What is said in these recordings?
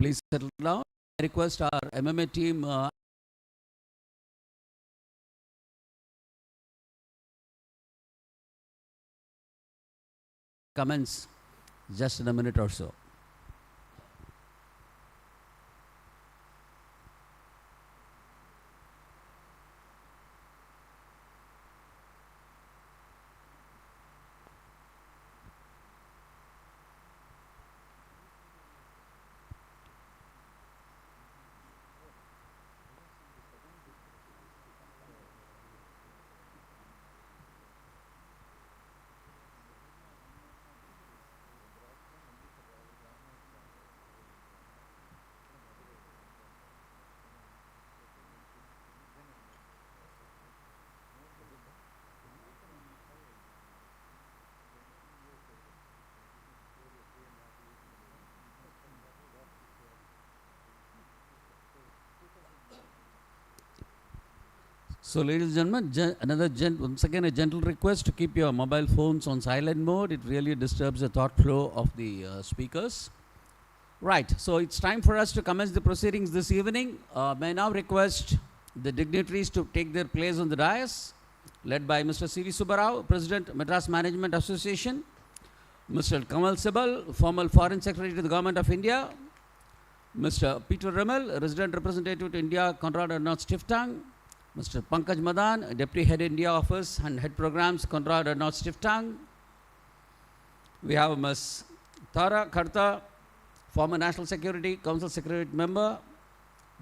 Please settle down. I request our MMA team commence just in a minute or so. So, ladies and gentlemen, once again a gentle request to keep your mobile phones on silent mode. It really disturbs the thought flow of the speakers. Right, so it's time for us to commence the proceedings this evening. May I now request the dignitaries to take their place on the dais, led by Mr. C.V. Subbarao, President, Madras Management Association, Mr. Kamal Sibal, former Foreign Secretary to the Government of India, Mr. Peter Rimmel, Resident Representative to India, Konrad Adenauer Stiftung, Mr. Pankaj Madan, Deputy Head India Office and Head Programs, Konrad Adenauer Stiftung. We have Ms. Tara Kharta, former National Security Council Secretariat member.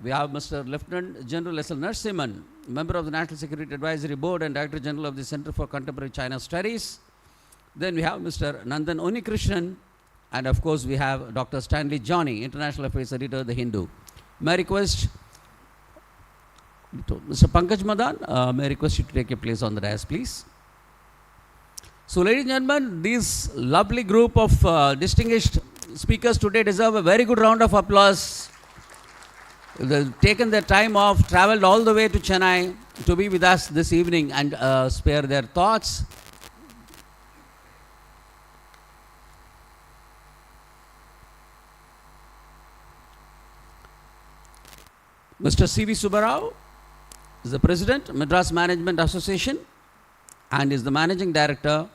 We have Mr. Lieutenant General S.L. Narasimhan, member of the National Security Advisory Board and Director General of the Center for Contemporary China Studies. Then we have Mr. Nandan Unikrishnan, and of course we have Dr. Stanley Johnny, International Affairs Editor, The Hindu. May I request Mr. Pankaj Madan, may I request you to take your place on the dais, please. So, ladies and gentlemen, this lovely group of distinguished speakers today deserve a very good round of applause. They've taken their time off, traveled all the way to Chennai to be with us this evening and spare their thoughts. Mr. C.V. Subbarao is the President, Madras Management Association, and is the Managing Director,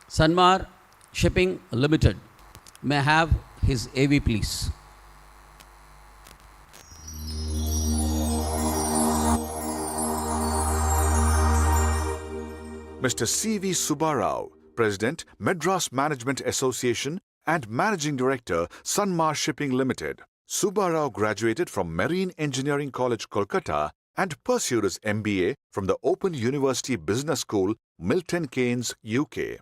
Sanmar Shipping Limited. May I have his AV, please. Mr. C.V. Subbarao, President, Madras Management Association and Managing Director, Sanmar Shipping Limited. Subbarao graduated from Marine Engineering College, Kolkata, and pursued his MBA from the Open University Business School, Milton Keynes, UK.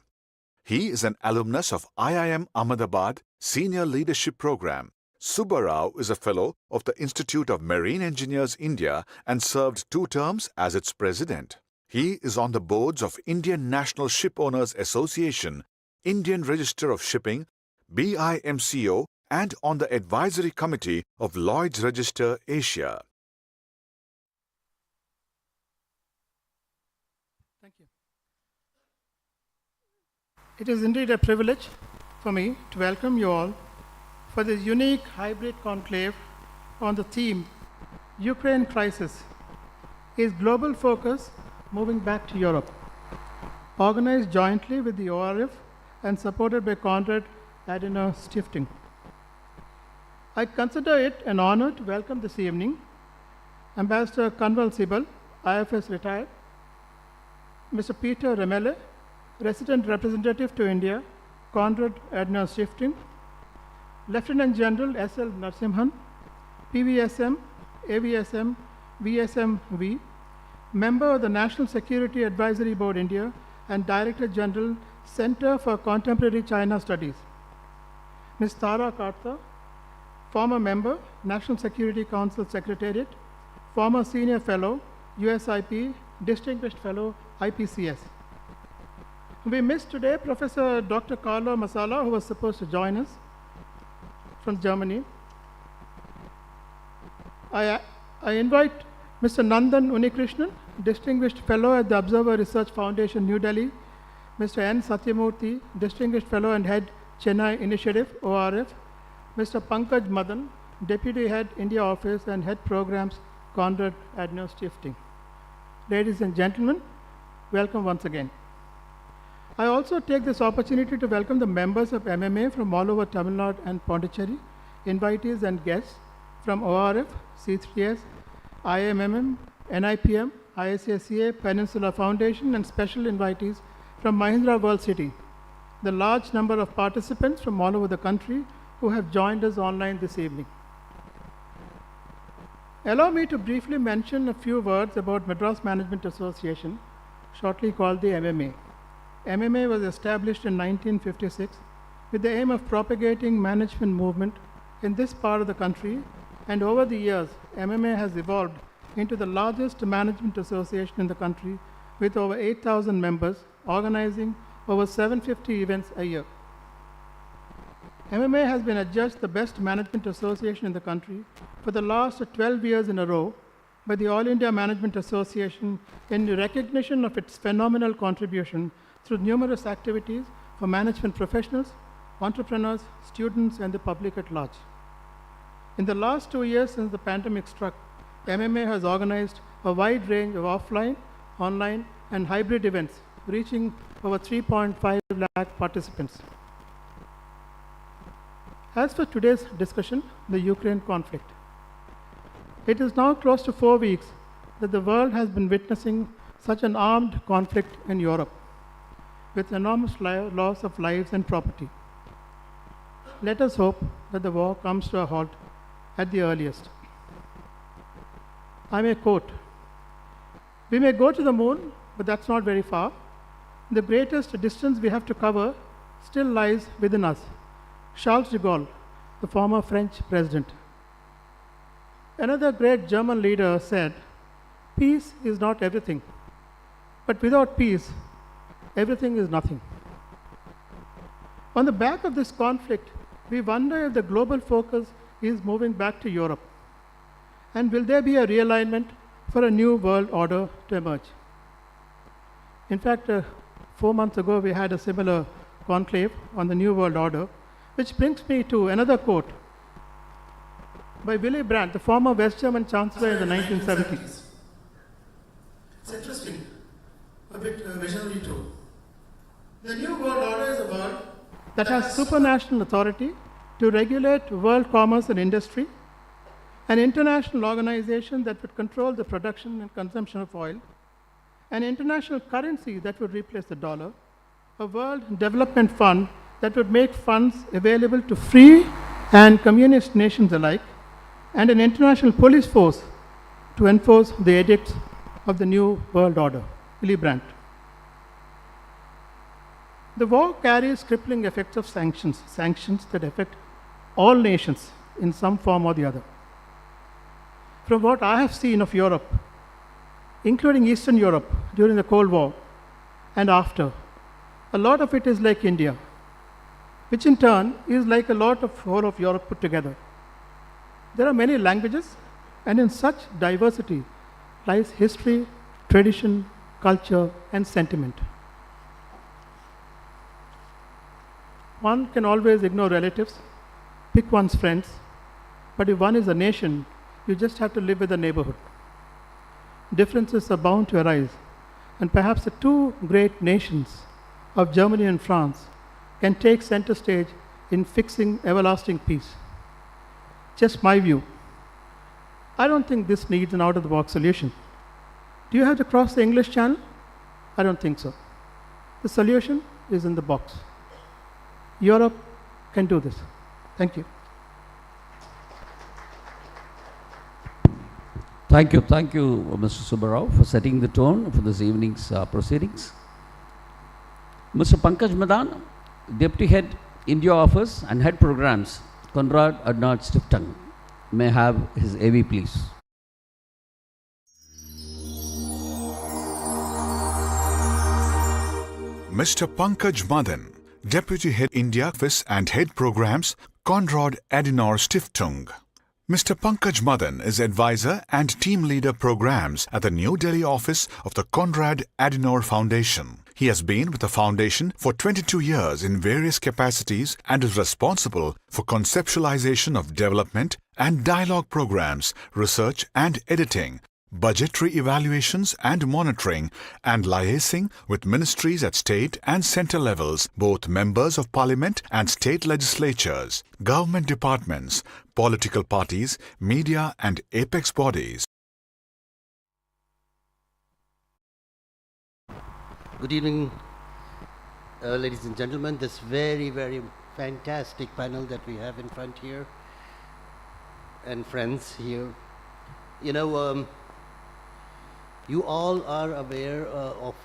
He is an alumnus of IIM Ahmedabad Senior Leadership Program. Subbarao is a fellow of the Institute of Marine Engineers India and served 2 terms as its president. He is on the boards of Indian National Shipowners Association, Indian Register of Shipping, BIMCO, and on the advisory committee of Lloyd's Register Asia. Thank you. It is indeed a privilege for me to welcome you all for this unique hybrid conclave on the theme Ukraine Crisis, is global focus moving back to Europe, organized jointly with the ORF and supported by Konrad Adenauer Stiftung. I consider it an honor to welcome this evening Ambassador Kanwal Sibal, IFS retired, Mr. Peter Rimmel, Resident Representative to India, Konrad Adenauer Stiftung, Lieutenant General S.L. Narasimhan, PVSM, AVSM, VSMV, member of the National Security Advisory Board India and Director General, Center for Contemporary China Studies. Ms. Tara Kharta, former member, National Security Council Secretariat, former Senior Fellow, USIP, Distinguished Fellow, IPCS. We missed today Professor Dr. Carlo Masala, who was supposed to join us from Germany. I invite Mr. Nandan Unikrishnan, Distinguished Fellow at the Observer Research Foundation, New Delhi, Mr. N. Satyamurthy, Distinguished Fellow and Head, Chennai Initiative, ORF, Mr. Pankaj Madan, Deputy Head India Office and Head Programs, Konrad Adenauer Stiftung. Ladies and gentlemen, welcome once again. I also take this opportunity to welcome the members of MMA from all over Tamil Nadu and Pondicherry, invitees and guests from ORF, C3S, IMMM, NIPM, ISACA, Peninsula Foundation, and special invitees from Mahindra World City, the large number of participants from all over the country who have joined us online this evening. Allow me to briefly mention a few words about Madras Management Association, shortly called the MMA. MMA was established in 1956 with the aim of propagating management movement in this part of the country, and over the years, MMA has evolved into the largest management association in the country with over 8,000 members organizing over 750 events a year. MMA has been adjudged the best management association in the country for the last 12 years in a row by the All India Management Association in recognition of its phenomenal contribution through numerous activities for management professionals, entrepreneurs, students, and the public at large. In the last 2 years since the pandemic struck, MMA has organized a wide range of offline, online, and hybrid events, reaching over 3.5 lakh participants. As for today's discussion, the Ukraine conflict. It is now close to 4 weeks that the world has been witnessing such an armed conflict in Europe, with enormous loss of lives and property. Let us hope that the war comes to a halt at the earliest. I may quote, "We may go to the moon, but that's not very far. The greatest distance we have to cover still lies within us." Charles de Gaulle, the former French president. Another great German leader said, "Peace is not everything, but without peace, everything is nothing." On the back of this conflict, we wonder if the global focus is moving back to Europe, and will there be a realignment for a new world order to emerge? In fact, 4 months ago, we had a similar conclave on the new world order, which brings me to another quote by Willy Brandt, the former West German chancellor in the 1970s. It's interesting, a bit visionary too. The new world order is a world that has supranational authority to regulate world commerce and industry, an international organization that would control the production and consumption of oil, an international currency that would replace the dollar, a world development fund that would make funds available to free and communist nations alike, and an international police force to enforce the edicts of the new world order. Willy Brandt. The war carries crippling effects of sanctions that affect all nations in some form or the other. From what I have seen of Europe, including Eastern Europe during the Cold War and after, a lot of it is like India, which in turn is like a lot of whole of Europe put together. There are many languages, and in such diversity lies history, tradition, culture, and sentiment. One can always ignore relatives, pick one's friends, but if one is a nation, you just have to live with the neighborhood. Differences are bound to arise, and perhaps the two great nations of Germany and France can take center stage in fixing everlasting peace. Just my view. I don't think this needs an out-of-the-box solution. Do you have to cross the English Channel? I don't think so. The solution is in the box. Europe can do this. Thank you. Thank you, Mr. Subbarao, for setting the tone for this evening's proceedings. Mr. Pankaj Madan, Deputy Head, India Office and Head Programs, Konrad Adenauer Stiftung. May I have his AV, please. Mr. Pankaj Madan, Deputy Head India Office and Head Programs, Konrad Adenauer Stiftung. Mr. Pankaj Madan is Advisor and Team Leader Programs at the New Delhi office of the Konrad Adenauer Foundation. He has been with the foundation for 22 years in various capacities and is responsible for conceptualization of development and dialogue programs, research and editing, budgetary evaluations and monitoring, and liaising with ministries at state and centre levels, both members of parliament and state legislatures, government departments, political parties, media and apex bodies. Good evening, ladies and gentlemen. This very, very fantastic panel that we have in front here, and friends here. You know, you all are aware of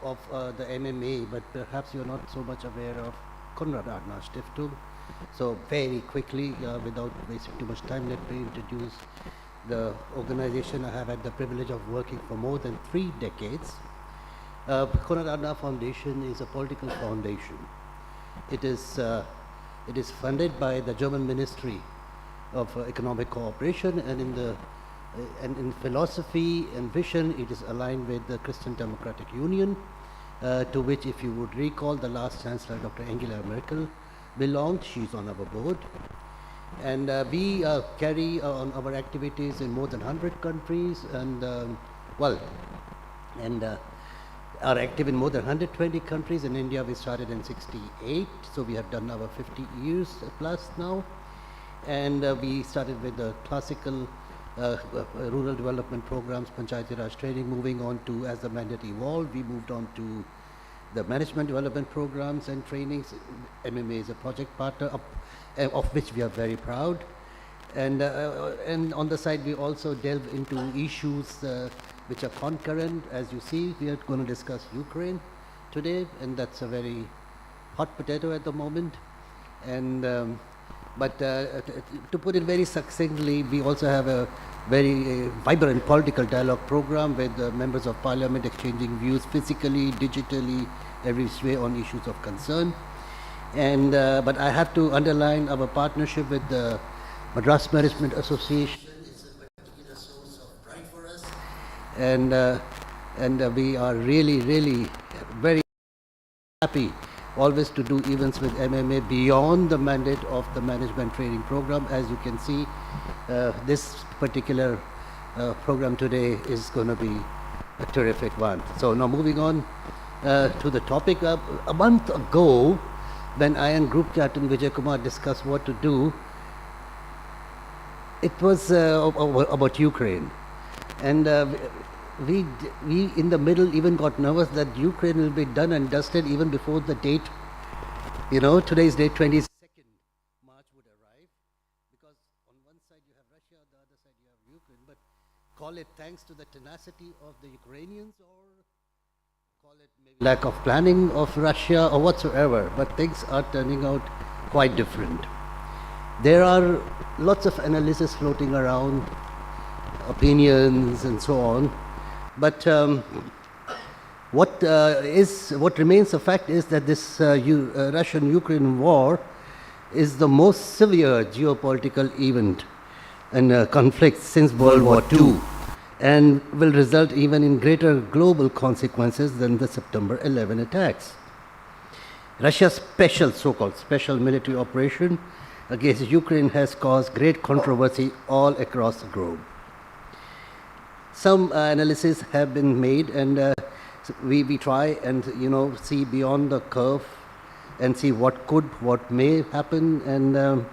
the MMA, but perhaps you're not so much aware of Konrad Adenauer Stiftung. So very quickly, without wasting too much time, let me introduce the organization I have had the privilege of working for more than 3 decades. Konrad Adenauer Foundation is a political foundation. It is funded by the German Ministry of Economic Cooperation, and in philosophy and vision, it is aligned with the Christian Democratic Union, to which, if you would recall, the last Chancellor, Dr. Angela Merkel, belonged. She's on our board. And we carry on our activities in more than 100 countries, and are active in more than 120 countries. In India, we started in '68, so we have done our 50 years plus now. And we started with the classical rural development programs, Panchayati Raj training, moving on to, as the mandate evolved, we moved on to the management development programs and trainings. MMA is a project partner of which we are very proud. And on the side, we also delve into issues which are concurrent. As you see, we are going to discuss Ukraine today, and that's a very hot potato at the moment. And but to put it very succinctly, we also have a very vibrant political dialogue program with members of parliament exchanging views physically, digitally, every way on issues of concern. And but I have to underline our partnership with the Madras Management Association. It's a particular source of pride for us, and we are really very happy always to do events with MMA beyond the mandate of the management training program. As you can see, this particular program today is going to be a terrific one. So now moving on to the topic. A month ago, when I and Group Captain Vijay Kumar discussed what to do, it was about Ukraine, and we in the middle even got nervous that Ukraine will be done and dusted even before the date. You know, today's date, 22nd March, would arrive, because on one side you have Russia, on the other side you have Ukraine. But call it thanks to the tenacity of the Ukrainians, or call it maybe lack of planning of Russia, or whatsoever. But things are turning out quite different. There are lots of analysis floating around, opinions and so on. But what remains a fact is that this Russian-Ukraine war is the most severe geopolitical event and conflict since World War II, and will result even in greater global consequences than the September 11 attacks. Russia's so-called special military operation against Ukraine has caused great controversy all across the globe. Some analyses have been made, and we try and see beyond the curve and see what may happen. And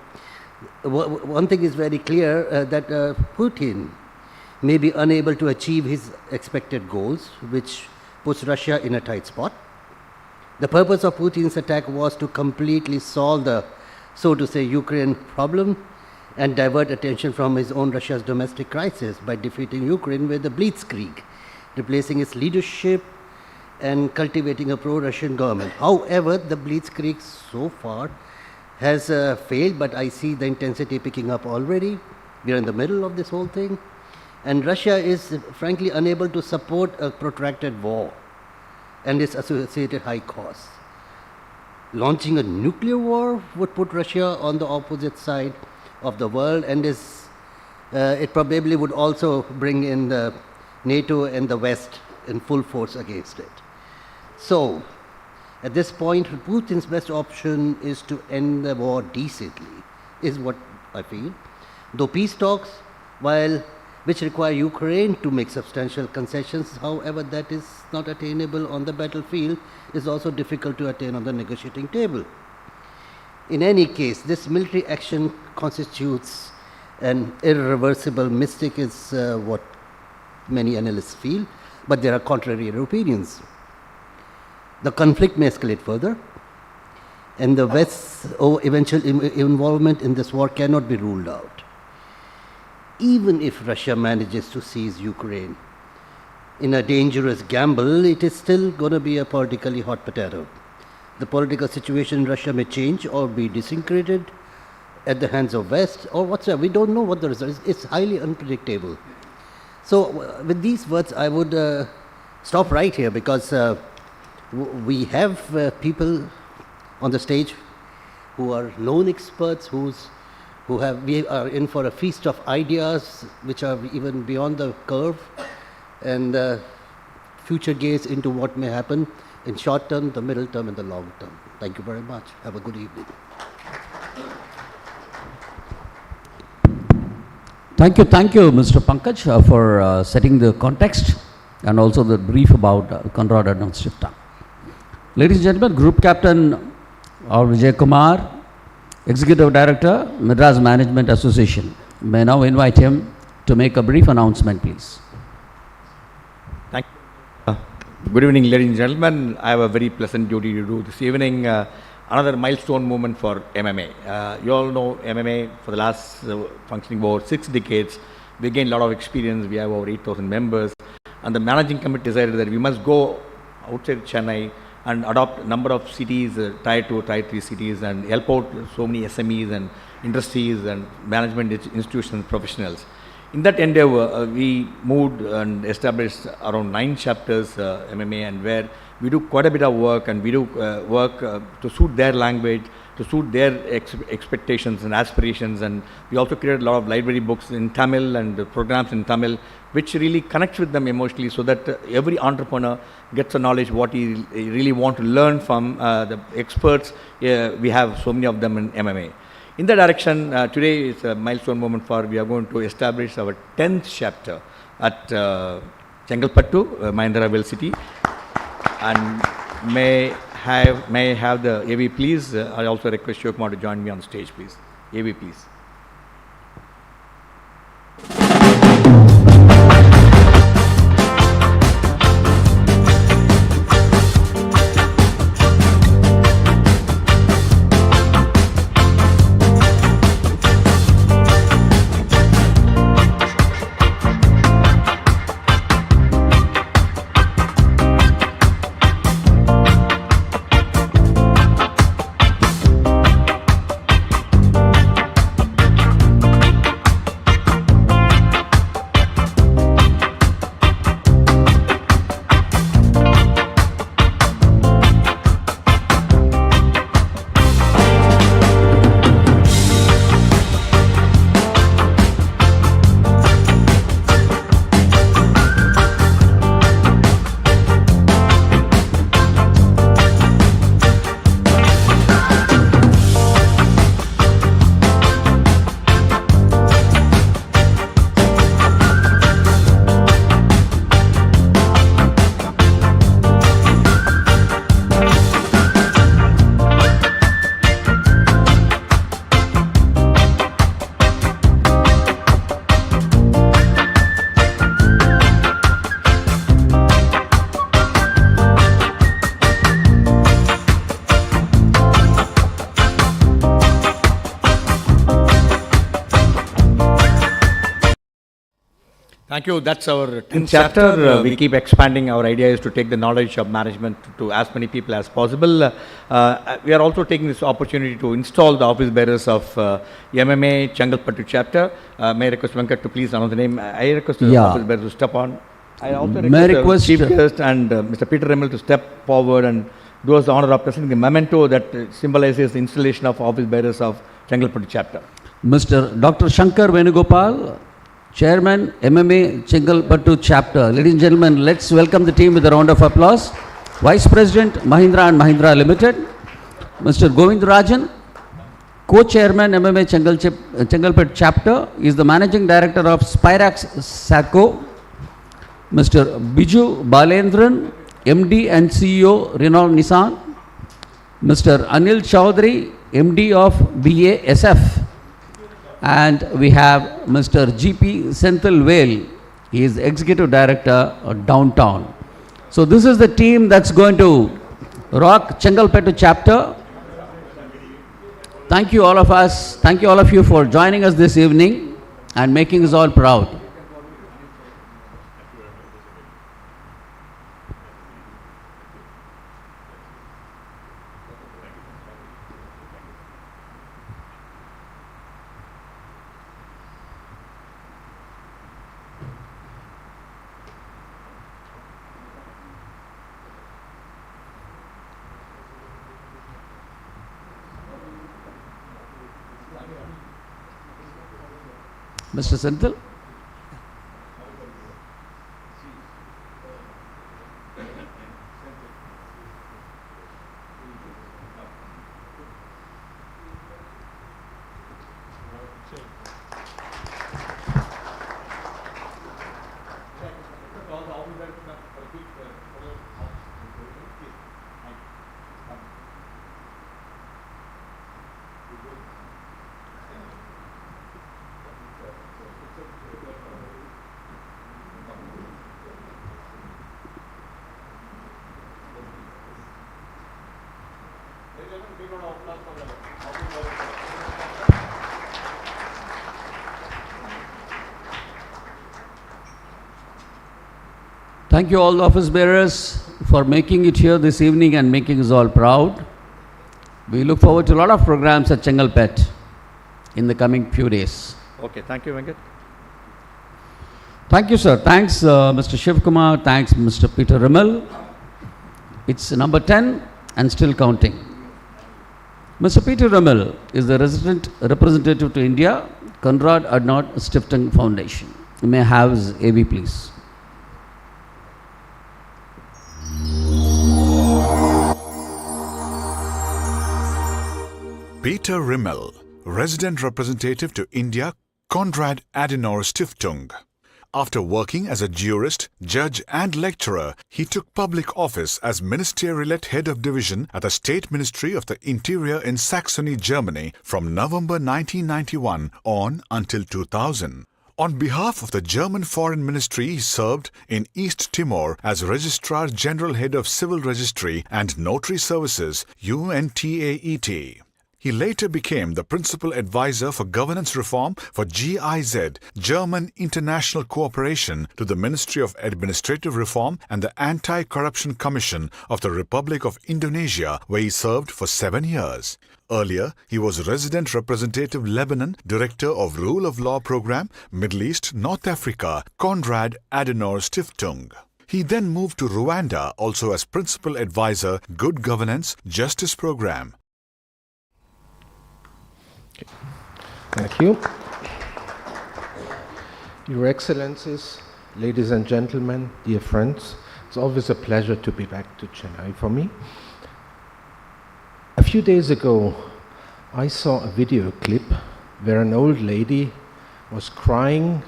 one thing is very clear, that Putin may be unable to achieve his expected goals, which puts Russia in a tight spot. The purpose of Putin's attack was to completely solve the, so to say, Ukraine problem and divert attention from his own Russia's domestic crisis by defeating Ukraine with the blitzkrieg, replacing its leadership and cultivating a pro-Russian government. However, the blitzkrieg so far has failed, but I see the intensity picking up already. We are in the middle of this whole thing, and Russia is frankly unable to support a protracted war and its associated high costs. Launching a nuclear war would put Russia on the opposite side of the world, and it probably would also bring in the NATO and the West in full force against it. So, at this point, Putin's best option is to end the war decently, is what I feel. Though peace talks, which require Ukraine to make substantial concessions, however, that is not attainable on the battlefield, is also difficult to attain on the negotiating table. In any case, this military action constitutes an irreversible mistake, is what many analysts feel, but there are contrary opinions. The conflict may escalate further, and the West's eventual involvement in this war cannot be ruled out. Even if Russia manages to seize Ukraine in a dangerous gamble, it is still going to be a politically hot potato. The political situation in Russia may change or be disintegrated at the hands of West or whatsoever. We don't know what the result is. It's highly unpredictable. So with these words, I would stop right here, because we have people on the stage who are known experts, we are in for a feast of ideas which are even beyond the curve, and future gaze into what may happen in short term, the middle term, and the long term. Thank you very much. Have a good evening. Thank you, Mr. Pankaj, for setting the context and also the brief about Conrad Adams Shifta. Ladies and gentlemen, Group Captain Vijay Kumar, Executive Director, Madras Management Association. May now invite him to make a brief announcement, please. Thank you. Good evening, ladies and gentlemen. I have a very pleasant duty to do this evening. Another milestone moment for MMA. You all know MMA for the last functioning over 6 decades. We gained a lot of experience. We have over 8,000 members. And the managing committee decided that we must go outside Chennai and adopt a number of cities, tier 2, tier 3 cities, and help out so many SMEs and industries and management institutions, professionals. In that endeavor, we moved and established around 9 chapters MMA, and where we do quite a bit of work, and we do work to suit their language, to suit their expectations and aspirations. And we also created a lot of library books in Tamil and programs in Tamil, which really connects with them emotionally, so that every entrepreneur gets a knowledge what he really want to learn from the experts. We have so many of them in MMA. In that direction, today is a milestone moment for we are going to establish our 10th chapter at Chengalpattu, Mahendraville city. And may I have the AV please. I also request Shivakumar to join me on stage, please. AV please. Thank you. That's our 10th chapter. We keep expanding. Our idea is to take the knowledge of management to as many people as possible. We are also taking this opportunity to install the office bearers of MMA Chengalpattu chapter. May I request Venkat to please announce the name. I request the office bearers to step on. I also request the Chief Guest and Mr. Peter Remmel to step forward and do us the honor of presenting the memento that symbolizes the installation of office bearers of Chengalpattu chapter. Mr. Dr. Shankar Venugopal, Chairman, MMA Chengalpattu chapter. Ladies and gentlemen, let's welcome the team with a round of applause. Vice President, Mahindra and Mahindra Limited, Mr. Govind Rajan, Co-chairman MMA Chengalpet chapter is the managing director of Spirax Saco, Mr. Biju Balendran, MD and CEO Renault Nissan, Mr. Anil Chaudhary, MD of BASF, and we have Mr. GP Senthil Vale, he is Executive Director of Downtown. So this is the team that's going to rock Chengalpettu chapter. Thank you all of us, thank you all of you for joining us this evening and making us all proud. Mr. Senthil. Thank you all the office bearers for making it here this evening and making us all proud. We look forward to a lot of programs at Chengalpet in the coming few days. Okay, thank you, Venkat. Thank you, sir. Thanks, Mr. Shiv Kumar. Thanks, Mr. Peter Rimmel. It's number 10 and still counting. Mr. Peter Rimmel is the resident representative to India, Konrad Adenauer Stiftung Foundation. You may have his AB, please. Peter Rimmel, resident representative to India, Konrad Adenauer Stiftung. After working as a jurist, judge and lecturer, he took public office as ministerial head of division at the State Ministry of the Interior in Saxony, Germany from November 1991 on until 2000. On behalf of the German Foreign Ministry, he served in East Timor as Registrar General Head of Civil Registry and Notary Services, UNTAET. He later became the principal advisor for governance reform for GIZ, German International Cooperation, to the Ministry of Administrative Reform and the Anti-Corruption Commission of the Republic of Indonesia, where he served for 7 years. Earlier, he was Resident Representative Lebanon, Director of Rule of Law Program, Middle East, North Africa, Konrad Adenauer Stiftung. He then moved to Rwanda, also as Principal Advisor, Good Governance, Justice Program. Thank you. Your Excellencies, ladies and gentlemen, dear friends, it's always a pleasure to be back to Chennai for me. A few days ago, I saw a video clip where an old lady was crying.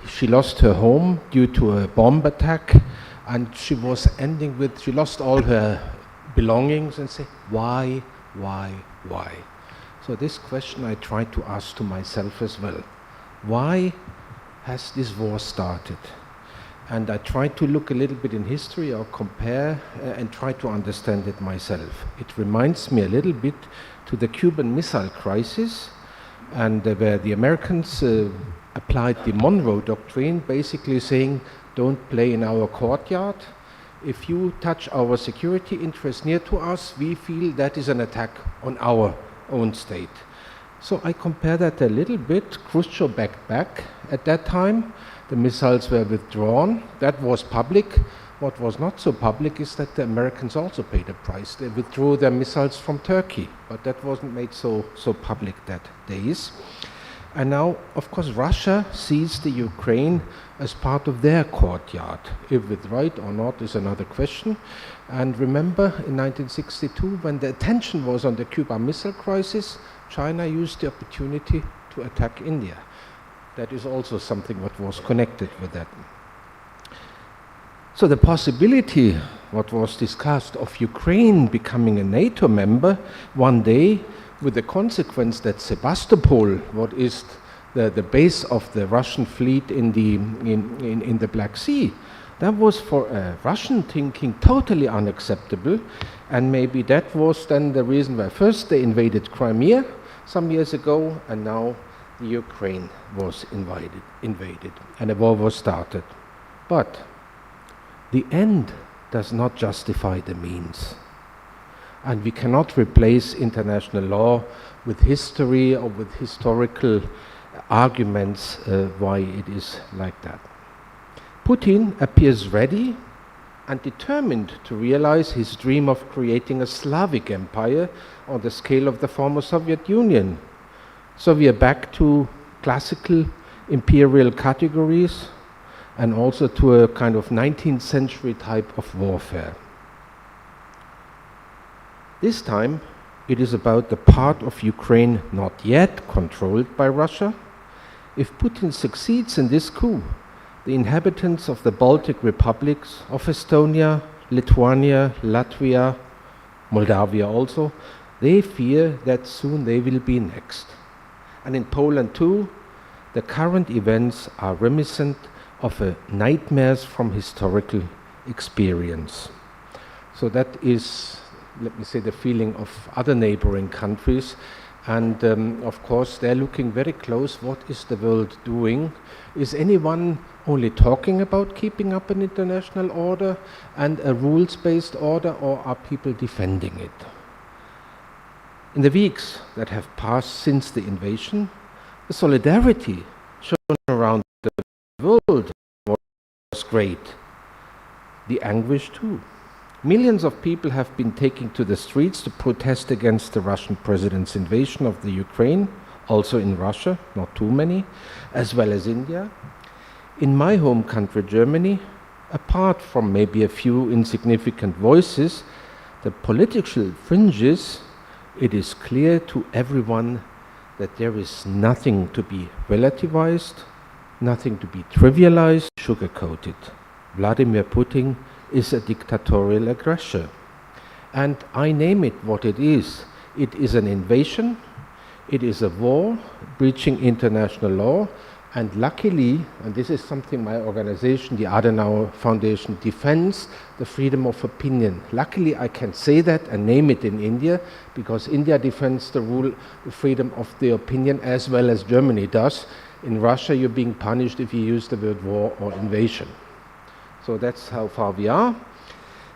She lost her home due to a bomb attack, and she was ending with, she lost all her belongings and said, why? So this question I tried to ask to myself as well. Why has this war started? And I tried to look a little bit in history or compare and try to understand it myself. It reminds me a little bit to the Cuban Missile Crisis, and where the Americans applied the Monroe Doctrine, basically saying, don't play in our courtyard. If you touch our security interests near to us, we feel that is an attack on our own state. So I compare that a little bit. Khrushchev backed back at that time. The missiles were withdrawn. That was public. What was not so public is that the Americans also paid a price. They withdrew their missiles from Turkey, but that wasn't made so public that days. And now, of course, Russia sees the Ukraine as part of their courtyard. If it's right or not is another question. And remember, in 1962, when the attention was on the Cuban Missile Crisis, China used the opportunity to attack India. That is also something what was connected with that. So the possibility, what was discussed, of Ukraine becoming a NATO member one day, with the consequence that Sebastopol, what is the base of the Russian fleet in the Black Sea, that was for Russian thinking totally unacceptable, and maybe that was then the reason why first they invaded Crimea some years ago, and now the Ukraine was invaded, and a war was started. But the end does not justify the means. And we cannot replace international law with history or with historical arguments why it is like that. Putin appears ready and determined to realize his dream of creating a Slavic empire on the scale of the former Soviet Union. So we are back to classical imperial categories and also to a kind of 19th century type of warfare. This time, it is about the part of Ukraine not yet controlled by Russia. If Putin succeeds in this coup, the inhabitants of the Baltic republics, of Estonia, Lithuania, Latvia, Moldavia also, they fear that soon they will be next. And in Poland too, the current events are reminiscent of nightmares from historical experience. So that is, let me say, the feeling of other neighboring countries. And of course, they're looking very close. What is the world doing? Is anyone only talking about keeping up an international order and a rules-based order, or are people defending it? In the weeks that have passed since the invasion, the solidarity shown around the world was great. The anguish too. Millions of people have been taking to the streets to protest against the Russian president's invasion of the Ukraine, also in Russia, not too many, as well as India. In my home country, Germany, apart from maybe a few insignificant voices, the political fringes, it is clear to everyone that there is nothing to be relativized, nothing to be trivialized, sugar-coated. Vladimir Putin is a dictatorial aggressor. And I name it what it is. It is an invasion, it is a war, breaching international law, and luckily, and this is something my organization, the Adenauer Foundation, defends, the freedom of opinion. Luckily, I can say that and name it in India, because India defends the freedom of the opinion as well as Germany does. In Russia, you're being punished if you use the word war or invasion. So that's how far we are,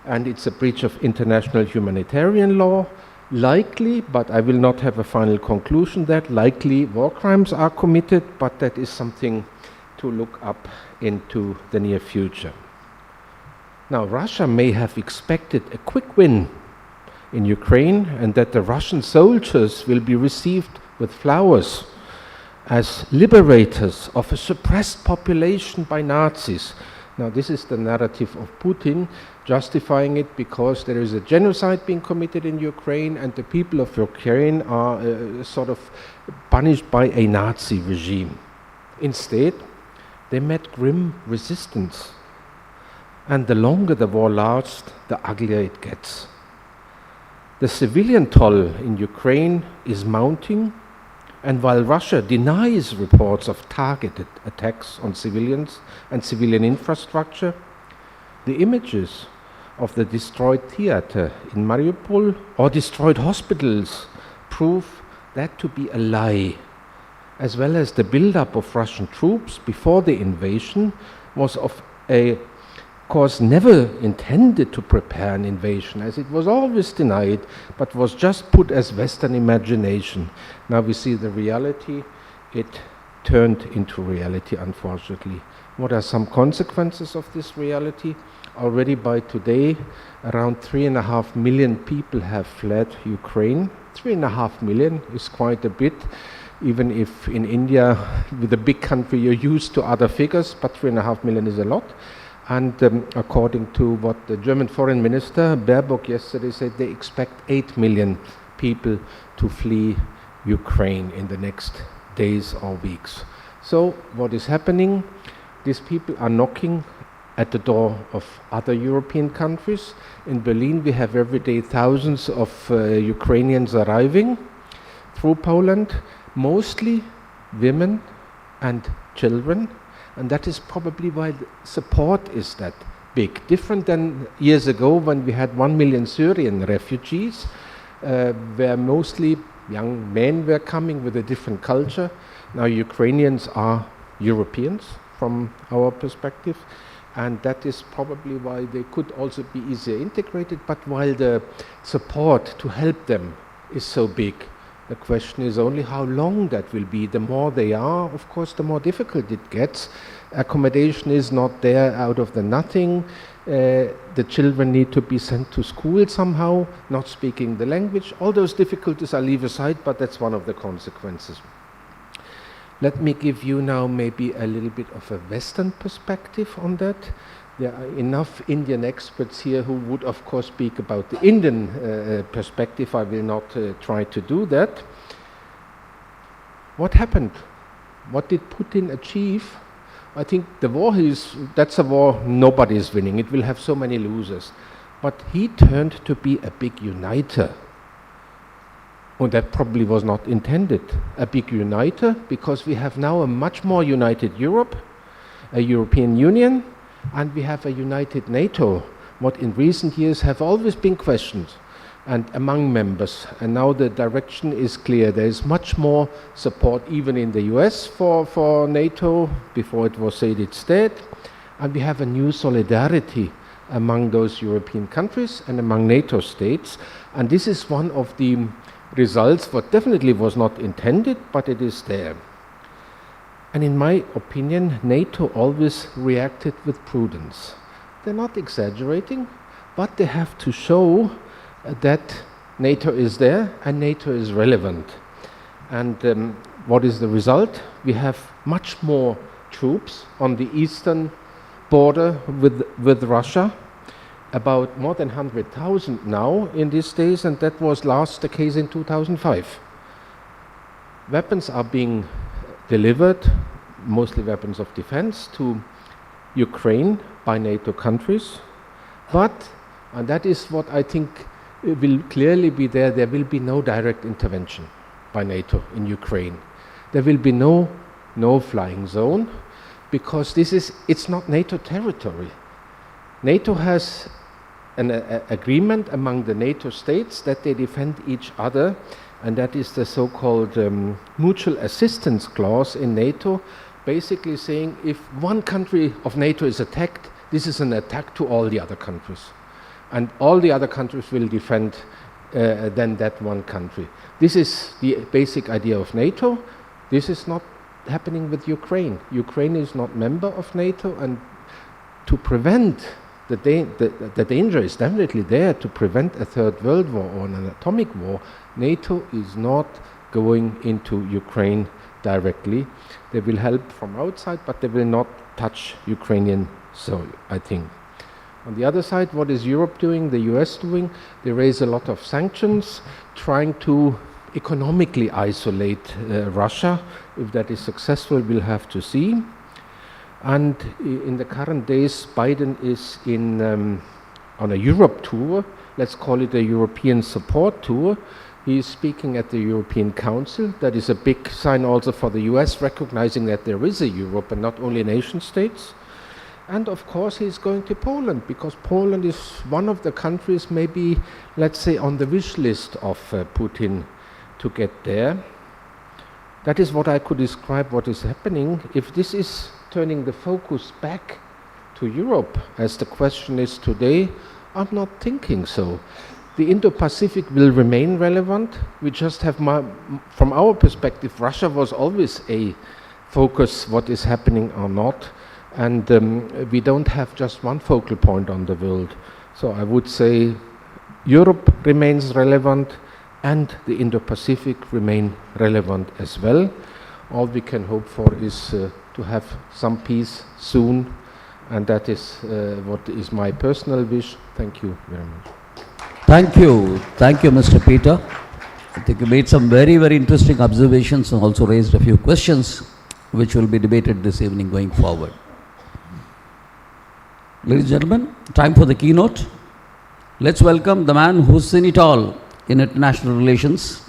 and it's a breach of international humanitarian law. Likely, but I will not have a final conclusion, that likely war crimes are committed, but that is something to look up into the near future. Now, Russia may have expected a quick win in Ukraine and that the Russian soldiers will be received with flowers as liberators of a suppressed population by Nazis. Now, this is the narrative of Putin, justifying it because there is a genocide being committed in Ukraine and the people of Ukraine are sort of punished by a Nazi regime. Instead, they met grim resistance. And the longer the war lasts, the uglier it gets. The civilian toll in Ukraine is mounting, and while Russia denies reports of targeted attacks on civilians and civilian infrastructure, the images of the destroyed theater in Mariupol or destroyed hospitals prove that to be a lie, as well as the buildup of Russian troops before the invasion was of a course never intended to prepare an invasion, as it was always denied, but was just put as Western imagination. Now we see the reality. It turned into reality, unfortunately. What are some consequences of this reality? Already by today, around 3.5 million people have fled Ukraine. 3.5 million is quite a bit. even if in India, with a big country, you're used to other figures, but 3.5 million is a lot. And according to what the German foreign minister, Baerbock, yesterday said, they expect 8 million people to flee Ukraine in the next days or weeks. So what is happening? These people are knocking at the door of other European countries. In Berlin, we have every day thousands of Ukrainians arriving through Poland, mostly women and children, and that is probably why the support is that big. Different than years ago when we had 1 million Syrian refugees, where mostly young men were coming with a different culture. Now Ukrainians are Europeans from our perspective, and that is probably why they could also be easier integrated. But while the support to help them is so big, the question is only how long that will be. The more they are, of course, the more difficult it gets. Accommodation is not there out of the nothing. The children need to be sent to school somehow, not speaking the language. All those difficulties I leave aside, but that's one of the consequences. Let me give you now maybe a little bit of a Western perspective on that. There are enough Indian experts here who would, of course, speak about the Indian perspective. I will not try to do that. What happened? What did Putin achieve? I think the war that's a war nobody is winning. It will have so many losers. But he turned to be a big uniter. And that probably was not intended. A big uniter, because we have now a much more united Europe, a European Union, and we have a united NATO, what in recent years have always been questioned and among members. And now the direction is clear. There is much more support even in the US for NATO. Before it was said it's dead. And we have a new solidarity among those European countries and among NATO states. And this is one of the results, what definitely was not intended, but it is there. And in my opinion, NATO always reacted with prudence. They're not exaggerating, but they have to show that NATO is there and NATO is relevant. And what is the result? We have much more troops on the eastern border with Russia, about more than 100,000 now in these days, and that was last the case in 2005. Weapons are being delivered, mostly weapons of defense, to Ukraine by NATO countries. But, and that is what I think will clearly be there will be no direct intervention by NATO in Ukraine. There will be no flying zone, because it's not NATO territory. NATO has an agreement among the NATO states that they defend each other, and that is the so-called mutual assistance clause in NATO, basically saying if one country of NATO is attacked, this is an attack to all the other countries. And all the other countries will defend then that one country. This is the basic idea of NATO. This is not happening with Ukraine. Ukraine is not member of NATO, and to prevent the danger is definitely there, to prevent a third world war or an atomic war. NATO is not going into Ukraine directly. They will help from outside, but they will not touch Ukrainian soil, I think. On the other side, what is Europe doing, the US doing? They raise a lot of sanctions, trying to economically isolate Russia. If that is successful, we'll have to see. And in the current days, Biden is on a Europe tour. Let's call it a European support tour. He is speaking at the European Council. That is a big sign also for the US, recognizing that there is a Europe and not only nation states. And of course, he's going to Poland, because Poland is one of the countries maybe, let's say, on the wish list of Putin to get there. That is what I could describe what is happening. If this is turning the focus back to Europe, as the question is today, I'm not thinking so. The Indo-Pacific will remain relevant. We just have, from our perspective, Russia was always a focus, what is happening or not. And we don't have just one focal point on the world. So I would say Europe remains relevant, and the Indo-Pacific remain relevant as well. All we can hope for is to have some peace soon, and that is what is my personal wish. Thank you very much. Thank you, Mr. Peter. I think you made some very, very interesting observations and also raised a few questions which will be debated this evening going forward. Ladies and gentlemen, time for the keynote. Let's welcome the man who's seen it all in international relations,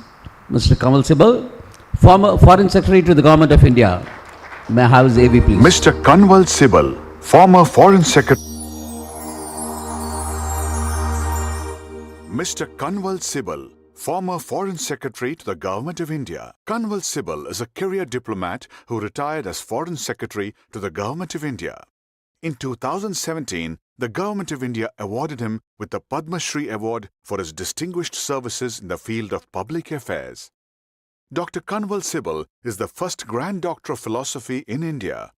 Mr. Kanwal Sibal, former Foreign Secretary to the Government of India. May I have his AV, please? Mr. Kanwal Sibal, former Foreign Secretary. Mr. Kanwal Sibal, former Foreign Secretary to the Government of India. Kanwal Sibal is a career diplomat who retired as Foreign Secretary to the Government of India. In 2017, the Government of India awarded him with the Padma Shri Award for his distinguished services in the field of public affairs. Dr. Kanwal Sibal is the first Grand Doctor of Philosophy in India.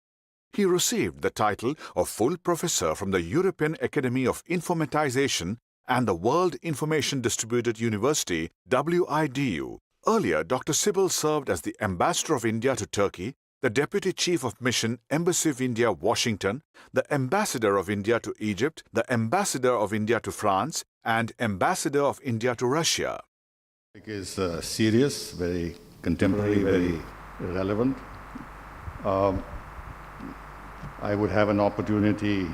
He received the title of Full Professor from the European Academy of Informatization and the World Information Distributed University, WIDU. Earlier, Dr. Sibal served as the Ambassador of India to Turkey, the Deputy Chief of Mission, Embassy of India, Washington, the Ambassador of India to Egypt, the Ambassador of India to France, and Ambassador of India to Russia. It is serious, very contemporary, very relevant. I would have an opportunity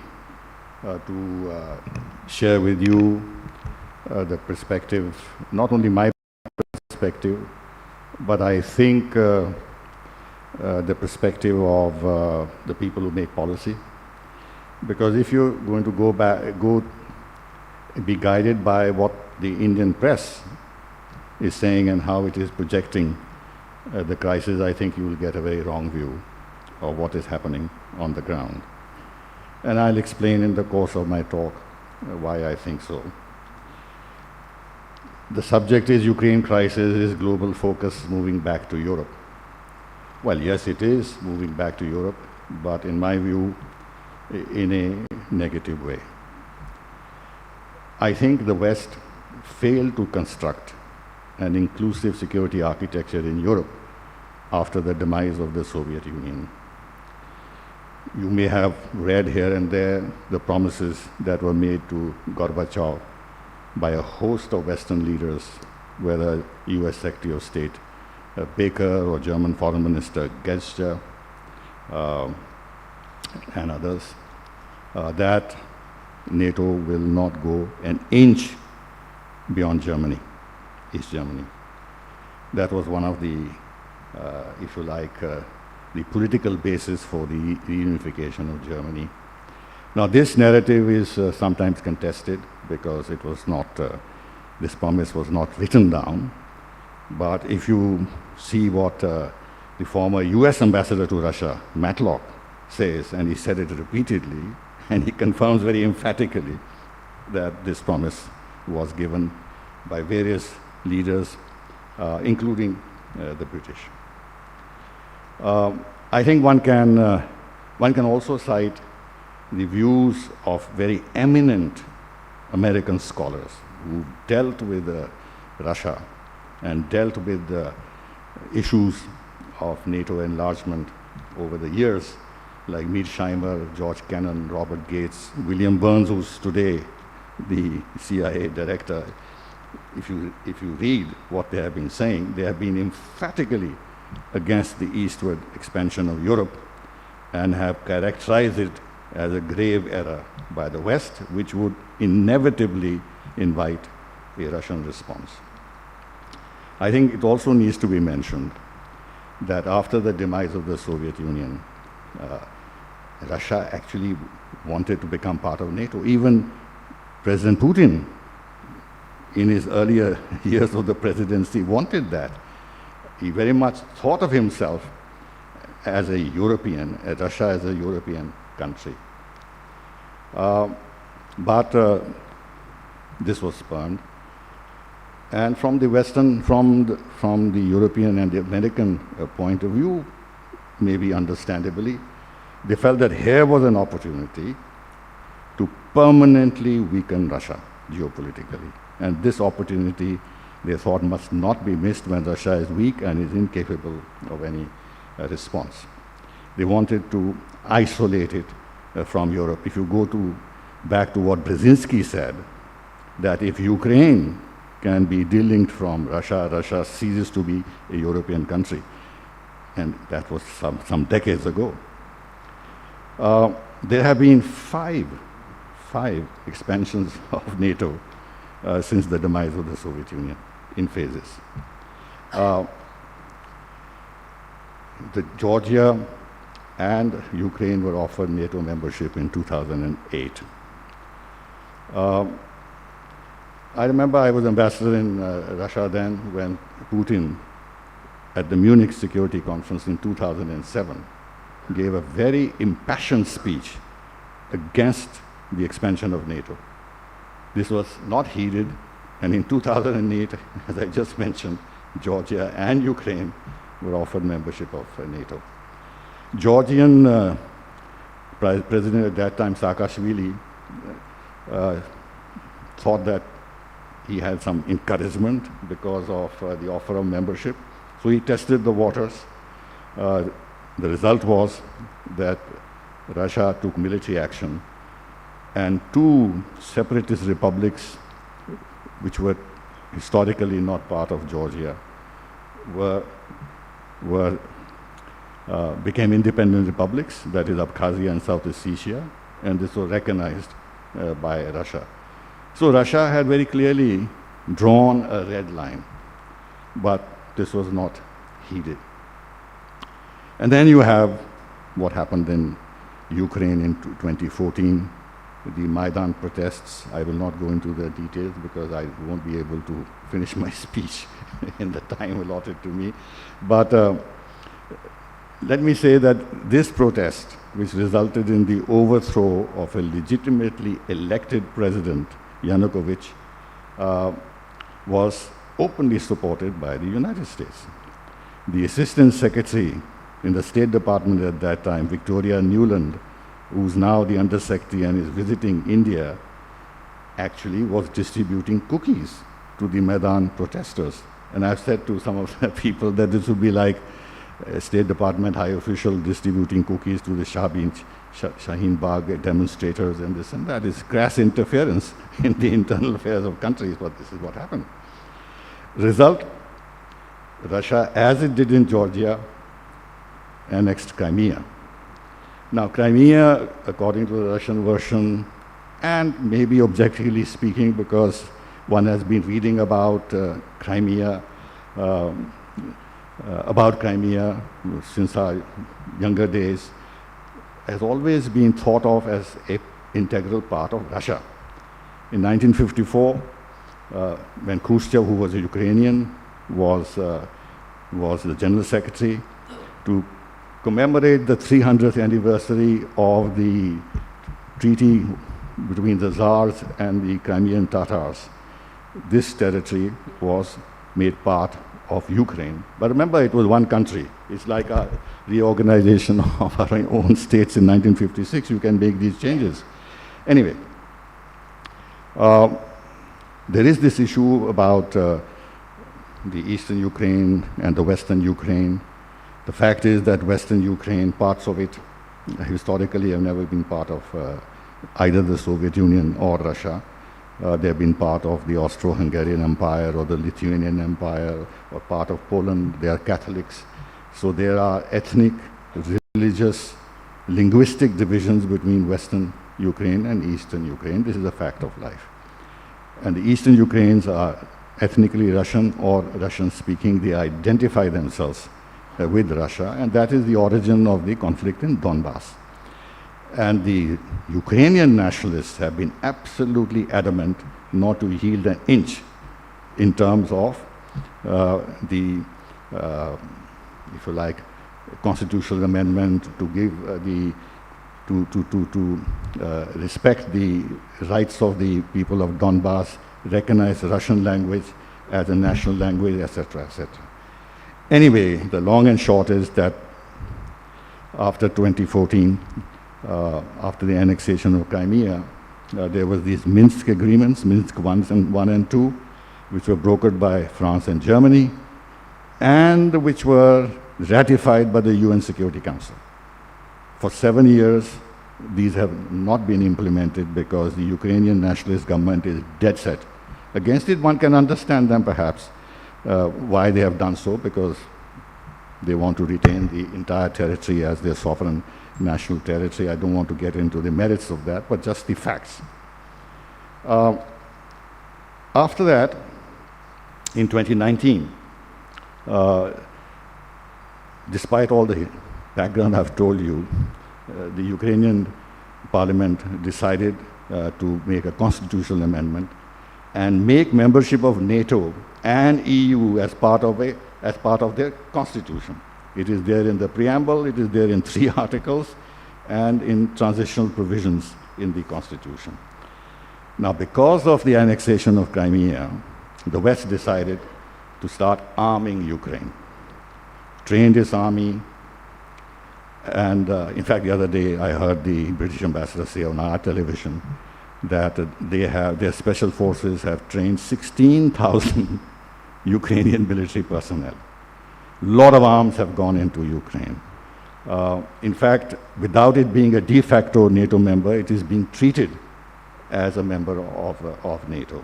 to share with you the perspective, not only my perspective, but I think the perspective of the people who make policy. Because if you're going to be guided by what the Indian press is saying and how it is projecting the crisis, I think you will get a very wrong view of what is happening on the ground. And I'll explain in the course of my talk why I think so. The subject is Ukraine crisis, is global focus moving back to Europe. Well, yes, it is moving back to Europe, but in my view, in a negative way. I think the West failed to construct an inclusive security architecture in Europe after the demise of the Soviet Union. You may have read here and there the promises that were made to Gorbachev by a host of Western leaders, whether US Secretary of State Baker or German Foreign Minister Genscher and others, that NATO will not go an inch beyond Germany, East Germany. That was one of the, if you like, the political basis for the reunification of Germany. Now, this narrative is sometimes contested because it was not, this promise was not written down. But if you see what the former US ambassador to Russia, Matlock, says, and he said it repeatedly, and he confirms very emphatically that this promise was given by various leaders, including the British. I think one can also cite the views of very eminent American scholars who dealt with Russia and dealt with the issues of NATO enlargement over the years, like Mearsheimer, George Kennan, Robert Gates, William Burns, who's today the CIA director. If you read what they have been saying, they have been emphatically against the eastward expansion of Europe and have characterized it as a grave error by the West, which would inevitably invite a Russian response. I think it also needs to be mentioned that after the demise of the Soviet Union, Russia actually wanted to become part of NATO. Even President Putin, in his earlier years of the presidency, wanted that. He very much thought of himself as a European, Russia as a European country. But this was spurned. And from the Western, from the European and the American point of view, maybe understandably, they felt that here was an opportunity to permanently weaken Russia geopolitically. And this opportunity they thought must not be missed when Russia is weak and is incapable of any response. They wanted to isolate it from Europe. If you go back to what Brzezinski said, that if Ukraine can be delinked from Russia, Russia ceases to be a European country. And that was some decades ago. There have been five expansions of NATO since the demise of the Soviet Union in phases. Georgia and Ukraine were offered NATO membership in 2008. I remember I was ambassador in Russia then when Putin, at the Munich Security Conference in 2007, gave a very impassioned speech against the expansion of NATO. This was not heeded, and in 2008, as I just mentioned, Georgia and Ukraine were offered membership of NATO. Georgian president at that time, Saakashvili, thought that he had some encouragement because of the offer of membership. So he tested the waters. The result was that Russia took military action, and two separatist republics, which were historically not part of Georgia, became independent republics, that is Abkhazia and South Ossetia, and this was recognized by Russia. So Russia had very clearly drawn a red line, but this was not heeded. And then you have what happened in Ukraine in 2014, the Maidan protests. I will not go into the details because I won't be able to finish my speech in the time allotted to me. But let me say that this protest, which resulted in the overthrow of a legitimately elected president, Yanukovych, was openly supported by the United States. The Assistant Secretary in the State Department at that time, Victoria Nuland, who's now the Undersecretary and is visiting India, actually was distributing cookies to the Maidan protesters. And I've said to some of the people that this would be like a State Department high official distributing cookies to the Shaheen Bagh demonstrators and this and that. Is crass interference in the internal affairs of countries, but this is what happened. Result, Russia, as it did in Georgia, annexed Crimea. Now, Crimea, according to the Russian version, and maybe objectively speaking, because one has been reading about Crimea since our younger days, has always been thought of as an integral part of Russia. In 1954, when Khrushchev, who was a Ukrainian, was the General Secretary, to commemorate the 300th anniversary of the treaty between the Tsars and the Crimean Tatars, this territory was made part of Ukraine. But remember, it was one country. It's like a reorganization of our own states in 1956. You can make these changes. Anyway, there is this issue about the eastern Ukraine and the western Ukraine. The fact is that western Ukraine, parts of it, historically have never been part of either the Soviet Union or Russia. They have been part of the Austro-Hungarian Empire or the Lithuanian Empire or part of Poland. They are Catholics. So there are ethnic, religious, linguistic divisions between western Ukraine and eastern Ukraine. This is a fact of life. And the eastern Ukrainians are ethnically Russian or Russian-speaking. They identify themselves with Russia, and that is the origin of the conflict in Donbass. And the Ukrainian nationalists have been absolutely adamant not to yield an inch in terms of if you like, constitutional amendment to give to respect the rights of the people of Donbass, recognize Russian language as a national language, etc., etc. Anyway, the long and short is that after 2014, after the annexation of Crimea, there was these Minsk agreements, Minsk 1 and 2, which were brokered by France and Germany, and which were ratified by the UN Security Council. For 7 years, these have not been implemented because the Ukrainian nationalist government is dead set against it. One can understand them perhaps, why they have done so, because they want to retain the entire territory as their sovereign national territory. I don't want to get into the merits of that, but just the facts. After that, in 2019, despite all the background I've told you, the Ukrainian parliament decided to make a constitutional amendment and make membership of NATO and EU as part of their constitution. It is there in the preamble, it is there in 3 articles, and in transitional provisions in the constitution. Now, because of the annexation of Crimea, the West decided to start arming Ukraine, trained its army, and in fact, the other day I heard the British ambassador say on our television that their special forces have trained 16,000 Ukrainian military personnel. A lot of arms have gone into Ukraine. In fact, without it being a de facto NATO member, it is being treated as a member of NATO.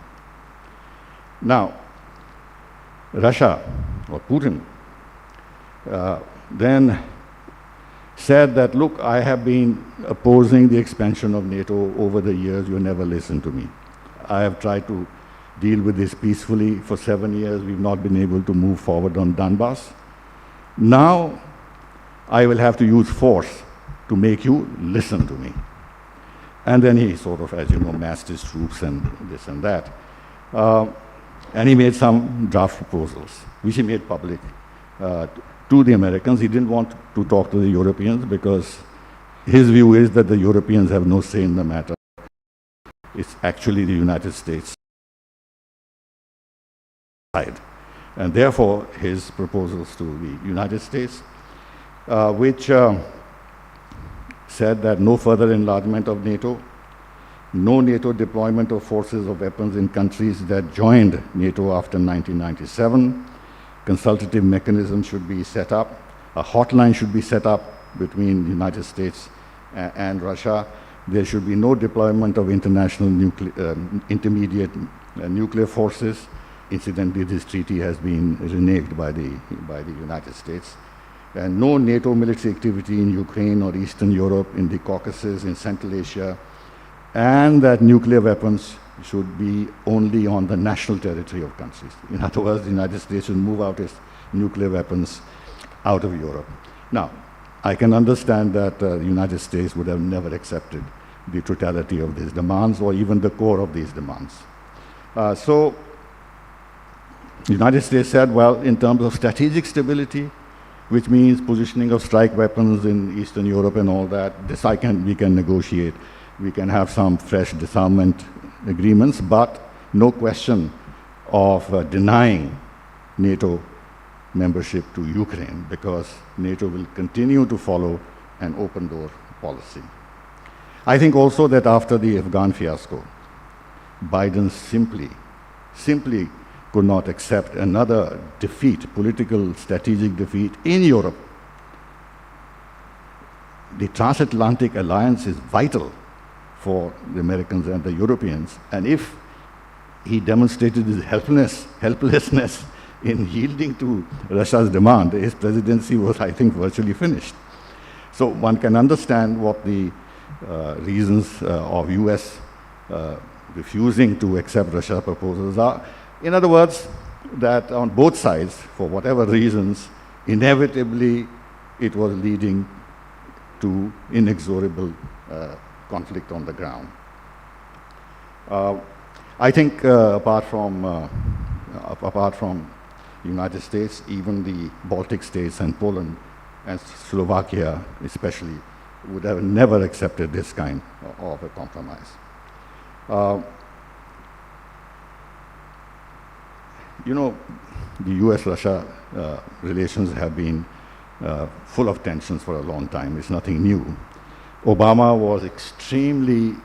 Now, Russia, or Putin, then said that, look, I have been opposing the expansion of NATO over the years, you never listened to me. I have tried to deal with this peacefully for 7 years, we've not been able to move forward on Donbass. Now, I will have to use force to make you listen to me. And then he sort of, as you know, massed his troops and this and that. And he made some draft proposals, which he made public to the Americans. He didn't want to talk to the Europeans because his view is that the Europeans have no say in the matter. It's actually the United States side. And therefore, his proposals to the United States, which said that no further enlargement of NATO, no NATO deployment of forces or weapons in countries that joined NATO after 1997, consultative mechanism should be set up, a hotline should be set up between the United States and Russia. There should be no deployment of international intermediate nuclear forces. Incidentally, this treaty has been reneged by the United States. And no NATO military activity in Ukraine or Eastern Europe, in the Caucasus, in Central Asia, and that nuclear weapons should be only on the national territory of countries. In other words, the United States should move out its nuclear weapons out of Europe. Now, I can understand that the United States would have never accepted the totality of these demands or even the core of these demands. So, the United States said, well, in terms of strategic stability, which means positioning of strike weapons in Eastern Europe and all that, this we can negotiate. We can have some fresh disarmament agreements, but no question of denying NATO membership to Ukraine, because NATO will continue to follow an open door policy. I think also that after the Afghan fiasco, Biden simply could not accept another defeat, political strategic defeat in Europe. The transatlantic alliance is vital for the Americans and the Europeans, and if he demonstrated his helplessness in yielding to Russia's demand, his presidency was, I think, virtually finished. So one can understand what the reasons of US refusing to accept Russia's proposals are. In other words, that on both sides, for whatever reasons, inevitably it was leading to inexorable conflict on the ground. I think apart from the United States, even the Baltic states and Poland and Slovakia especially would have never accepted this kind of a compromise. You know, the US-Russia relations have been full of tensions for a long time. It's nothing new. Obama was extremely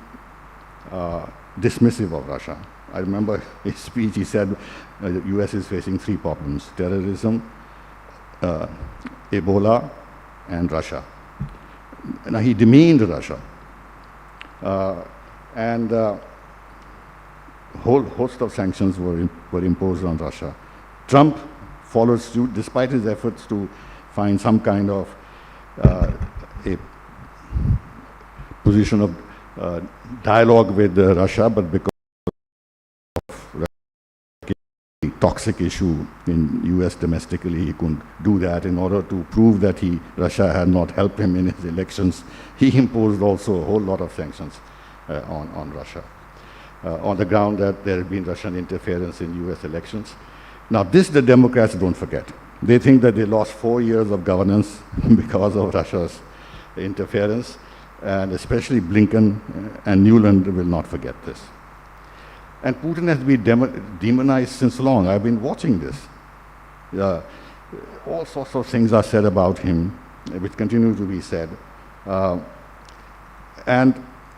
dismissive of Russia I remember his speech, he said the US is facing three problems: terrorism, Ebola, and Russia. Now, he demeaned Russia. And a whole host of sanctions were imposed on Russia. Trump followed suit despite his efforts to find some kind of a position of dialogue with Russia, but because of the toxic issue in US domestically, he couldn't do that. In order to prove that Russia had not helped him in his elections, he imposed also a whole lot of sanctions on Russia, on the ground that there had been Russian interference in US elections. Now, this the Democrats don't forget. They think that they lost 4 years of governance because of Russia's interference, and especially Blinken and Newland will not forget this. And Putin has been demonized since long. I've been watching this. All sorts of things are said about him, which continue to be said. And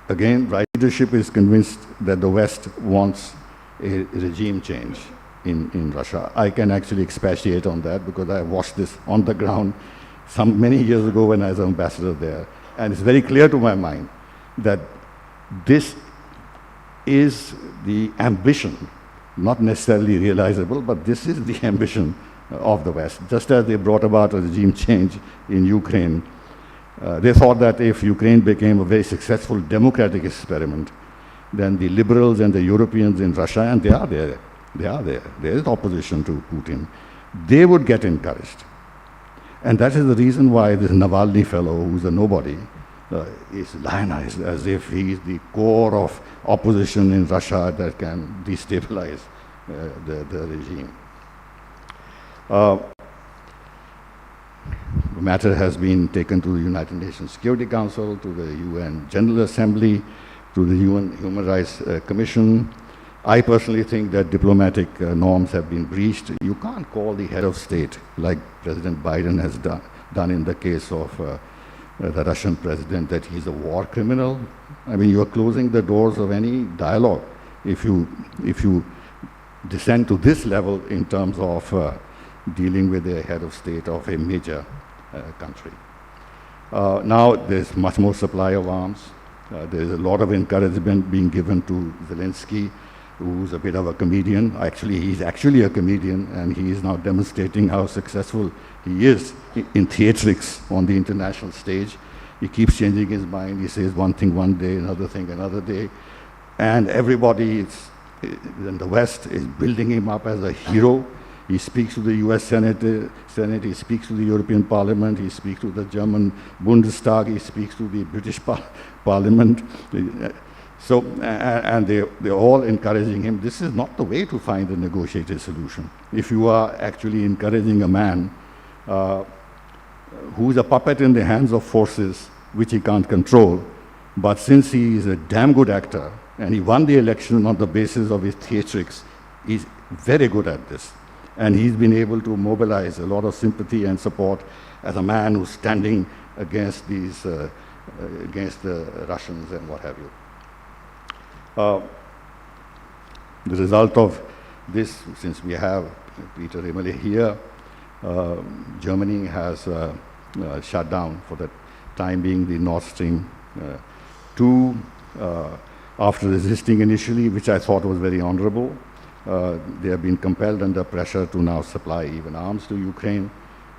again, right leadership is convinced that the West wants a regime change in Russia. I can actually expatiate on that because I watched this on the ground many years ago when I was ambassador there. And it's very clear to my mind that this is the ambition, not necessarily realizable, but this is the ambition of the West. Just as they brought about a regime change in Ukraine, they thought that if Ukraine became a very successful democratic experiment, then the liberals and the Europeans in Russia, and there is opposition to Putin, they would get encouraged. And that is the reason why this Navalny fellow, who's a nobody, is lionized as if he is the core of opposition in Russia that can destabilize the regime. The matter has been taken to the United Nations Security Council, to the UN General Assembly, to the UN Human Rights Commission. I personally think that diplomatic norms have been breached. You can't call the head of state, like President Biden has done in the case of the Russian president, that he's a war criminal. I mean, you're closing the doors of any dialogue if you descend to this level in terms of dealing with the head of state of a major country. Now there's much more supply of arms. There's a lot of encouragement being given to Zelensky, who's a bit of a comedian. Actually, he's actually a comedian, and he is now demonstrating how successful he is in theatrics on the international stage. He keeps changing his mind. He says one thing one day, another thing another day. And everybody in the West is building him up as a hero. He speaks to the US Senate, he speaks to the European Parliament, he speaks to the German Bundestag, he speaks to the British Parliament. So, and they're all encouraging him. This is not the way to find a negotiated solution. If you are actually encouraging a man who is a puppet in the hands of forces which he can't control, but since he is a damn good actor and he won the election on the basis of his theatrics, he's very good at this. And he's been able to mobilize a lot of sympathy and support as a man who's standing against these, against the Russians and what have you. The result of this, since we have Peter Emele here, Germany has shut down for the time being the Nord Stream 2 after resisting initially, which I thought was very honorable. They have been compelled under pressure to now supply even arms to Ukraine.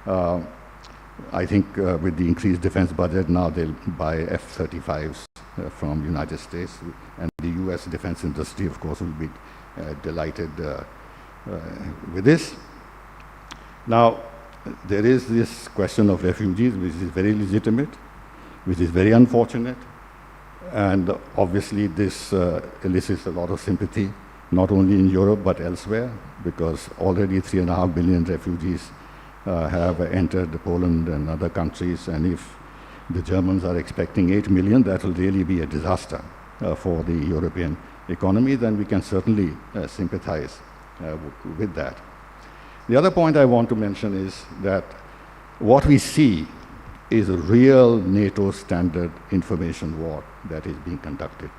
I think with the increased defense budget, now they'll buy F-35s from United States, and the US defense industry, of course, will be delighted with this. Now, there is this question of refugees, which is very legitimate, which is very unfortunate, and obviously this elicits a lot of sympathy, not only in Europe but elsewhere, because already 3.5 billion refugees have entered Poland and other countries, and if the Germans are expecting 8 million, that will really be a disaster for the European economy. Then we can certainly sympathize with that. The other point I want to mention is that what we see is a real NATO standard information war that is being conducted.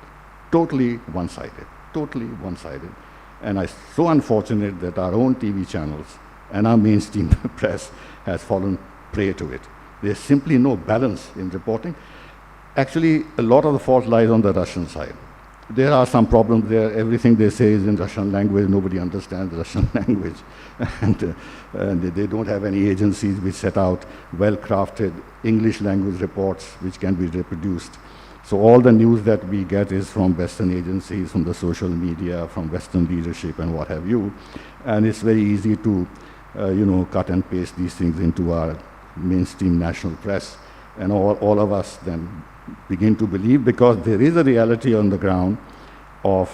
Totally one-sided, totally one-sided. And it's so unfortunate that our own TV channels and our mainstream press has fallen prey to it. There's simply no balance in reporting. Actually, a lot of the fault lies on the Russian side. There are some problems there. Everything they say is in Russian language. Nobody understands the Russian language. And they don't have any agencies which set out well-crafted English language reports which can be reproduced. So all the news that we get is from Western agencies, from the social media, from Western leadership and what have you. And it's very easy to, cut and paste these things into our mainstream national press. And all of us then begin to believe, because there is a reality on the ground of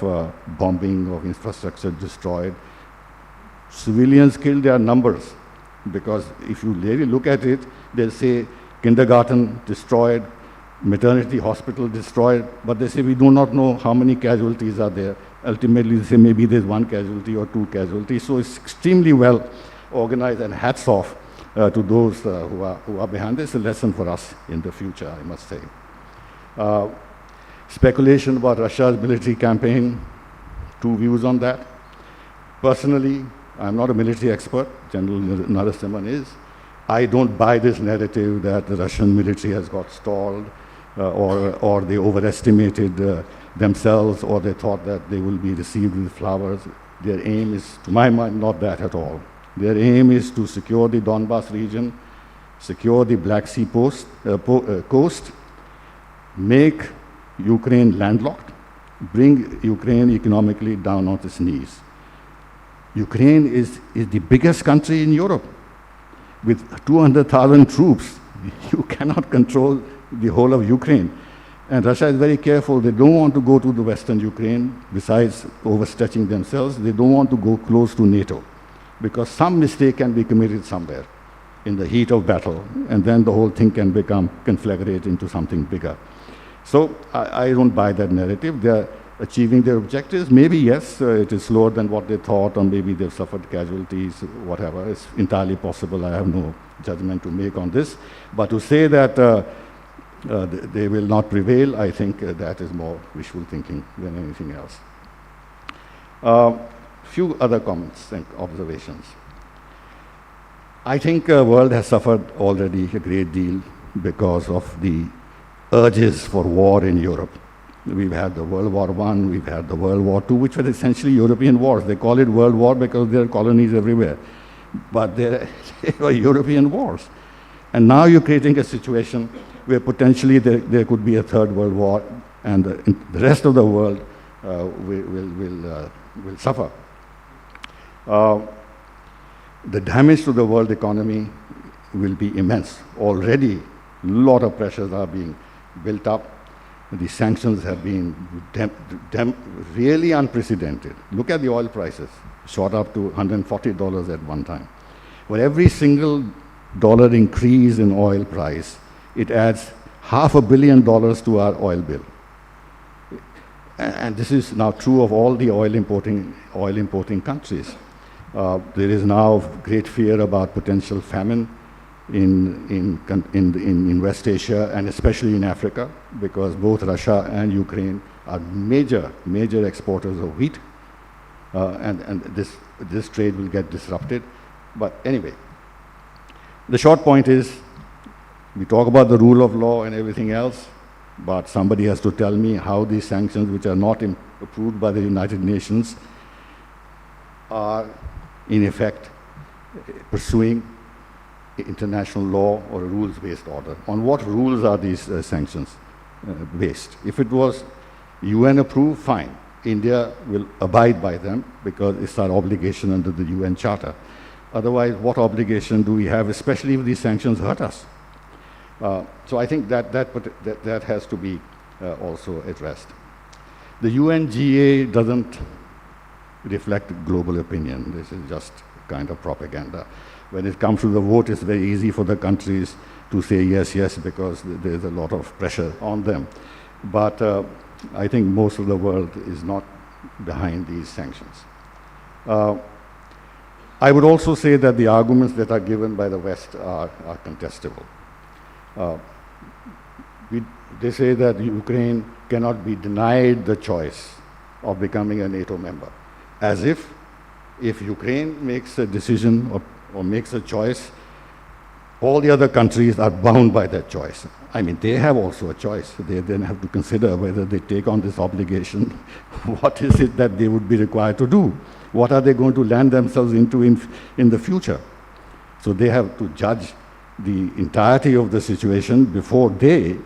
bombing, of infrastructure destroyed. Civilians killed, their numbers, because if you really look at it, they'll say kindergarten destroyed, maternity hospital destroyed, but they say we do not know how many casualties are there. Ultimately, they say maybe there's 1 casualty or 2 casualties. So it's extremely well organized, and hats off to those who are behind this. A lesson for us in the future, I must say. Speculation about Russia's military campaign, 2 views on that. Personally, I'm not a military expert. General Narasimhan is. I don't buy this narrative that the Russian military has got stalled, or they overestimated themselves, or they thought that they will be received with flowers. Their aim is, to my mind, not that at all. Their aim is to secure the Donbas region, secure the Black Sea coast, make Ukraine landlocked, bring Ukraine economically down on its knees. Ukraine is the biggest country in Europe. With 200,000 troops, you cannot control the whole of Ukraine. And Russia is very careful. They don't want to go to the Western Ukraine, besides overstretching themselves. They don't want to go close to NATO, because some mistake can be committed somewhere in the heat of battle, and then the whole thing can conflagrate into something bigger. So I don't buy that narrative. They're achieving their objectives. Maybe, yes, it is slower than what they thought, or maybe they've suffered casualties, whatever. It's entirely possible. I have no judgment to make on this. But to say that they will not prevail, I think that is more wishful thinking than anything else. Few other comments and observations. I think the world has suffered already a great deal because of the urges for war in Europe. We've had the World War I, we've had the World War II, which were essentially European wars. They call it World War because there are colonies everywhere. But they were European wars. And now you're creating a situation where potentially there could be a third World War, and the rest of the world will suffer. The damage to the world economy will be immense. Already, a lot of pressures are being built up. The sanctions have been really unprecedented. Look at the oil prices, shot up to $140 at one time. For every single dollar increase in oil price, it adds $500 million to our oil bill. And this is now true of all the oil importing countries. There is now great fear about potential famine in West Asia, and especially in Africa, because both Russia and Ukraine are major exporters of wheat, and this trade will get disrupted. But anyway, the short point is, we talk about the rule of law and everything else, but somebody has to tell me how these sanctions, which are not approved by the United Nations, are in effect pursuing international law or a rules-based order. On what rules are these sanctions based? If it was UN approved, fine. India will abide by them because it's our obligation under the UN Charter. Otherwise, what obligation do we have, especially if these sanctions hurt us? So I think that has to be also addressed. The UNGA doesn't reflect global opinion. This is just kind of propaganda. When it comes to the vote, it's very easy for the countries to say yes, yes, because there's a lot of pressure on them. But I think most of the world is not behind these sanctions. I would also say that the arguments that are given by the West are contestable. They say that Ukraine cannot be denied the choice of becoming a NATO member. As if Ukraine makes a decision or makes a choice, all the other countries are bound by that choice. I mean, they have also a choice. They then have to consider whether they take on this obligation. What is it that they would be required to do? What are they going to land themselves into in the future? So they have to judge the entirety of the situation before they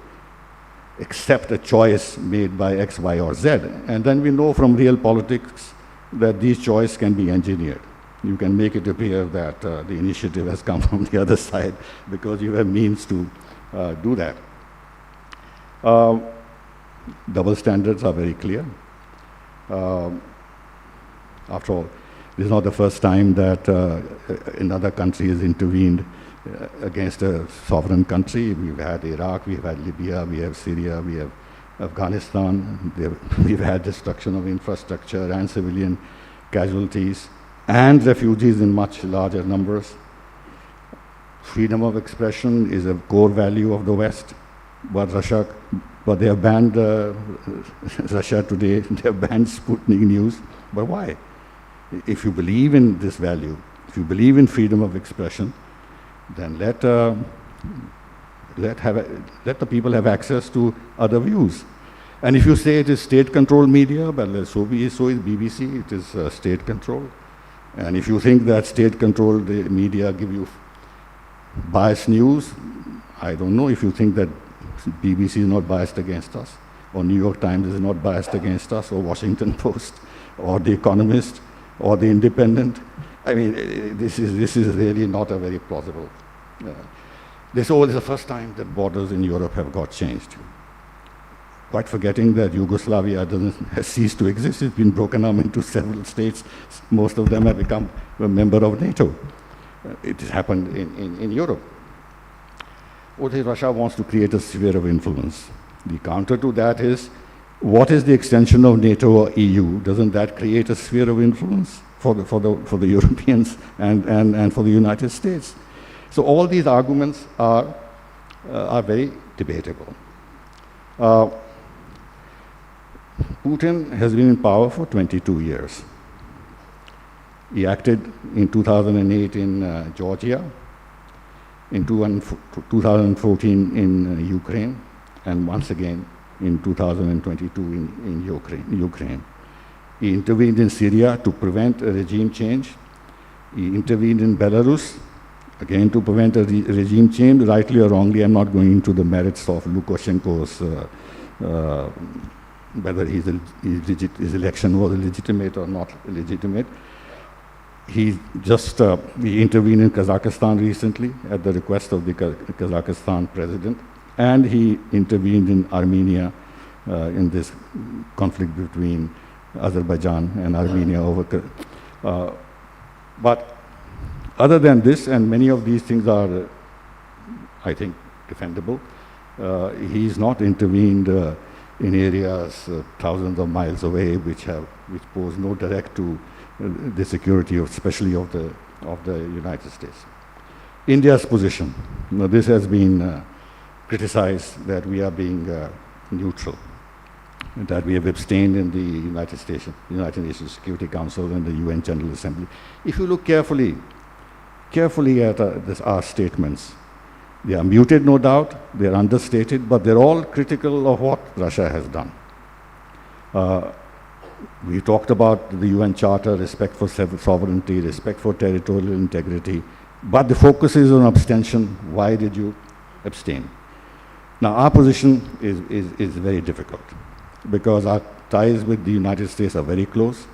accept a choice made by X, Y, or Z. And then we know from real politics that these choices can be engineered. You can make it appear that the initiative has come from the other side because you have means to do that. Double standards are very clear. After all, this is not the first time that another country has intervened against a sovereign country. We've had Iraq, we've had Libya, we have Syria, we have Afghanistan. We've had destruction of infrastructure and civilian casualties and refugees in much larger numbers. Freedom of expression is a core value of the West, but they have banned Russia today. They have banned Sputnik News. But why? If you believe in this value, if you believe in freedom of expression, then let the people have access to other views. And if you say it is state-controlled media, well, so is BBC. It is state-controlled. And if you think that state-controlled media give you biased news, I don't know if you think that BBC is not biased against us, or New York Times is not biased against us, or Washington Post, or The Economist, or The Independent. I mean, this is really not a very plausible. This is the first time that borders in Europe have got changed. Quite forgetting that Yugoslavia has ceased to exist. It's been broken up into several states. Most of them have become a member of NATO. It has happened in Europe. Russia wants to create a sphere of influence. The counter to that is, what is the extension of NATO or EU? Doesn't that create a sphere of influence for the Europeans and for the United States? So all these arguments are very debatable. Putin has been in power for 22 years. He acted in 2008 in Georgia, in 2014 in Ukraine, and once again in 2022 in Ukraine. He intervened in Syria to prevent a regime change. He intervened in Belarus, again to prevent a regime change. Rightly or wrongly, I'm not going into the merits of Lukashenko's whether his election was legitimate or not legitimate. He intervened in Kazakhstan recently at the request of the Kazakhstan president, and he intervened in Armenia in this conflict between Azerbaijan and Armenia but other than this, and many of these things are, I think, defendable, he's not intervened in areas thousands of miles away which pose no direct to the security, especially of the United States. Uni's position. Now, this has been criticized that we are being neutral, that we have abstained in the United Nations Security Council and the UN General Assembly. If you look carefully at our statements, they are muted, no doubt, they are understated, but they're all critical of what Russia has done. We talked about the UN Charter, respect for sovereignty, respect for territorial integrity, but the focus is on abstention. Why did you abstain? Now, our position is very difficult because our ties with the United States are very close,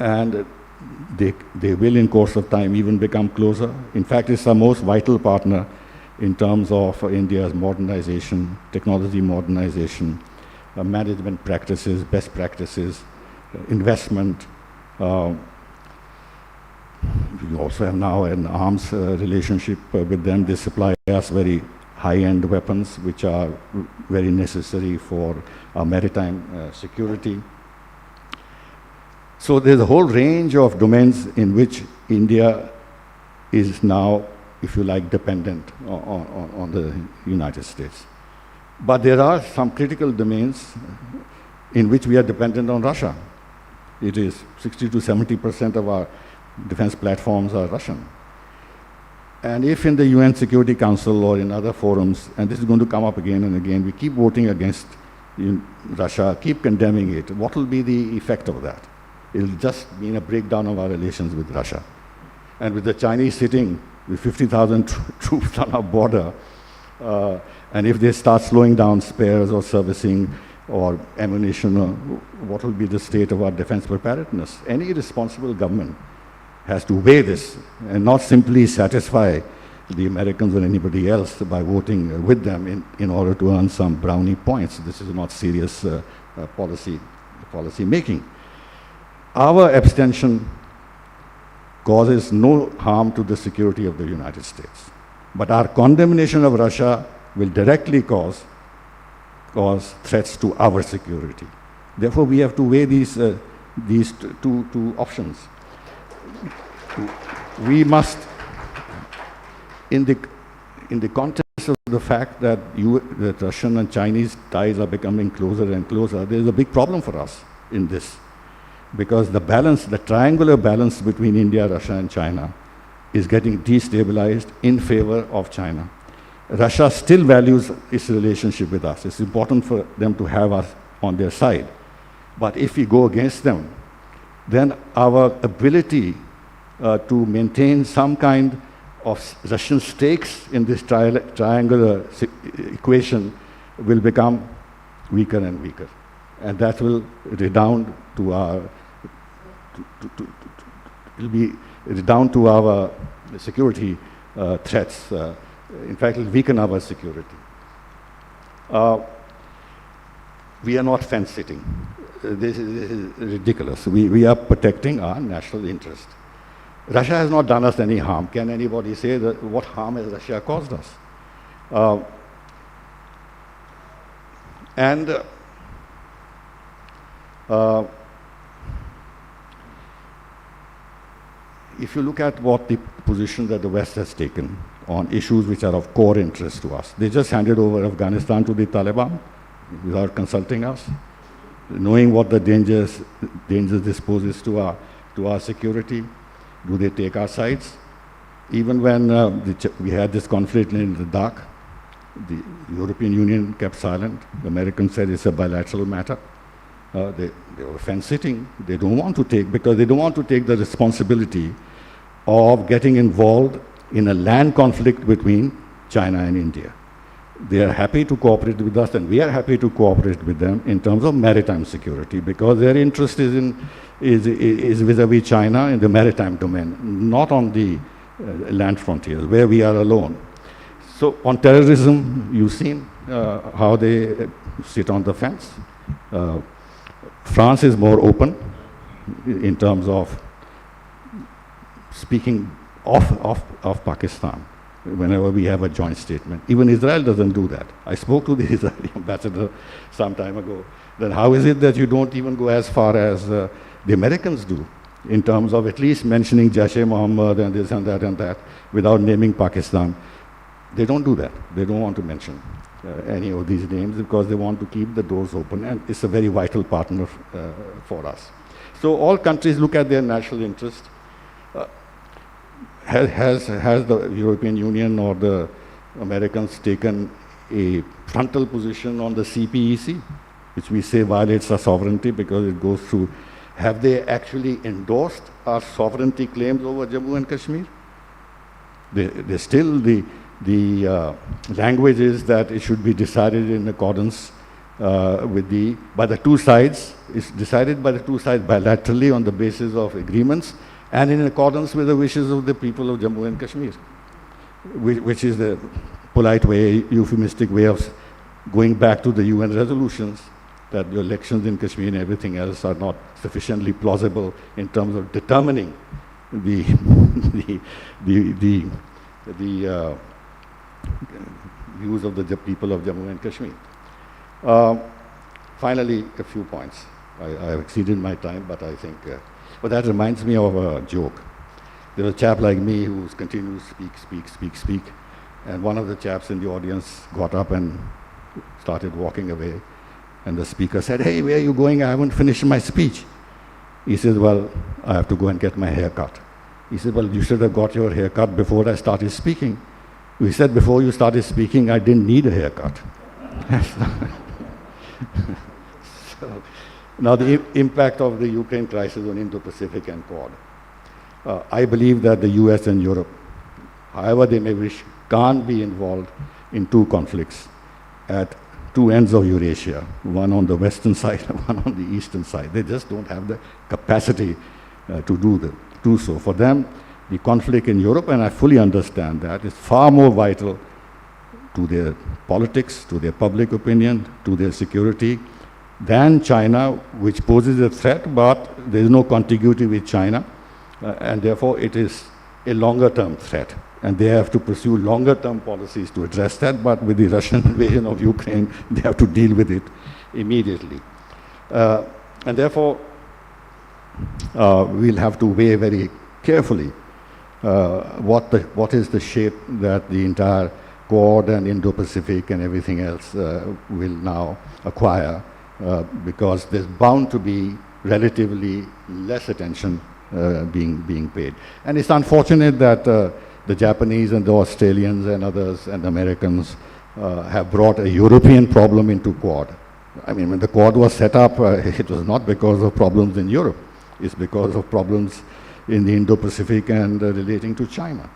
and they will, in course of time, even become closer. In fact, it's our most vital partner in terms of India's modernization, technology modernization, management practices, best practices, investment. We also have now an arms relationship with them. They supply us very high-end weapons, which are very necessary for our maritime security. So there's a whole range of domains in which India is now, if you like, dependent on the United States. But there are some critical domains in which we are dependent on Russia. It is 60 to 70% of our defense platforms are Russian. And if in the UN Security Council or in other forums, and this is going to come up again and again, we keep voting against Russia, keep condemning it, what will be the effect of that? It will just mean a breakdown of our relations with Russia. And with the Chinese sitting with 50,000 troops on our border, and if they start slowing down spares or servicing or ammunition, what will be the state of our defense preparedness? Any responsible government has to weigh this and not simply satisfy the Americans or anybody else by voting with them in order to earn some brownie points. This is not serious policy making. Our abstention causes no harm to the security of the United States. But our condemnation of Russia will directly cause threats to our security. Therefore, we have to weigh these two options. We must, in the context of the fact that Russian and Chinese ties are becoming closer and closer, there is a big problem for us in this, because the triangular balance between India, Russia, and China is getting destabilized in favor of China. Russia still values its relationship with us. It's important for them to have us on their side. But if we go against them, then our ability to maintain some kind of Russian stakes in this triangular equation will become weaker and weaker. And that will redound to our security threats. In fact, it will weaken our security. We are not fence-sitting. This is ridiculous. We are protecting our national interest. Russia has not done us any harm. Can anybody say that what harm has Russia caused us? If you look at what the position that the West has taken on issues which are of core interest to us, they just handed over Afghanistan to the Taliban without consulting us, knowing what the dangers this poses to our security. Do they take our sides? Even when we had this conflict in the dark, the European Union kept silent. The Americans said it's a bilateral matter. They were fence-sitting. They don't want to take, because they don't want to take the responsibility of getting involved in a land conflict between China and India. They are happy to cooperate with us, and we are happy to cooperate with them in terms of maritime security, because their interest is vis-a-vis China in the maritime domain, not on the land frontiers, where we are alone. So on terrorism, you've seen how they sit on the fence. France is more open in terms of speaking of Pakistan whenever we have a joint statement. Even Israel doesn't do that. I spoke to the Israeli ambassador some time ago. Then how is it that you don't even go as far as the Americans do in terms of at least mentioning Jaish-e-Mohammed and this and that without naming Pakistan? They don't do that. They don't want to mention any of these names because they want to keep the doors open, and it's a very vital partner for us. So all countries look at their national interest. Has the European Union or the Americans taken a frontal position on the CPEC, which we say violates our sovereignty because it goes through? Have they actually endorsed our sovereignty claims over Jammu and Kashmir? They still, the language is that it should be decided in accordance by the two sides. It's decided by the two sides bilaterally on the basis of agreements and in accordance with the wishes of the people of Jammu and Kashmir, which is the polite way, euphemistic way of going back to the UN resolutions that the elections in Kashmir and everything else are not sufficiently plausible in terms of determining the views of the people of Jammu and Kashmir. Finally, a few points. I have exceeded my time, but I think, but that reminds me of a joke. There's a chap like me who continues to speak, and one of the chaps in the audience got up and started walking away. And the speaker said, "Hey, where are you going? I haven't finished my speech." He said, "Well, I have to go and get my hair cut." He said, "Well, you should have got your hair cut before I started speaking." He said, "Before you started speaking, I didn't need a haircut." So, now, the impact of the Ukraine crisis on Indo-Pacific and Quad. I believe that the US and Europe, however they may wish, can't be involved in two conflicts at two ends of Eurasia, one on the western side and one on the eastern side. They just don't have the capacity to do so. For them, the conflict in Europe, and I fully understand that, is far more vital to their politics, to their public opinion, to their security, than China, which poses a threat, but there is no contiguity with China, and therefore it is a longer-term threat. And they have to pursue longer-term policies to address that, but with the Russian invasion of Ukraine, they have to deal with it immediately. And therefore, we'll have to weigh very carefully what is the shape that the entire Quad and Indo-Pacific and everything else will now acquire, because there's bound to be relatively less attention being paid. And it's unfortunate that the Japanese and the Australians and others and Americans have brought a European problem into Quad. I mean, when the Quad was set up, it was not because of problems in Europe. It's because of problems in the Indo-Pacific and relating to China.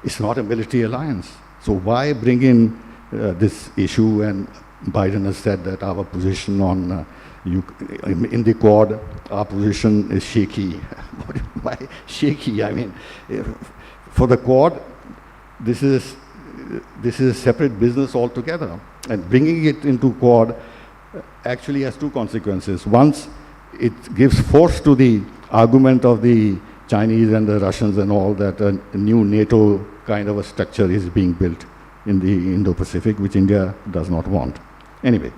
It's not a military alliance. So why bring in this issue? And Biden has said that our position on in the Quad, our position is shaky. Why shaky? I mean, for the Quad, this is a separate business altogether. And bringing it into Quad actually has two consequences. Once, it gives force to the argument of the Chinese and the Russians and all that a new NATO kind of a structure is being built in the Indo-Pacific, which India does not want. Anyway,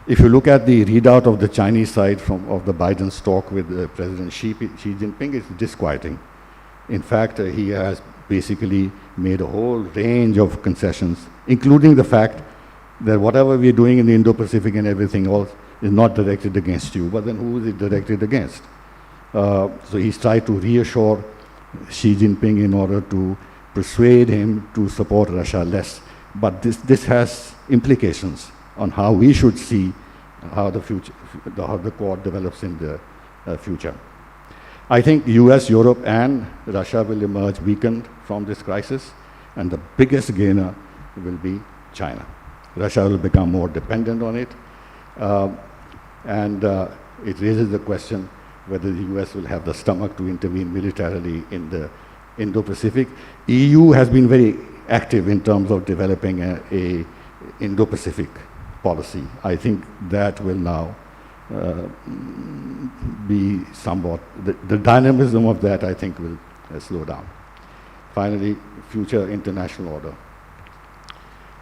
if you look at the readout of the Chinese side of the Biden's talk with President Xi Jinping, it's disquieting. In fact, he has basically made a whole range of concessions, including the fact that whatever we're doing in the Indo-Pacific and everything else is not directed against you. But then who is it directed against? So he's tried to reassure Xi Jinping in order to persuade him to support Russia less. But this has implications on how we should see how the Quad develops in the future. I think US, Europe, and Russia will emerge weakened from this crisis, and the biggest gainer will be China. Russia will become more dependent on it, and it raises the question whether the US will have the stomach to intervene militarily in the Indo-Pacific. EU has been very active in terms of developing a Indo-Pacific policy. I think that will now be somewhat, the dynamism of that, I think, will slow down. Finally, future international order.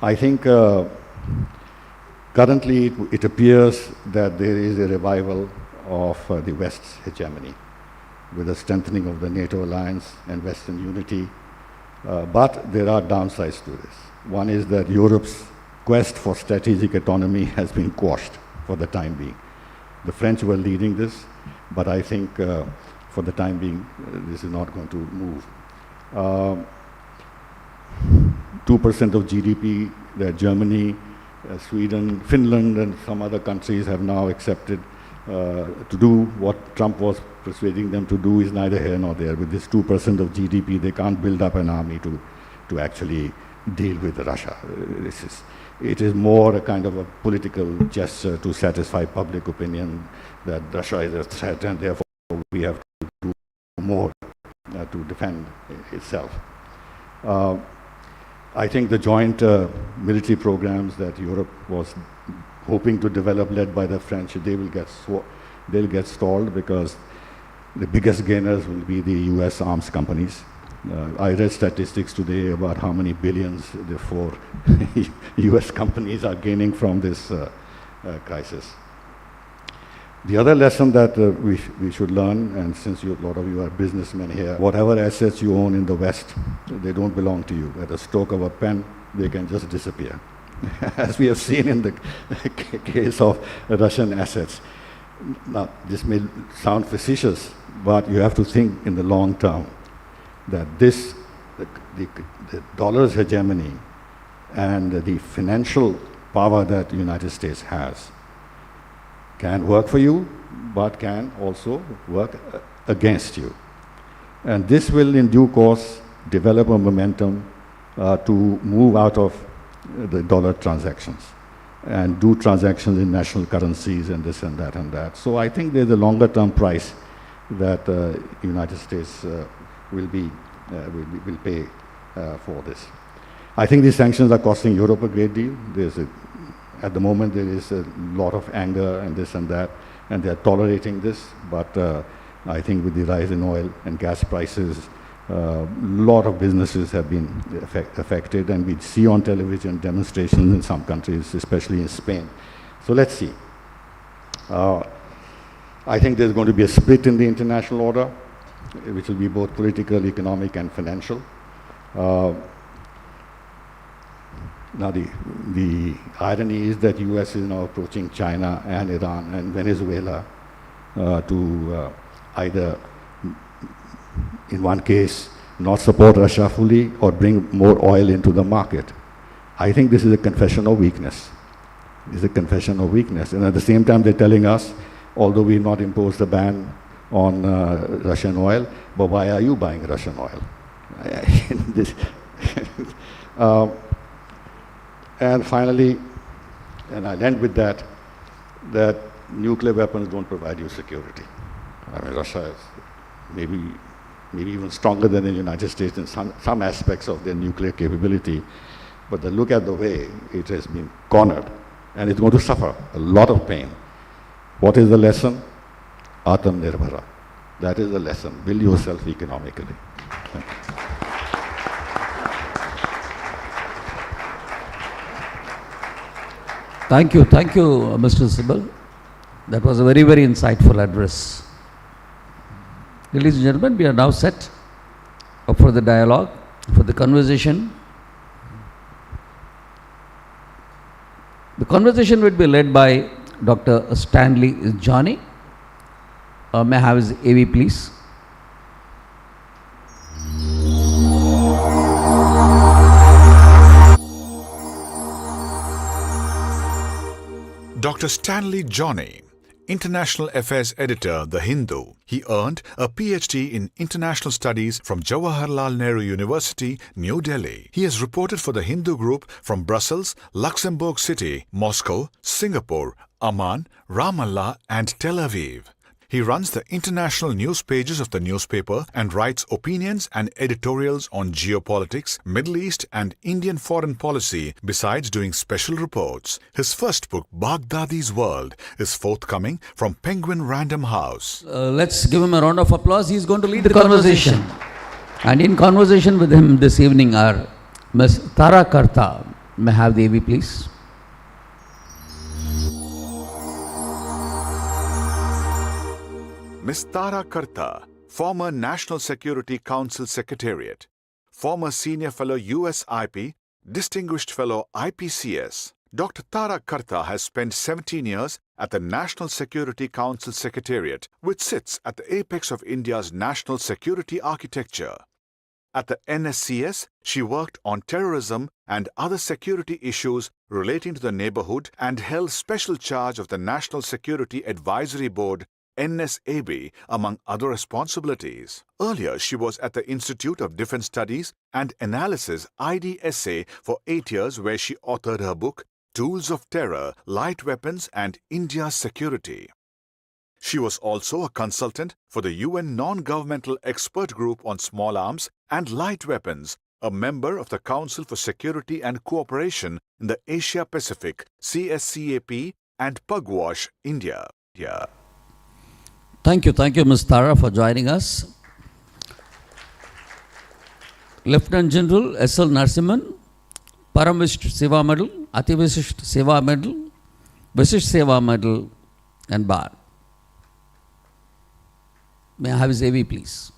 I think currently it appears that there is a revival of the West's hegemony with a strengthening of the NATO alliance and Western unity. But there are downsides to this. One is that Europe's quest for strategic autonomy has been quashed for the time being. The French were leading this, but I think for the time being, this is not going to move. 2% of GDP that Germany, Sweden, Finland, and some other countries have now accepted to do what Trump was persuading them to do is neither here nor there. With this 2% of GDP, they can't build up an army to actually deal with Russia. It is more a kind of a political gesture to satisfy public opinion that Russia is a threat, and therefore we have to do more to defend itself. I think the joint military programs that Europe was hoping to develop, led by the French, they'll get stalled because the biggest gainers will be the US arms companies. I read statistics today about how many billions the 4 US companies are gaining from this crisis. The other lesson that we should learn, and since a lot of you are businessmen here, whatever assets you own in the West, they don't belong to you. At a stroke of a pen, they can just disappear. as we have seen in the case of Russian assets. Now, this may sound facetious, but you have to think in the long term that this, the dollar's hegemony and the financial power that the United States has can work for you, but can also work against you. And this will, in due course, develop a momentum to move out of the dollar transactions and do transactions in national currencies and this and that and that. So I think there's a longer term price that the United States will pay for this. I think these sanctions are costing Europe a great deal. At the moment there is a lot of anger and this and that, and they're tolerating this, but I think with the rise in oil and gas prices, a lot of businesses have been affected, and we see on television demonstrations in some countries, especially in Spain. So let's see. I think there's going to be a split in the international order, which will be both political, economic, and financial. Now the irony is that US is now approaching China and Iran and Venezuela to either, in one case, not support Russia fully or bring more oil into the market. I think this is a confession of weakness. It's a confession of weakness. And at the same time, they're telling us, although we've not imposed a ban on Russian oil, but why are you buying Russian oil? And finally, and I'll end with that nuclear weapons don't provide you security. I mean, Russia is maybe even stronger than the United States in some aspects of their nuclear capability, but look at the way it has been cornered, and it's going to suffer a lot of pain. What is the lesson? Atam Nirbhara. That is the lesson. Build yourself economically. Thank you, Mr. Sibal. That was a very, very insightful address. Ladies and gentlemen, we are now set up for the dialogue, for the conversation. The conversation will be led by Dr. Stanley Johnny. May I have his AV, please? Dr. Stanley Johnny, International Affairs Editor, The Hindu. He earned a PhD in International Studies from Jawaharlal Nehru University, New Delhi. He has reported for The Hindu Group from Brussels, Luxembourg City, Moscow, Singapore, Amman, Ramallah and Tel Aviv. He runs the international news pages of the newspaper and writes opinions and editorials on geopolitics, Middle East and Indian foreign policy, besides doing special reports. His first book, Baghdadi's World, is forthcoming from Penguin Random House. Let's give him a round of applause. He's going to lead the conversation. And in conversation with him this evening are Ms. Tara Karta. May I have the AV, please? Ms. Tara Karta, former National Security Council Secretariat, former Senior Fellow USIP, Distinguished Fellow IPCS. Dr. Tara Karta has spent 17 years at the National Security Council Secretariat, which sits at the apex of India's national security architecture. At the NSCS, she worked on terrorism and other security issues relating to the neighborhood and held special charge of the National Security Advisory Board NSAB, among other responsibilities. Earlier, she was at the Institute of Defense Studies and Analysis IDSA for 8 years, where she authored her book, Tools of Terror, Light Weapons and India's Security. She was also a consultant for the UN Non-Governmental Expert Group on Small Arms and Light Weapons, a member of the Council for Security and Cooperation in the Asia-Pacific, CSCAP, and Pugwash, India. Thank you, Ms. Tara, for joining us. Lieutenant General S.L. Narasimhan, Paramvisht Seva Medal, Ativishisht Seva Medal, Vishisht Seva Medal, and Bar. May I have his AV, please?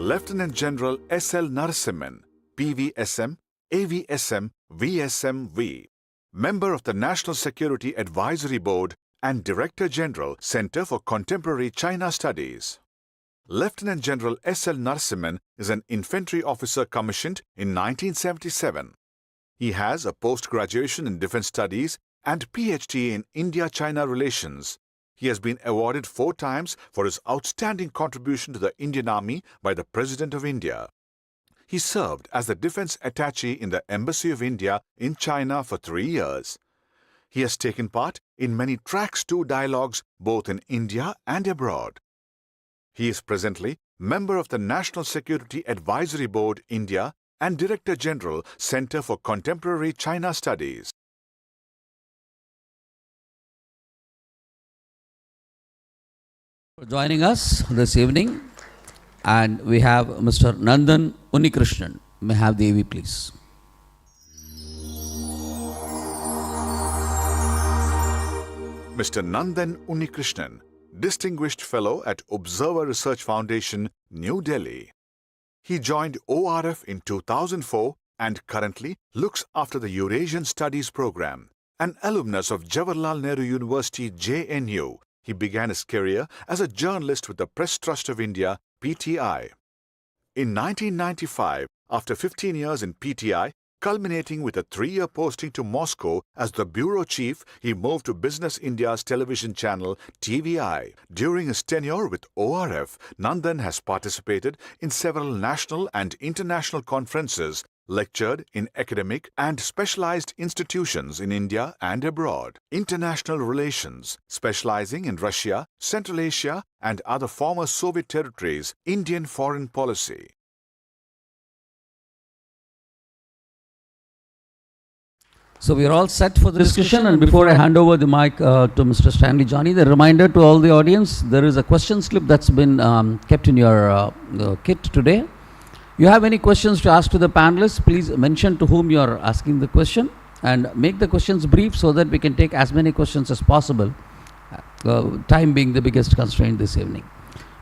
Lieutenant General S.L. Narasimhan, PVSM, AVSM, VSM-V, member of the National Security Advisory Board and Director General, Center for Contemporary China Studies. Lieutenant General S.L. Narasimhan is an infantry officer commissioned in 1977. He has a post-graduation in defense studies and PhD in India-China relations. He has been awarded 4 times for his outstanding contribution to the Indian Army by the President of India. He served as the defense attaché in the Embassy of India in China for 3 years. He has taken part in many Tracks 2 dialogues both in India and abroad. He is presently member of the National Security Advisory Board, India, and Director General, Center for Contemporary China Studies. For joining us this evening, and we have Mr. Nandan Unnikrishnan. May I have the AV, please. Mr. Nandan Unnikrishnan, Distinguished Fellow at Observer Research Foundation, New Delhi. He joined ORF in 2004 and currently looks after the Eurasian Studies Program. An alumnus of Jawaharlal Nehru University, JNU, he began his career as a journalist with the Press Trust of India, PTI. In 1995, after 15 years in PTI, culminating with a 3-year posting to Moscow as the bureau chief, he moved to Business India's television channel TVI. During his tenure with ORF, Nandan has participated in several national and international conferences, lectured in academic and specialized institutions in India and abroad, international relations, specializing in Russia, Central Asia and other former Soviet territories, Indian foreign policy. So we are all set for the discussion, and before I hand over the mic to Mr. Stanley Johnny, the reminder to all the audience, there is a question slip that's been kept in your kit today. You have any questions to ask to the panelists, please mention to whom you are asking the question and make the questions brief so that we can take as many questions as possible, time being the biggest constraint this evening.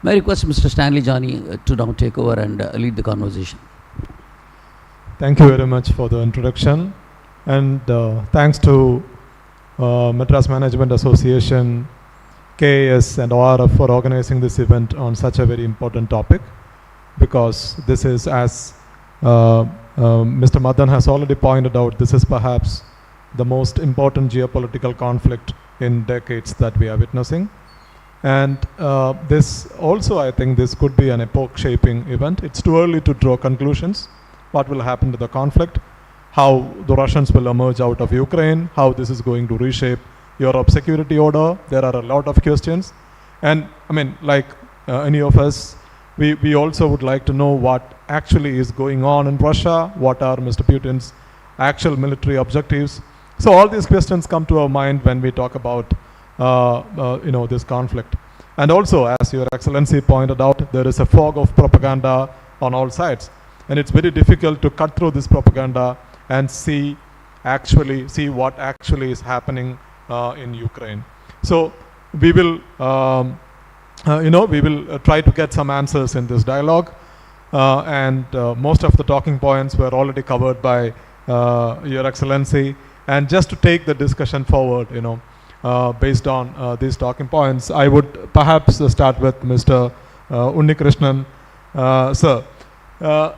May I request Mr. Stanley Johnny to now take over and lead the conversation. Thank you very much for the introduction. And thanks to Madras Management Association, KAS and ORF for organizing this event on such a very important topic, because this is, as Mr. Madan has already pointed out, this is perhaps the most important geopolitical conflict in decades that we are witnessing. And this also, I think this could be an epoch-shaping event. It's too early to draw conclusions. What will happen to the conflict? How the Russians will emerge out of Ukraine, how this is going to reshape Europe's security order. There are a lot of questions. And I mean, like any of us, we also would like to know what actually is going on in Russia, what are Mr. Putin's actual military objectives. So all these questions come to our mind when we talk about this conflict. And also, as Your Excellency pointed out, there is a fog of propaganda on all sides. And it's very difficult to cut through this propaganda and see what actually is happening in Ukraine. So we will, try to get some answers in this dialogue, and most of the talking points were already covered by Your Excellency. And just to take the discussion forward, based on these talking points, I would perhaps start with Mr. Unnikrishnan, sir.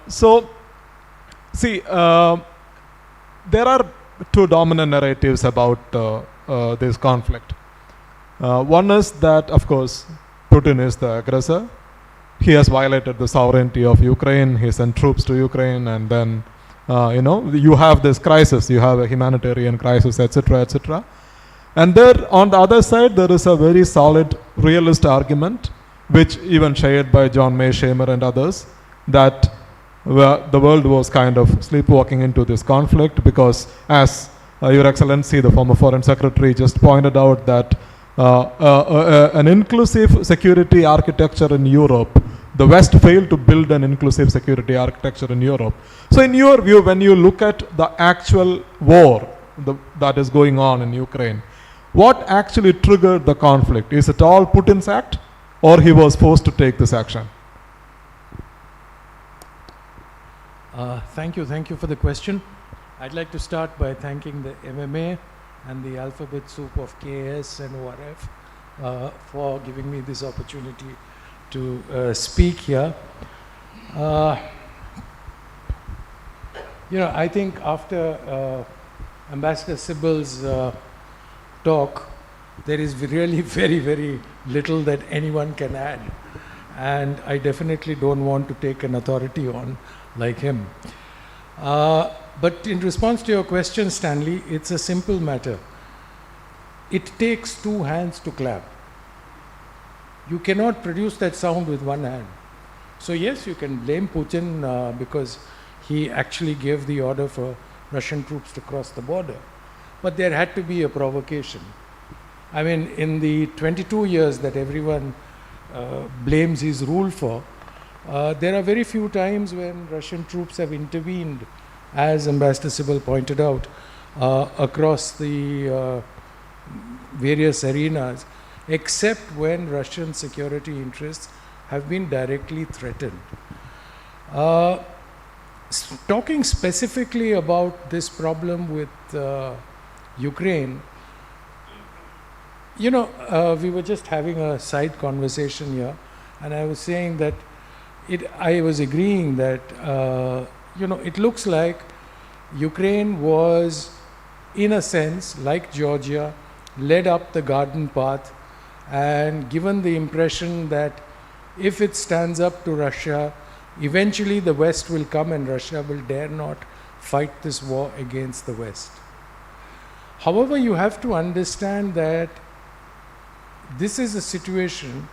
So, see. There are 2 dominant narratives about this conflict. One is that, of course, Putin is the aggressor. He has violated the sovereignty of Ukraine. He sent troops to Ukraine, and then, you have this crisis. You have a humanitarian crisis, etc., etc. And there, on the other side, there is a very solid realist argument, which even shared by John Mearsheimer and others, that the world was kind of sleepwalking into this conflict, because as Your Excellency, the former Foreign Secretary, just pointed out, that an inclusive security architecture in Europe, the West failed to build an inclusive security architecture in Europe. So in your view, when you look at the actual war that is going on in Ukraine, what actually triggered the conflict? Is it all Putin's act, or he was forced to take this action? Thank you for the question. I'd like to start by thanking the MMA and the alphabet soup of KS and ORF for giving me this opportunity to speak here. I think after Ambassador Sybil's talk, there is really very, very little that anyone can add. And I definitely don't want to take an authority on like him. But in response to your question, Stanley, it's a simple matter. It takes two hands to clap. You cannot produce that sound with one hand. So yes, you can blame Putin because he actually gave the order for Russian troops to cross the border. But there had to be a provocation. I mean, in the 22 years that everyone blames his rule for, there are very few times when Russian troops have intervened, as Ambassador Sybil pointed out, across the various arenas, except when Russian security interests have been directly threatened. Talking specifically about this problem with Ukraine, we were just having a side conversation here, and I was saying that I was agreeing that, it looks like Ukraine was, in a sense, like Georgia, led up the garden path and given the impression that if it stands up to Russia, eventually the West will come and Russia will dare not fight this war against the West. However, you have to understand that this is a situation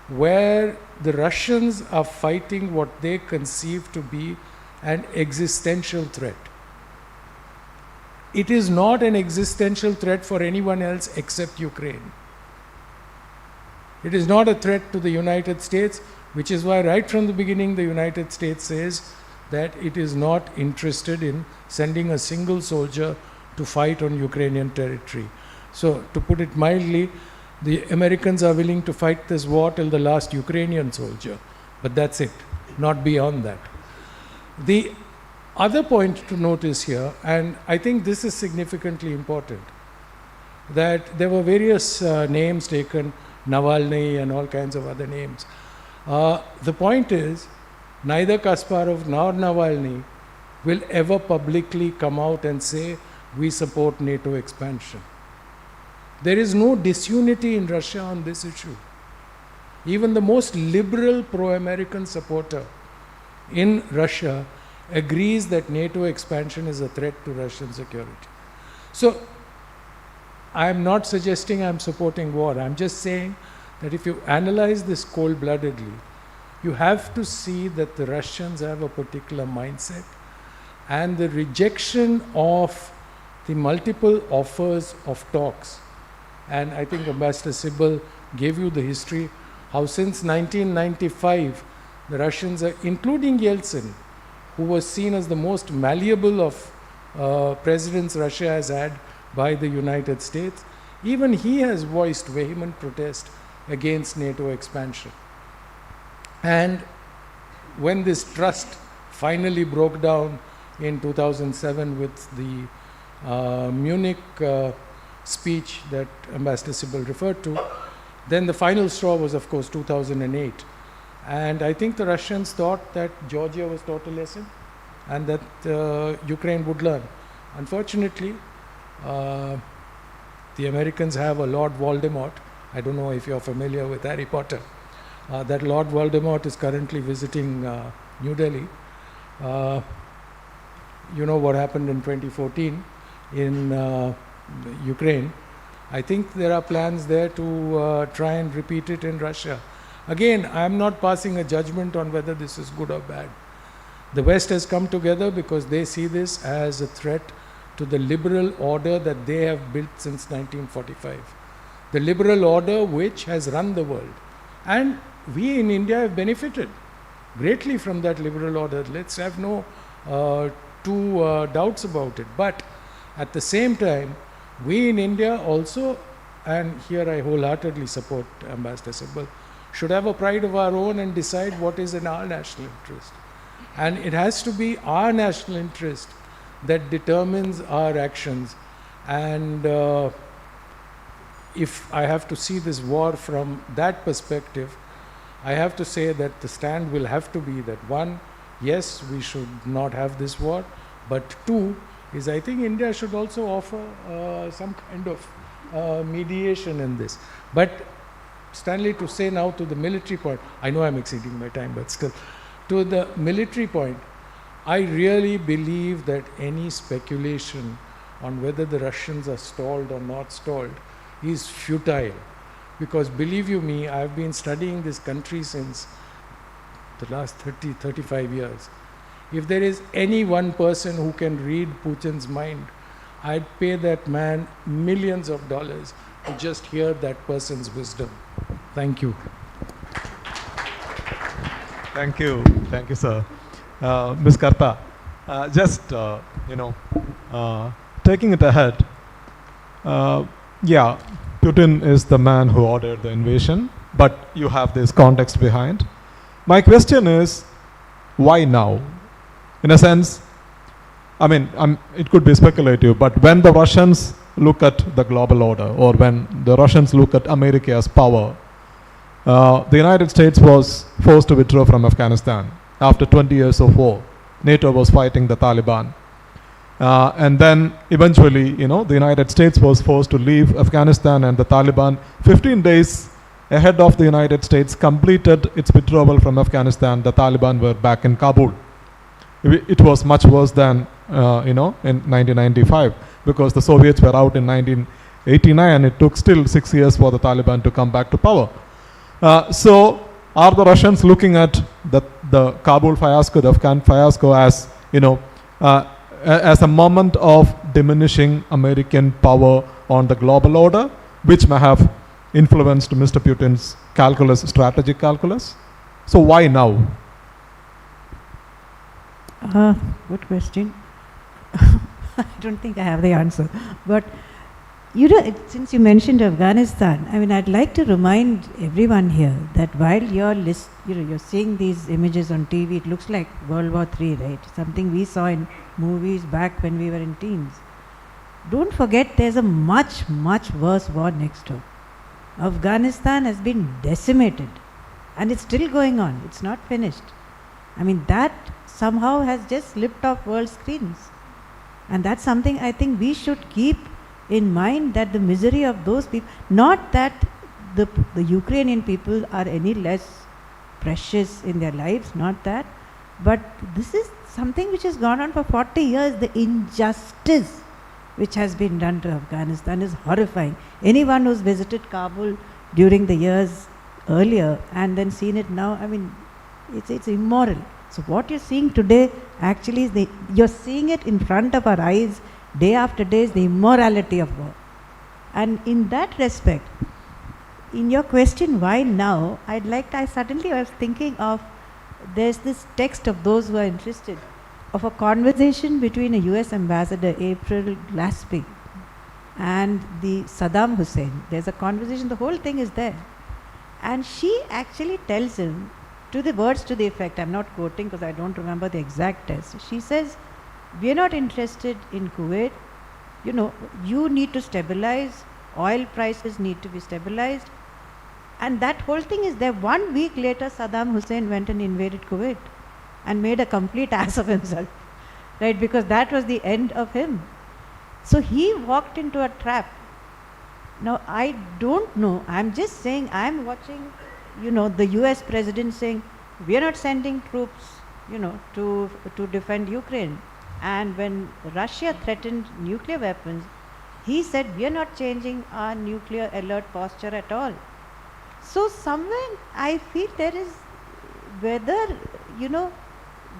where the Russians are fighting what they conceive to be an existential threat. It is not an existential threat for anyone else except Ukraine. It is not a threat to the United States, which is why right from the beginning the United States says that it is not interested in sending a single soldier to fight on Ukrainian territory. So, to put it mildly, the Americans are willing to fight this war till the last Ukrainian soldier, but that's it, not beyond that. The other point to notice here, and I think this is significantly important, that there were various names taken, Navalny and all kinds of other names. The point is, neither Kasparov nor Navalny will ever publicly come out and say, we support NATO expansion. There is no disunity in Russia on this issue. Even the most liberal pro-American supporter in Russia agrees that NATO expansion is a threat to Russian security. So, I am not suggesting I am supporting war. I am just saying that if you analyze this cold-bloodedly, you have to see that the Russians have a particular mindset, and the rejection of the multiple offers of talks. And I think Ambassador Sybil gave you the history, how since 1995, the Russians are, including Yeltsin, who was seen as the most malleable of presidents Russia has had by the United States, even he has voiced vehement protest against NATO expansion. And when this trust finally broke down in 2007 with the Munich speech that Ambassador Sybil referred to, then the final straw was, of course, 2008. And I think the Russians thought that Georgia was taught a lesson and that Ukraine would learn. Unfortunately, the Americans have a Lord Voldemort. I don't know if you're familiar with Harry Potter. That Lord Voldemort is currently visiting New Delhi. You know what happened in 2014 in Ukraine. I think there are plans there to try and repeat it in Russia. Again, I am not passing a judgment on whether this is good or bad. The West has come together because they see this as a threat to the liberal order that they have built since 1945. The liberal order which has run the world. And we in India have benefited greatly from that liberal order. Let's have no two doubts about it. But at the same time, we in India also, and here I wholeheartedly support Ambassador Sybil, should have a pride of our own and decide what is in our national interest. And it has to be our national interest that determines our actions. And if I have to see this war from that perspective, I have to say that the stand will have to be that, one, yes, we should not have this war, but two, is I think India should also offer some kind of mediation in this. But Stanley, to say now to the military point, I know I'm exceeding my time, but still, to the military point, I really believe that any speculation on whether the Russians are stalled or not stalled is futile. Because believe you me, I've been studying this country since the last 30, 35 years. If there is any one person who can read Putin's mind, I'd pay that man millions of dollars to just hear that person's wisdom. Thank you. Thank you, sir. Ms. Karta, taking it ahead, yeah, Putin is the man who ordered the invasion, but you have this context behind. My question is, why now? In a sense, I mean, it could be speculative, but when the Russians look at the global order, or when the Russians look at America as power, the United States was forced to withdraw from Afghanistan after 20 years of war. NATO was fighting the Taliban. And then eventually, the United States was forced to leave Afghanistan, and the Taliban, 15 days ahead of the United States, completed its withdrawal from Afghanistan. The Taliban were back in Kabul. It was much worse than, in 1995, because the Soviets were out in 1989, and it took still 6 years for the Taliban to come back to power. So are the Russians looking at the Kabul fiasco, the Afghan fiasco, as, as a moment of diminishing American power on the global order, which may have influenced Mr. Putin's calculus, strategic calculus? So why now? Good question. I don't think I have the answer. But, since you mentioned Afghanistan, I mean, I'd like to remind everyone here that while you're seeing these images on TV, it looks like World War III, right? Something we saw in movies back when we were in teens. Don't forget, there's a much, much worse war next door. Afghanistan has been decimated, and it's still going on. It's not finished. I mean, that somehow has just slipped off world screens. And that's something I think we should keep in mind, that the misery of those people, not that the Ukrainian people are any less precious in their lives, not that, but this is something which has gone on for 40 years. The injustice which has been done to Afghanistan is horrifying. Anyone who's visited Kabul during the years earlier and then seen it now, I mean, it's immoral. So what you're seeing today actually is you're seeing it in front of our eyes day after day, is the immorality of war. And in that respect, in your question, why now, I was thinking of, there's this text of those who are interested, of a conversation between a US ambassador, April Glaspie, and the Saddam Hussein. There's a conversation, the whole thing is there. And she actually tells him, to the words to the effect, I'm not quoting because I don't remember the exact text. She says, we're not interested in Kuwait. You need to stabilize, oil prices need to be stabilized. And that whole thing is there. 1 week later, Saddam Hussein went and invaded Kuwait and made a complete ass of himself, right? Because that was the end of him. So he walked into a trap. Now, I don't know, I'm just saying, I'm watching, the US president saying, we are not sending troops, to defend Ukraine. And when Russia threatened nuclear weapons, he said, we are not changing our nuclear alert posture at all. So somewhere I feel there is, whether,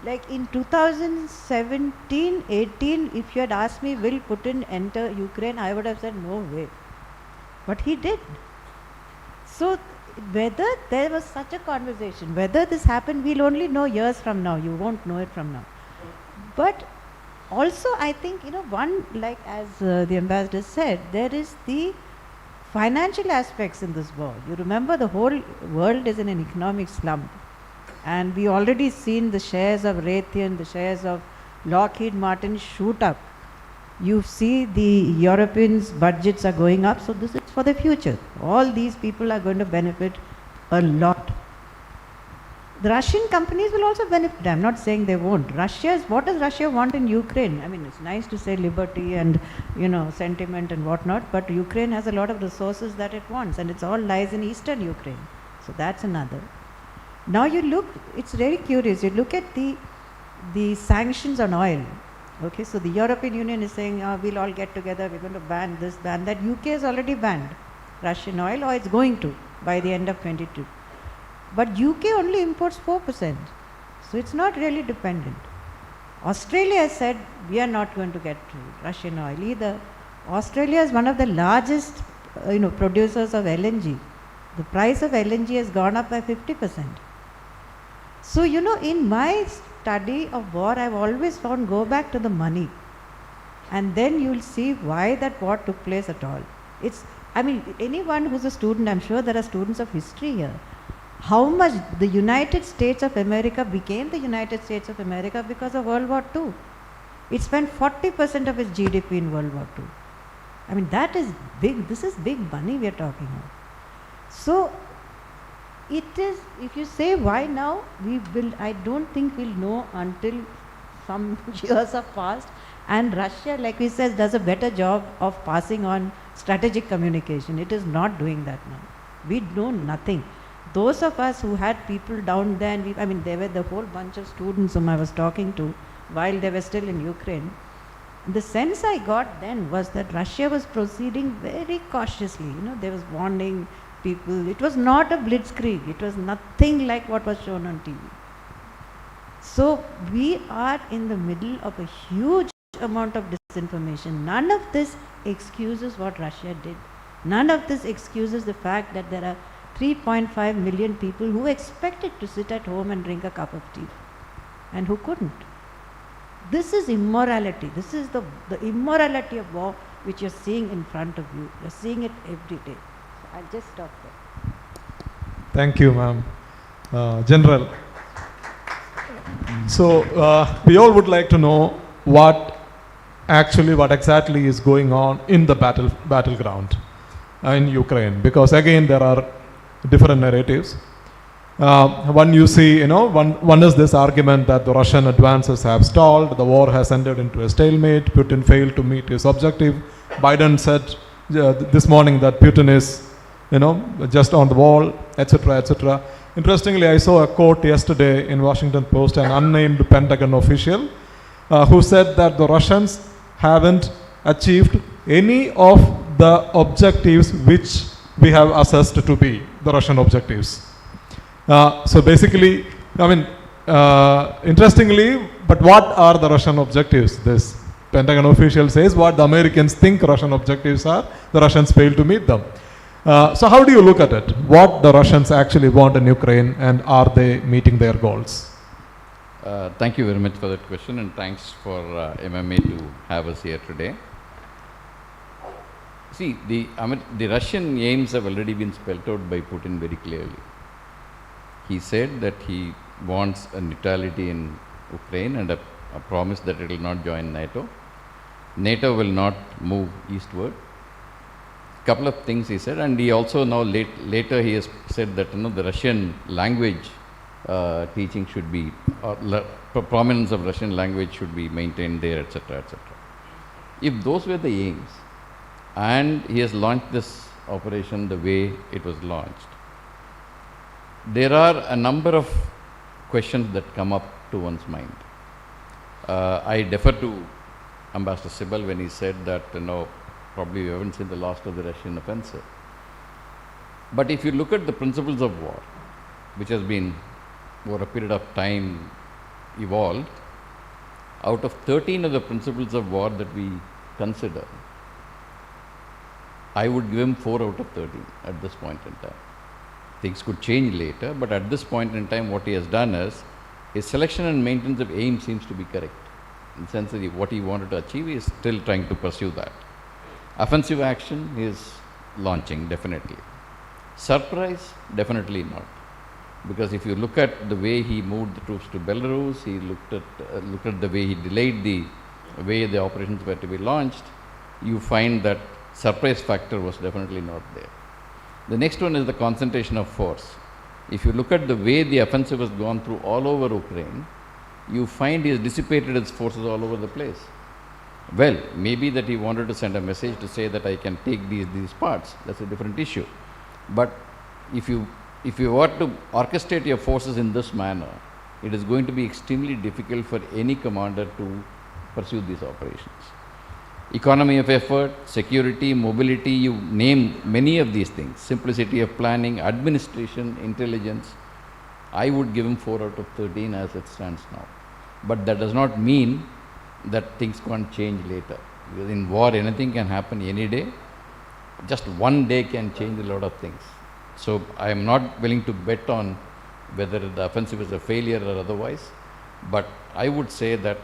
like in 2017, 18, if you had asked me, will Putin enter Ukraine, I would have said, no way. But he did. So whether there was such a conversation, whether this happened, we'll only know years from now. You won't know it from now. But also, I think, one, like as the ambassador said, there is the financial aspects in this war. You remember, the whole world is in an economic slump. And we already seen the shares of Raytheon, the shares of Lockheed Martin shoot up. You see the Europeans' budgets are going up, so this is for the future. All these people are going to benefit a lot. The Russian companies will also benefit. I'm not saying they won't. What does Russia want in Ukraine? I mean, it's nice to say liberty and, sentiment and whatnot, but Ukraine has a lot of resources that it wants, and it's all lies in eastern Ukraine. So that's another. Now you look, it's very curious. You look at the sanctions on oil. Okay, so the European Union is saying, we'll all get together, we're going to ban this, ban that. UK has already banned Russian oil, or it's going to by the end of 22. But UK only imports 4%. So it's not really dependent. Australia has said, we are not going to get Russian oil either. Australia is one of the largest producers of LNG. The price of LNG has gone up by 50%. So, in my study of war, I've always found, go back to the money. And then you'll see why that war took place at all. Anyone who's a student, I'm sure there are students of history here. How much the United States of America became the United States of America because of World War II. It spent 40% of its GDP in World War II. That is big. This is big money we are talking about. So, it is, if you say why now, I don't think we'll know until some years have passed, and Russia, like we said, does a better job of passing on strategic communication. It is not doing that now. We know nothing. Those of us who had people down there, and there were the whole bunch of students whom I was talking to while they were still in Ukraine. The sense I got then was that Russia was proceeding very cautiously. There was warning people. It was not a blitzkrieg. It was nothing like what was shown on TV. So we are in the middle of a huge amount of disinformation. None of this excuses what Russia did. None of this excuses the fact that there are 3.5 million people who expected to sit at home and drink a cup of tea and who couldn't. This is immorality. This is the immorality of war which you're seeing in front of you. You're seeing it every day. So I'll just stop there. Thank you, ma'am. General. So we all would like to know what exactly is going on in the battleground in Ukraine, because again there are different narratives. One you see, one is this argument that the Russian advances have stalled, the war has ended into a stalemate, Putin failed to meet his objective. Biden said this morning that Putin is, just on the wall, etc., etc. Interestingly, I saw a quote yesterday in Washington Post, an unnamed Pentagon official who said that the Russians haven't achieved any of the objectives which we have assessed to be the Russian objectives. So basically, interestingly, but what are the Russian objectives? This Pentagon official says what the Americans think Russian objectives are, the Russians fail to meet them. So how do you look at it? What the Russians actually want in Ukraine, and are they meeting their goals? Thank you very much for that question, and thanks for MMA to have us here today. See, the Russian aims have already been spelled out by Putin very clearly. He said that he wants a neutrality in Ukraine and a promise that it will not join NATO. NATO will not move eastward. Couple of things he said, and he also now later he has said that the Russian language teaching should be, prominence of Russian language should be maintained there, etc., etc. If those were the aims, and he has launched this operation the way it was launched, there are a number of questions that come up to one's mind. I defer to Ambassador Sibal when he said that probably we haven't seen the last of the Russian offensive. But if you look at the principles of war, which has been over a period of time evolved, out of 13 of the principles of war that we consider, I would give him 4 out of 13 at this point in time. Things could change later, but at this point in time, what he has done is, his selection and maintenance of aim seems to be correct. In the sense that what he wanted to achieve, he is still trying to pursue that. Offensive action he is launching, definitely. Surprise, definitely not. Because if you look at the way he moved the troops to Belarus, he looked at the way he delayed the way the operations were to be launched, you find that surprise factor was definitely not there. The next one is the concentration of force. If you look at the way the offensive has gone through all over Ukraine, you find he has dissipated his forces all over the place. Well, maybe that he wanted to send a message to say that I can take these parts. That's a different issue. But if you were to orchestrate your forces in this manner, it is going to be extremely difficult for any commander to pursue these operations. Economy of effort, security, mobility, you name many of these things. Simplicity of planning, administration, intelligence. I would give him 4 out of 13 as it stands now. But that does not mean that things can't change later. Because in war, anything can happen any day. Just one day can change a lot of things. So I am not willing to bet on whether the offensive is a failure or otherwise. But I would say that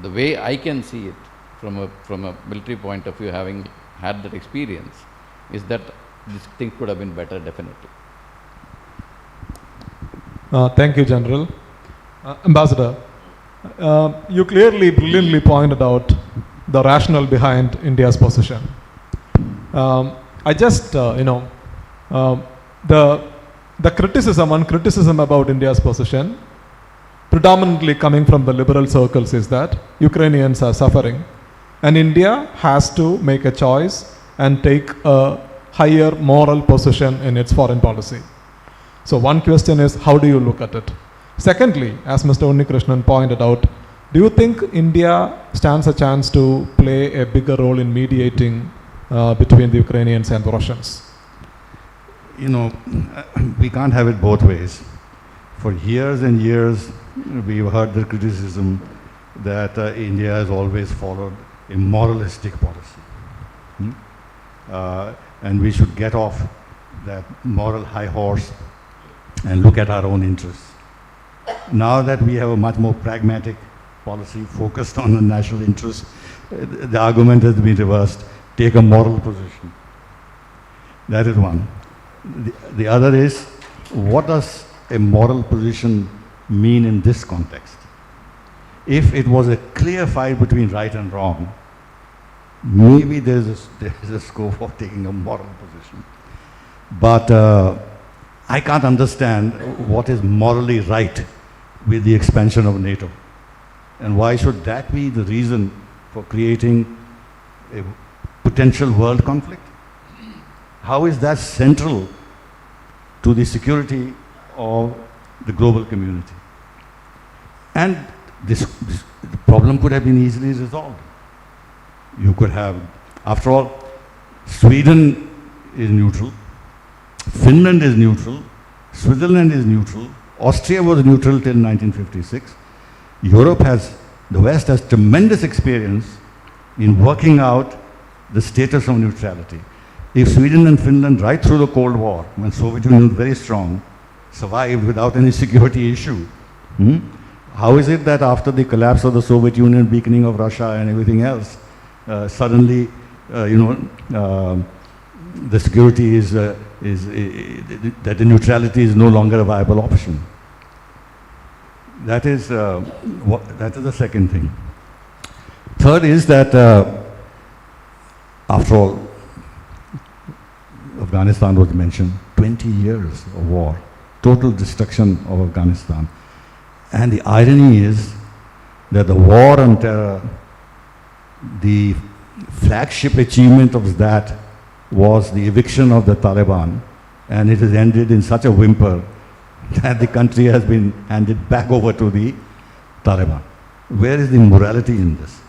the way I can see it from a military point of view, having had that experience, is that this thing could have been better, definitely. Thank you, General. Ambassador, you clearly, brilliantly pointed out the rationale behind India's position. I just, the one criticism about India's position, predominantly coming from the liberal circles, is that Ukrainians are suffering, and India has to make a choice and take a higher moral position in its foreign policy. So one question is, how do you look at it? Secondly, as Mr. Unnikrishnan pointed out, do you think India stands a chance to play a bigger role in mediating between the Ukrainians and the Russians? You know, we can't have it both ways. For years and years, we've heard the criticism that India has always followed a moralistic policy. And we should get off that moral high horse and look at our own interests. Now that we have a much more pragmatic policy focused on the national interest, the argument has been reversed. Take a moral position. That is one. The other is, what does a moral position mean in this context? If it was a clear fight between right and wrong, maybe there's a scope of taking a moral position. But I can't understand what is morally right with the expansion of NATO. And why should that be the reason for creating a potential world conflict? How is that central to the security of the global community? And this problem could have been easily resolved. You could have, after all, Sweden is neutral, Finland is neutral, Switzerland is neutral, Austria was neutral till 1956. The West has tremendous experience in working out the status of neutrality. If Sweden and Finland, right through the Cold War, when Soviet Union was very strong, survived without any security issue, how is it that after the collapse of the Soviet Union, weakening of Russia and everything else, suddenly, the security that the neutrality is no longer a viable option? That is the second thing. Third is that, after all, Afghanistan was mentioned, 20 years of war, total destruction of Afghanistan. And the irony is that the war on terror, the flagship achievement of that was the eviction of the Taliban, and it has ended in such a whimper that the country has been handed back over to the Taliban. Where is the morality in this?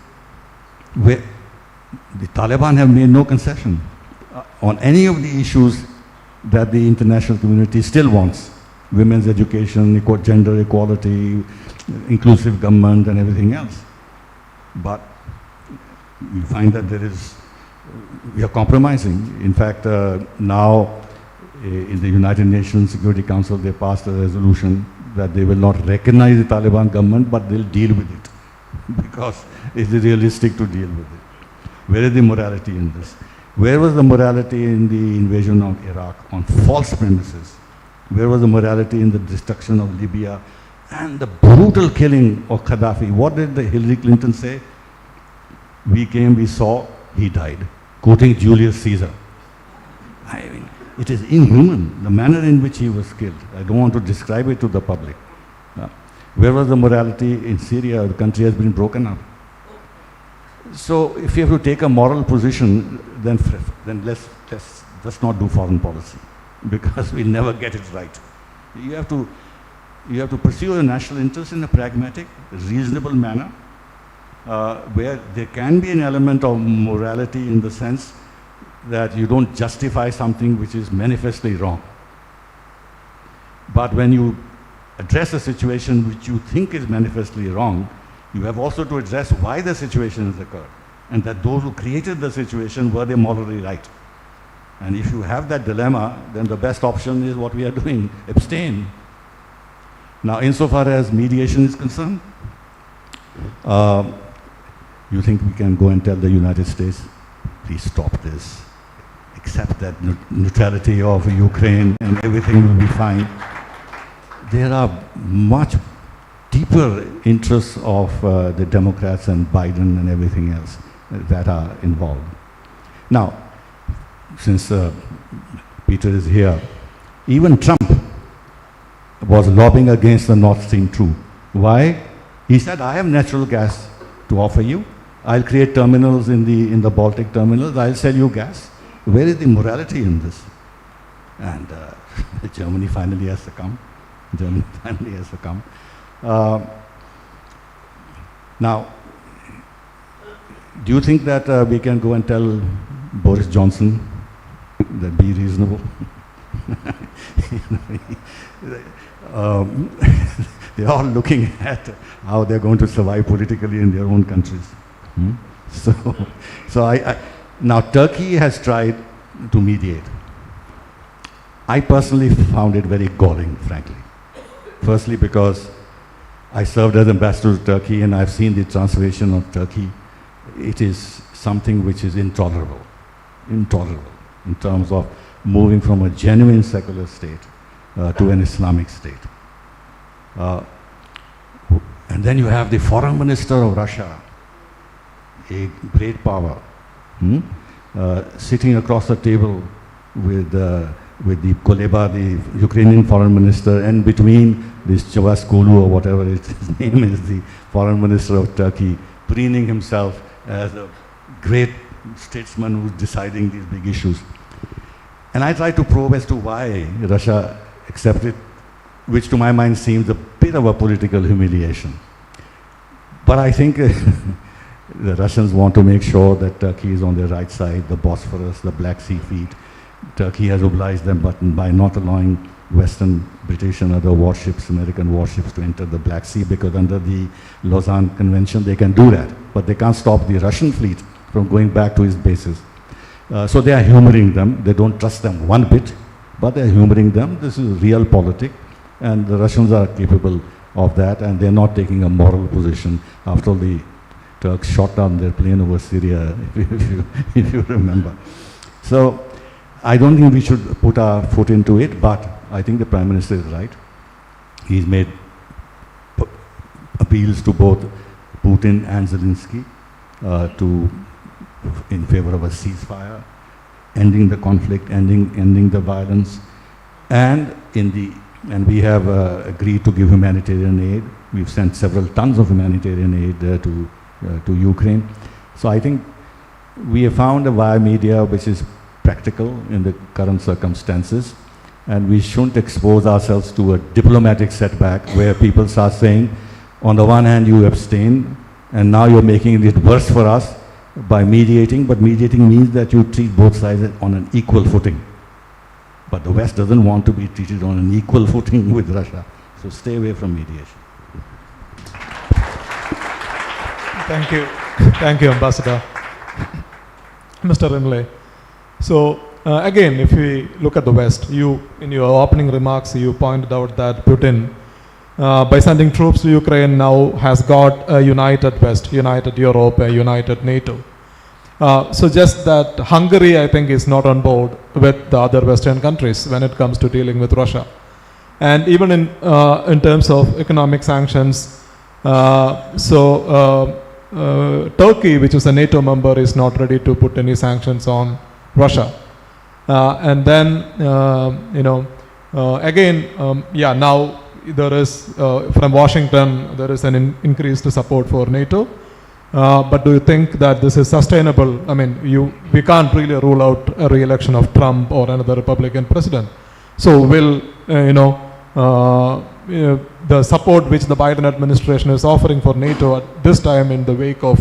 Where the Taliban have made no concession on any of the issues that the international community still wants. Women's education, gender equality, inclusive government and everything else. But we find that we are compromising. In fact, now in the United Nations Security Council, they passed a resolution that they will not recognize the Taliban government, but they'll deal with it because it is realistic to deal with it. Where is the morality in this? Where was the morality in the invasion of Iraq on false premises? Where was the morality in the destruction of Libya and the brutal killing of Gaddafi? What did the Hillary Clinton say? We came, we saw, he died, quoting Julius Caesar. I mean, it is inhuman, the manner in which he was killed. I don't want to describe it to the public. Where was the morality in Syria? The country has been broken up. So if you have to take a moral position, then let's not do foreign policy, because we'll never get it right. You have to pursue your national interest in a pragmatic, reasonable manner, where there can be an element of morality in the sense that you don't justify something which is manifestly wrong. But when you address a situation which you think is manifestly wrong, you have also to address why the situation has occurred, and that those who created the situation, were they morally right? And if you have that dilemma, then the best option is what we are doing, abstain. Now, insofar as mediation is concerned, you think we can go and tell the United States, please stop this, accept that neutrality of Ukraine and everything will be fine. There are much deeper interests of the Democrats and Biden and everything else that are involved. Now, since Peter is here, even Trump was lobbying against the Nord Stream 2. Why? He said, I have natural gas to offer you. I'll create terminals in the Baltic terminals. I'll sell you gas. Where is the morality in this? And Germany finally has succumbed. Germany finally has succumbed. Now, do you think that we can go and tell Boris Johnson that be reasonable? They're all looking at how they're going to survive politically in their own countries. So now Turkey has tried to mediate. I personally found it very galling, frankly. Firstly, because I served as ambassador to Turkey and I've seen the transformation of Turkey. It is something which is intolerable in terms of moving from a genuine secular state to an Islamic state. And then you have the foreign minister of Russia, a great power, sitting across the table with the Kuleba, the Ukrainian foreign minister, and between this Çavuşoğlu or whatever his name is, the foreign minister of Turkey, preening himself as a great statesman who's deciding these big issues. And I try to probe as to why Russia accepted, which to my mind seems a bit of a political humiliation. But I think the Russians want to make sure that Turkey is on their right side, the Bosphorus, the Black Sea fleet. Turkey has obliged them by not allowing Western, British and other warships, American warships, to enter the Black Sea, because under the Lausanne Convention they can do that. But they can't stop the Russian fleet from going back to its bases. So they are humoring them. They don't trust them one bit, but they're humoring them. This is real politics, and the Russians are capable of that, and they're not taking a moral position. After all, the Turks shot down their plane over Syria, if you remember. So I don't think we should put our foot into it, but I think the Prime Minister is right. He's made appeals to both Putin and Zelensky in favor of a ceasefire, ending the conflict, ending the violence, and we have agreed to give humanitarian aid. We've sent several tons of humanitarian aid to Ukraine. So I think we have found a via media which is practical in the current circumstances, and we shouldn't expose ourselves to a diplomatic setback where people start saying, on the one hand you abstain, and now you're making it worse for us by mediating, but mediating means that you treat both sides on an equal footing. But the West doesn't want to be treated on an equal footing with Russia, so stay away from mediation. Thank you, Ambassador. Mr. Rimle. So again, if we look at the West, in your opening remarks, you pointed out that Putin, by sending troops to Ukraine, now has got a united West, united Europe, a united NATO. So just that Hungary, I think, is not on board with the other Western countries when it comes to dealing with Russia. And even in terms of economic sanctions, Turkey, which is a NATO member, is not ready to put any sanctions on Russia. And then, now there is, from Washington, there is an increased support for NATO. But do you think that this is sustainable? I mean, we can't really rule out a re-election of Trump or another Republican president. So will, the support which the Biden administration is offering for NATO at this time in the wake of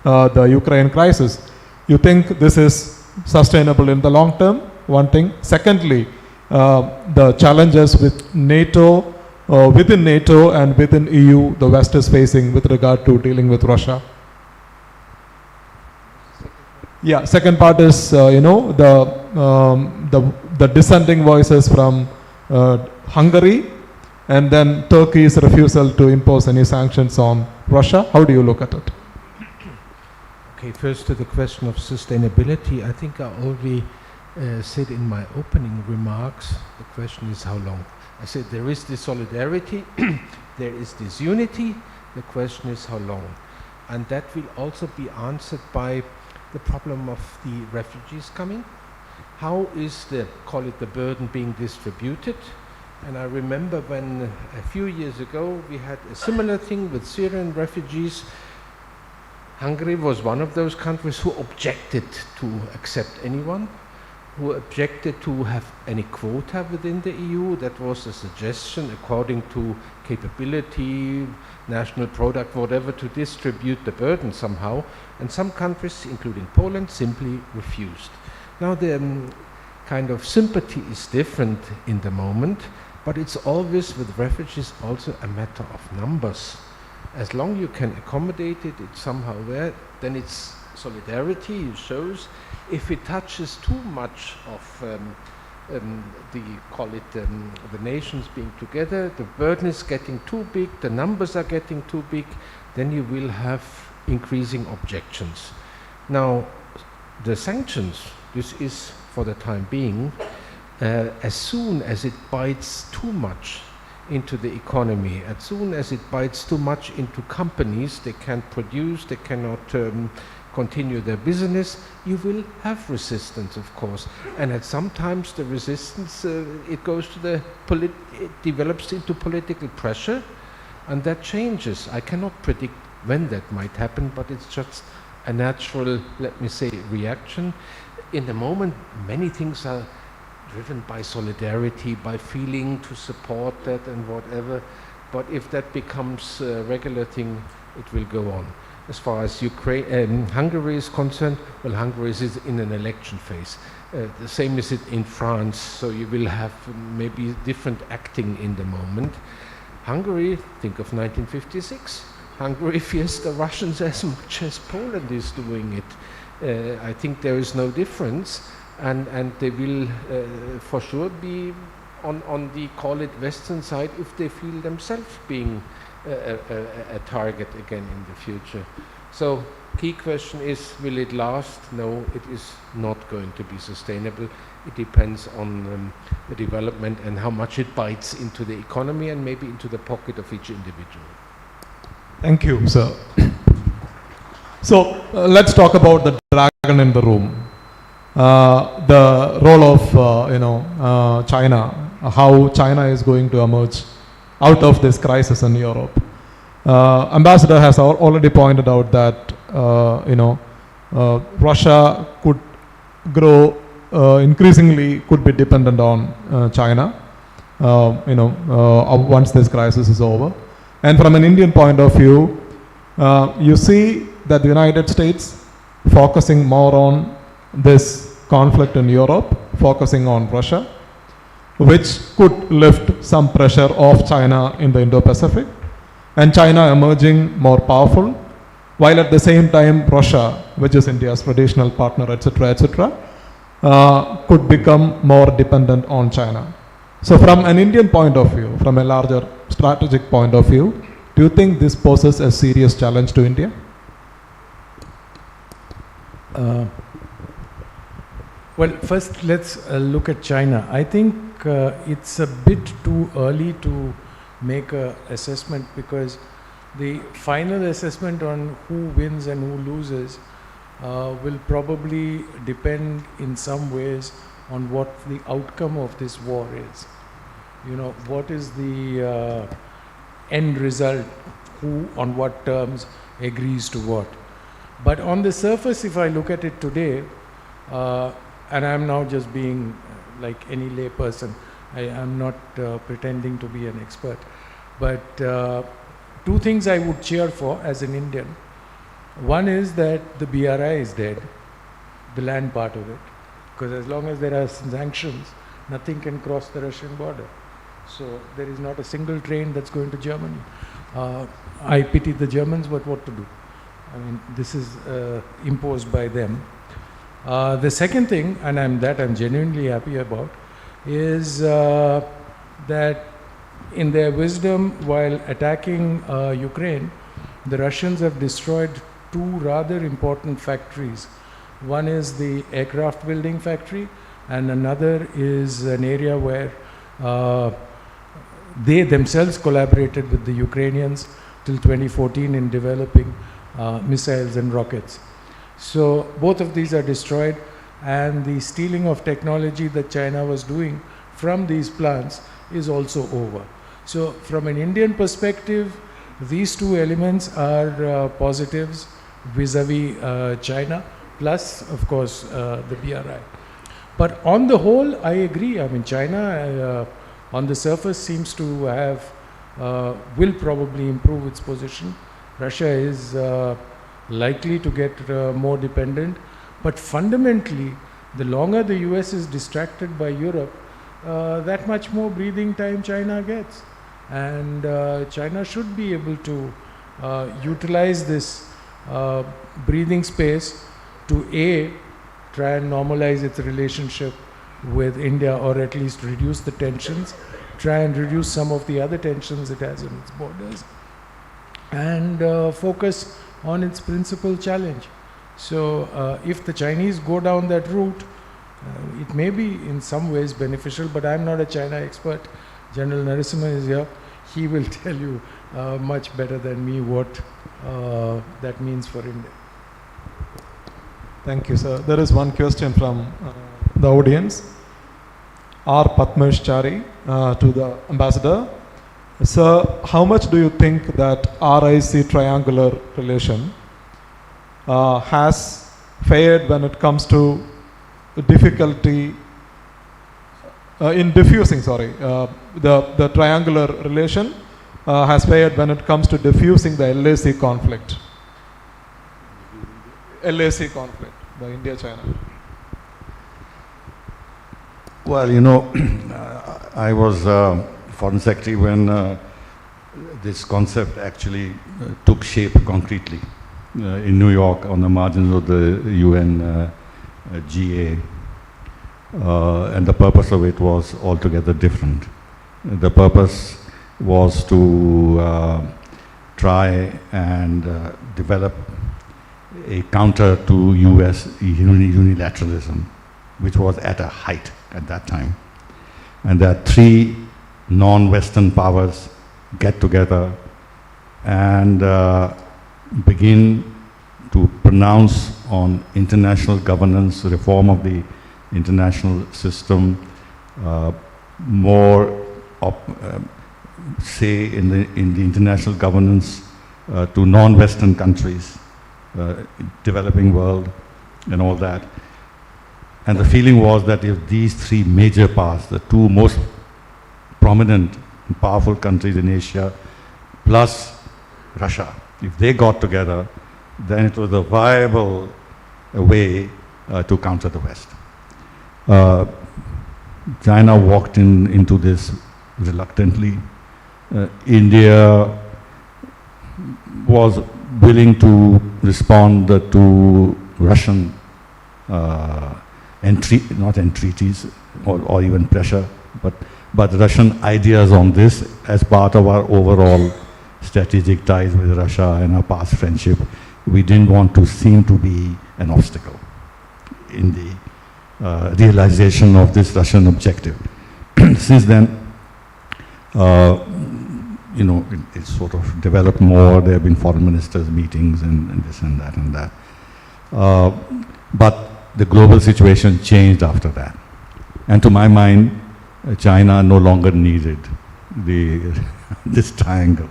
the Ukraine crisis, you think this is sustainable in the long term? One thing. Secondly, the challenges with NATO, within NATO and within EU, the West is facing with regard to dealing with Russia. Yeah, second part is, the dissenting voices from Hungary, and then Turkey's refusal to impose any sanctions on Russia. How do you look at it? Okay, first to the question of sustainability. I think I already said in my opening remarks, the question is how long. I said there is this solidarity, there is this unity, the question is how long. And that will also be answered by the problem of the refugees coming. How is the, call it the burden, being distributed? And I remember when a few years ago we had a similar thing with Syrian refugees. Hungary was one of those countries who objected to accept anyone, who objected to have any quota within the EU. That was a suggestion according to capability, national product, whatever, to distribute the burden somehow. And some countries, including Poland, simply refused. Now the kind of sympathy is different in the moment, but it's always with refugees also a matter of numbers. As long you can accommodate it, it's somehow there, then it's solidarity, it shows. If it touches too much of the nations being together, the burden is getting too big, the numbers are getting too big, then you will have increasing objections. Now, the sanctions, this is for the time being, as soon as it bites too much into the economy, as soon as it bites too much into companies, they can't produce, they cannot continue their business, you will have resistance, of course. And at sometimes the resistance, it goes to the, it develops into political pressure, and that changes. I cannot predict when that might happen, but it's just a natural, let me say, reaction. In the moment, many things are driven by solidarity, by feeling to support that and whatever. But if that becomes a regular thing, it will go on. As far as Hungary is concerned, well, Hungary is in an election phase. The same is it in France, so you will have maybe different acting in the moment. Hungary, think of 1956. Hungary fears the Russians as much as Poland is doing it. I think there is no difference, and they will for sure be on the, call it, Western side if they feel themselves being a target again in the future. So key question is, will it last? No, it is not going to be sustainable. It depends on the development and how much it bites into the economy and maybe into the pocket of each individual. Thank you, sir. So let's talk about the dragon in the room. The role of China, how China is going to emerge out of this crisis in Europe. Ambassador has already pointed out that Russia could grow increasingly, could be dependent on China. Once this crisis is over. And from an Indian point of view, you see that the United States focusing more on this conflict in Europe, focusing on Russia, which could lift some pressure off China in the Indo-Pacific, and China emerging more powerful, while at the same time Russia, which is India's traditional partner, etc., could become more dependent on China. So from an Indian point of view, from a larger strategic point of view, do you think this poses a serious challenge to India? Well, first let's look at China. I think it's a bit too early to make an assessment, because the final assessment on who wins and who loses will probably depend in some ways on what the outcome of this war is. You know, what is the end result, who on what terms agrees to what. But on the surface, if I look at it today, and I'm now just being like any lay person, I'm not pretending to be an expert, but two things I would cheer for as an Indian. One is that the BRI is dead, the land part of it, because as long as there are sanctions, nothing can cross the Russian border. So there is not a single train that's going to Germany. I pity the Germans, but what to do? I mean, this is imposed by them. The second thing, and I'm genuinely happy about, is that in their wisdom, while attacking Ukraine, the Russians have destroyed two rather important factories. One is the aircraft building factory, and another is an area where they themselves collaborated with the Ukrainians till 2014 in developing missiles and rockets. So both of these are destroyed, and the stealing of technology that China was doing from these plants is also over. So from an Indian perspective, these two elements are positives vis-a-vis China, plus of course the BRI. But on the whole, I agree. I mean, China on the surface seems to have, will probably improve its position. Russia is likely to get more dependent, but fundamentally, the longer the US is distracted by Europe, that much more breathing time China gets. And China should be able to utilize this breathing space to try and normalize its relationship with India, or at least reduce the tensions, try and reduce some of the other tensions it has on its borders, and focus on its principal challenge. So if the Chinese go down that route, it may be in some ways beneficial, but I'm not a China expert. General Narasimha is here. He will tell you much better than me what that means for India. Thank you, sir. There is one question from the audience. R. Padmeshchari to the ambassador. Sir, how much do you think that RIC triangular relation has fared when it comes to difficulty in diffusing, the triangular relation has failed when it comes to diffusing the LAC conflict. LAC conflict, the India-China. Well, you know, I was Foreign Secretary when this concept actually took shape concretely in New York on the margins of the UN GA. And the purpose of it was altogether different. The purpose was to try and develop a counter to US unilateralism, which was at a height at that time. And that three non-Western powers get together and begin to pronounce on international governance, reform of the international system, more say in the international governance to non-Western countries, developing world and all that. And the feeling was that if these three major powers, the two most prominent and powerful countries in Asia, plus Russia, if they got together, then it was a viable way to counter the West. China walked into this reluctantly. India was willing to respond to Russian not entreaties or even pressure, but Russian ideas on this as part of our overall strategic ties with Russia and our past friendship. We didn't want to seem to be an obstacle in the realization of this Russian objective. Since then, it's sort of developed more. There have been foreign ministers' meetings and this and that and that. But the global situation changed after that. And to my mind, China no longer needed this triangle.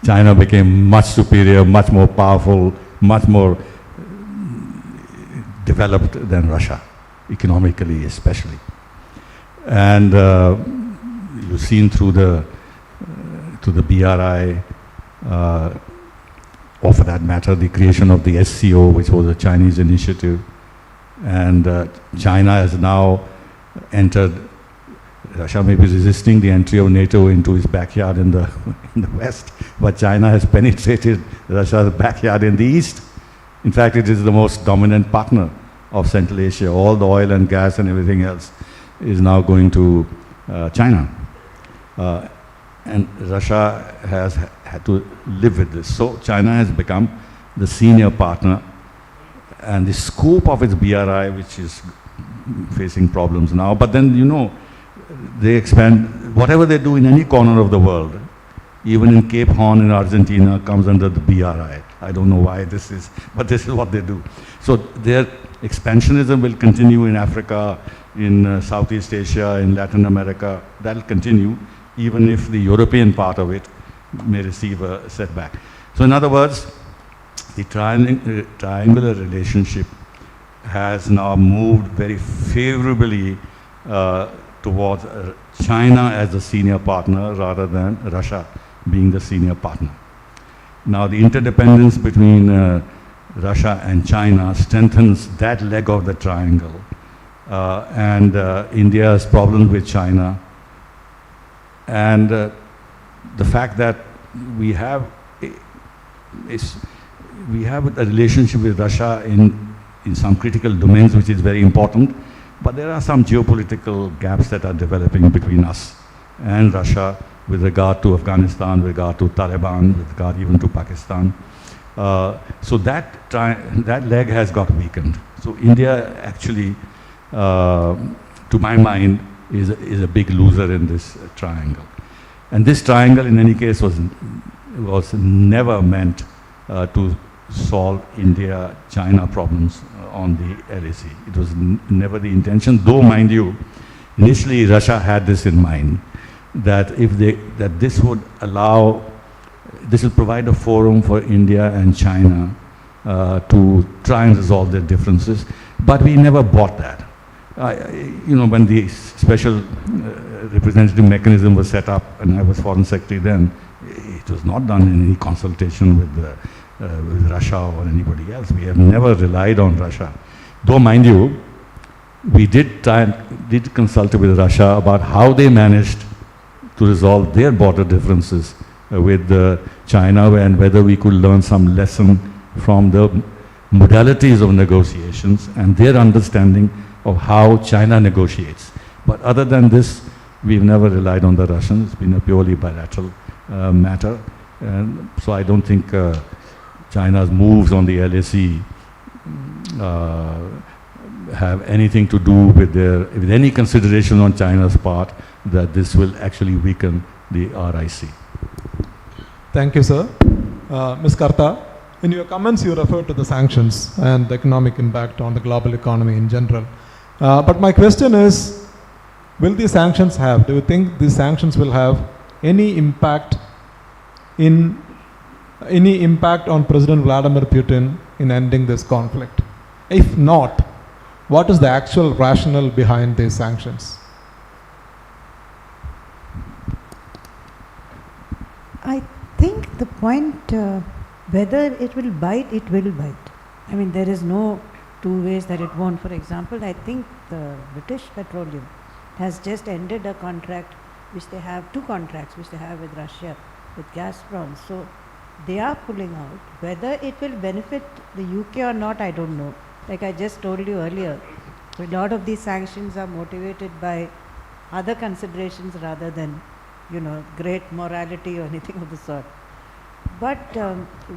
China became much superior, much more powerful, much more developed than Russia, economically especially. And you've seen through the BRI, or for that matter, the creation of the SCO, which was a Chinese initiative. And China has now entered, Russia may be resisting the entry of NATO into its backyard in the West, but China has penetrated Russia's backyard in the East. In fact, it is the most dominant partner of Central Asia. All the oil and gas and everything else is now going to China. And Russia has had to live with this. So China has become the senior partner, and the scope of its BRI, which is facing problems now, but then, they expand, whatever they do in any corner of the world, even in Cape Horn in Argentina, comes under the BRI. I don't know why this is, but this is what they do. So their expansionism will continue in Africa, in Southeast Asia, in Latin America. That will continue, even if the European part of it may receive a setback. So in other words, the triangular relationship has now moved very favorably towards China as the senior partner rather than Russia being the senior partner. Now the interdependence between Russia and China strengthens that leg of the triangle, and India's problem with China, and the fact that we have a relationship with Russia in some critical domains, which is very important, but there are some geopolitical gaps that are developing between us and Russia with regard to Afghanistan, with regard to Taliban, with regard even to Pakistan. So that leg has got weakened. So India actually, to my mind, is a big loser in this triangle. And this triangle, in any case, was never meant to solve India-China problems on the LAC. It was never the intention, though, mind you, initially Russia had this in mind, that this will provide a forum for India and China to try and resolve their differences, but we never bought that. When the special representative mechanism was set up, and I was foreign secretary then, it was not done in any consultation with Russia or anybody else. We have never relied on Russia. Though, mind you, we did consult with Russia about how they managed to resolve their border differences with China, and whether we could learn some lesson from the modalities of negotiations and their understanding of how China negotiates. But other than this, we've never relied on the Russians. It's been a purely bilateral matter. And so I don't think China's moves on the LAC have anything to do with any consideration on China's part that this will actually weaken the RIC. Thank you, sir. Ms. Karta, in your comments you referred to the sanctions and the economic impact on the global economy in general. But my question is, do you think these sanctions will have any impact on President Vladimir Putin in ending this conflict? If not, what is the actual rationale behind these sanctions? I think the point, whether it will bite, it will bite. I mean, there is no two ways that it won't. For example, I think the British Petroleum has just ended a contract which they have, two contracts which they have with Russia, with Gazprom. So they are pulling out. Whether it will benefit the UK or not, I don't know. Like I just told you earlier, a lot of these sanctions are motivated by other considerations rather than, great morality or anything of the sort. But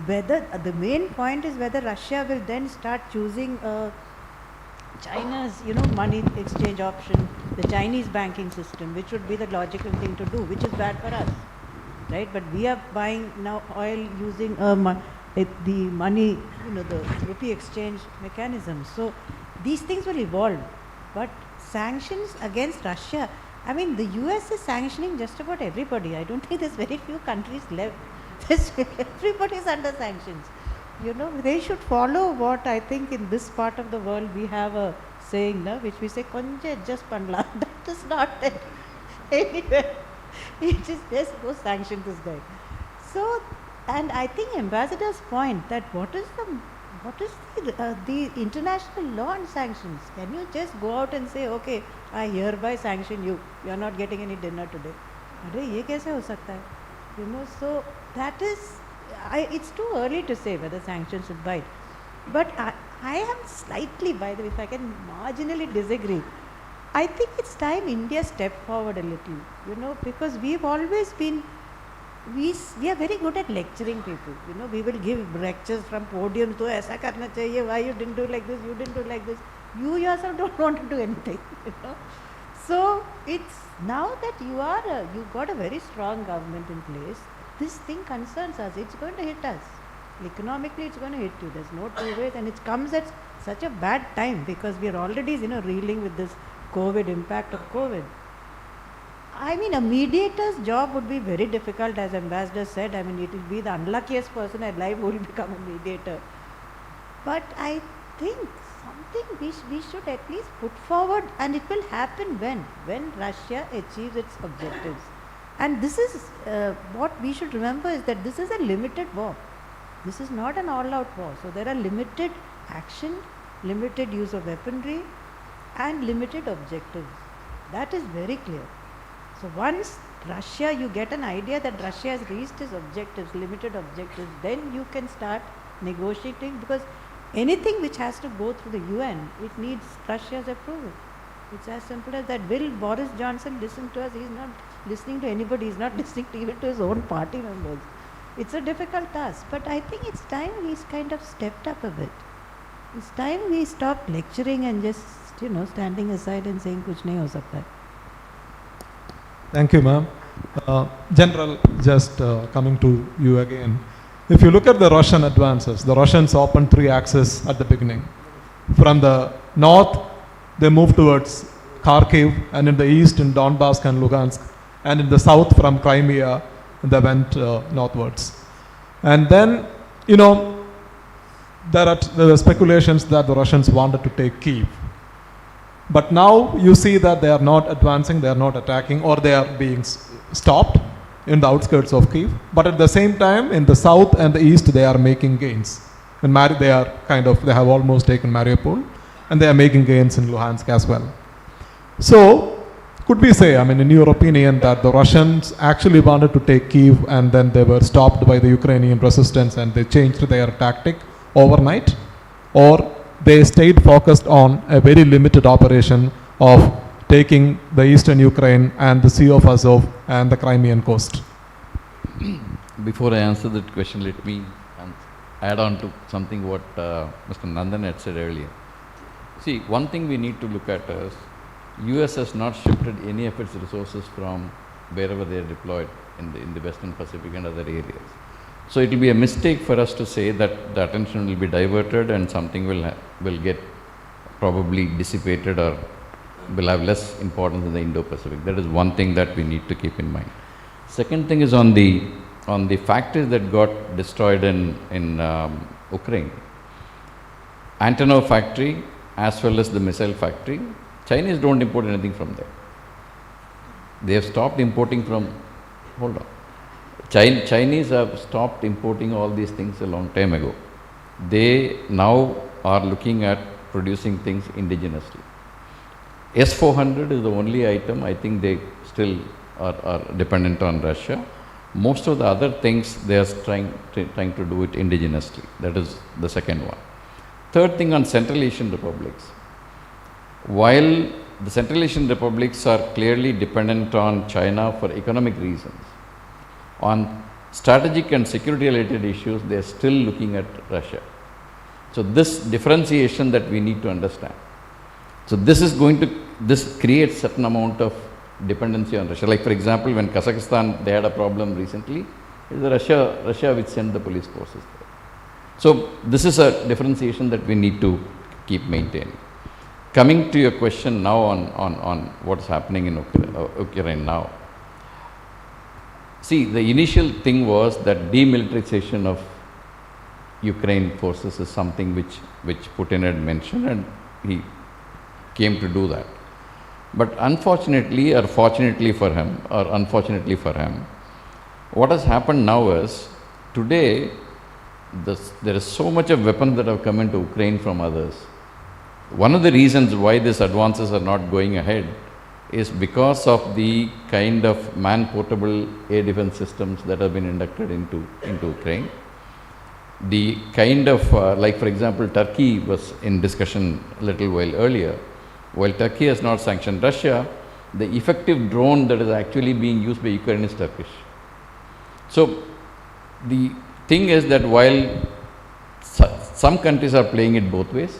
whether the main point is whether Russia will then start choosing a China's, money exchange option, the Chinese banking system, which would be the logical thing to do, which is bad for us, right? But we are buying now oil using the money, the rupee exchange mechanism. So these things will evolve. But sanctions against Russia, I mean, the US is sanctioning just about everybody. I don't think there's very few countries left. Everybody is under sanctions. They should follow what I think in this part of the world we have a saying, which we say, konja adjust panla. That is not there anywhere. It is just go sanction this guy. So, and I think Ambassador's point that what is the international law on sanctions? Can you just go out and say, okay, I hereby sanction you. You are not getting any dinner today. Arey, ye kaise ho sakta hai? So that is, it's too early to say whether sanctions should bite. But I am slightly, by the way, if I can marginally disagree, I think it's time India stepped forward a little, because we've always been, we are very good at lecturing people. We will give lectures from podiums, to aisa karna chahiye, why you didn't do like this, you didn't do like this. You yourself don't want to do anything, So it's now that you've got a very strong government in place, this thing concerns us. It's going to hit us. Economically, it's going to hit you. There's no two ways, and it comes at such a bad time because we are already, reeling with this impact of COVID. I mean, a mediator's job would be very difficult, as Ambassador said. I mean, it will be the unluckiest person alive who will become a mediator. But I think something we should at least put forward, and it will happen when Russia achieves its objectives. And this is what we should remember is that this is a limited war. This is not an all-out war. So there are limited action, limited use of weaponry, and limited objectives. That is very clear. So once Russia, you get an idea that Russia has reached its objectives, limited objectives, then you can start negotiating, because anything which has to go through the UN, it needs Russia's approval. It's as simple as that. Will Boris Johnson listen to us? He's not listening to anybody. He's not listening to even to his own party members. It's a difficult task, but I think it's time he's kind of stepped up a bit. It's time we stop lecturing and just, standing aside and saying kuch nahi ho sakta. Thank you, ma'am. General, just coming to you again. If you look at the Russian advances, the Russians opened 3 axes at the beginning. From the north, they moved towards Kharkiv, and in the east in Donbass and Lugansk, and in the south from Crimea, they went northwards. And then, there were speculations that the Russians wanted to take Kyiv. But now you see that they are not advancing, they are not attacking, or they are being stopped in the outskirts of Kyiv. But at the same time, in the south and the east, they are making gains. And they have almost taken Mariupol, and they are making gains in Luhansk as well. So, could we say, in your opinion, that the Russians actually wanted to take Kyiv and then they were stopped by the Ukrainian resistance and they changed their tactic overnight? Or they stayed focused on a very limited operation of taking the eastern Ukraine and the Sea of Azov and the Crimean coast? Before I answer that question, let me add on to something what Mr. Nandan had said earlier. See, one thing we need to look at is US has not shifted any of its resources from wherever they are deployed in the Western Pacific and other areas. So it will be a mistake for us to say that the attention will be diverted and something will get probably dissipated or will have less importance in the Indo-Pacific. That is one thing that we need to keep in mind. Second thing is on the factories that got destroyed in Ukraine. Antonov factory as well as the missile factory, Chinese don't import anything from there. They have stopped importing from, hold on. Chinese have stopped importing all these things a long time ago. They now are looking at producing things indigenously. S-400 is the only item I think they still are dependent on Russia. Most of the other things they are trying to do it indigenously. That is the second one. Third thing on Central Asian republics. While the Central Asian republics are clearly dependent on China for economic reasons, on strategic and security related issues, they are still looking at Russia. So this differentiation that we need to understand. So this creates certain amount of dependency on Russia. Like for example, when Kazakhstan, they had a problem recently, it was Russia which sent the police forces there. So this is a differentiation that we need to keep maintaining. Coming to your question now on what's happening in Ukraine now. See, the initial thing was that demilitarization of Ukraine forces is something which Putin had mentioned, and he came to do that. But unfortunately, or fortunately for him, or unfortunately for him, what has happened now is, today, there is so much of weapons that have come into Ukraine from others. One of the reasons why these advances are not going ahead is because of the kind of man-portable air defense systems that have been inducted into Ukraine. The kind of, like for example, Turkey was in discussion a little while earlier. While Turkey has not sanctioned Russia, the effective drone that is actually being used by Ukraine is Turkish. So the thing is that while some countries are playing it both ways,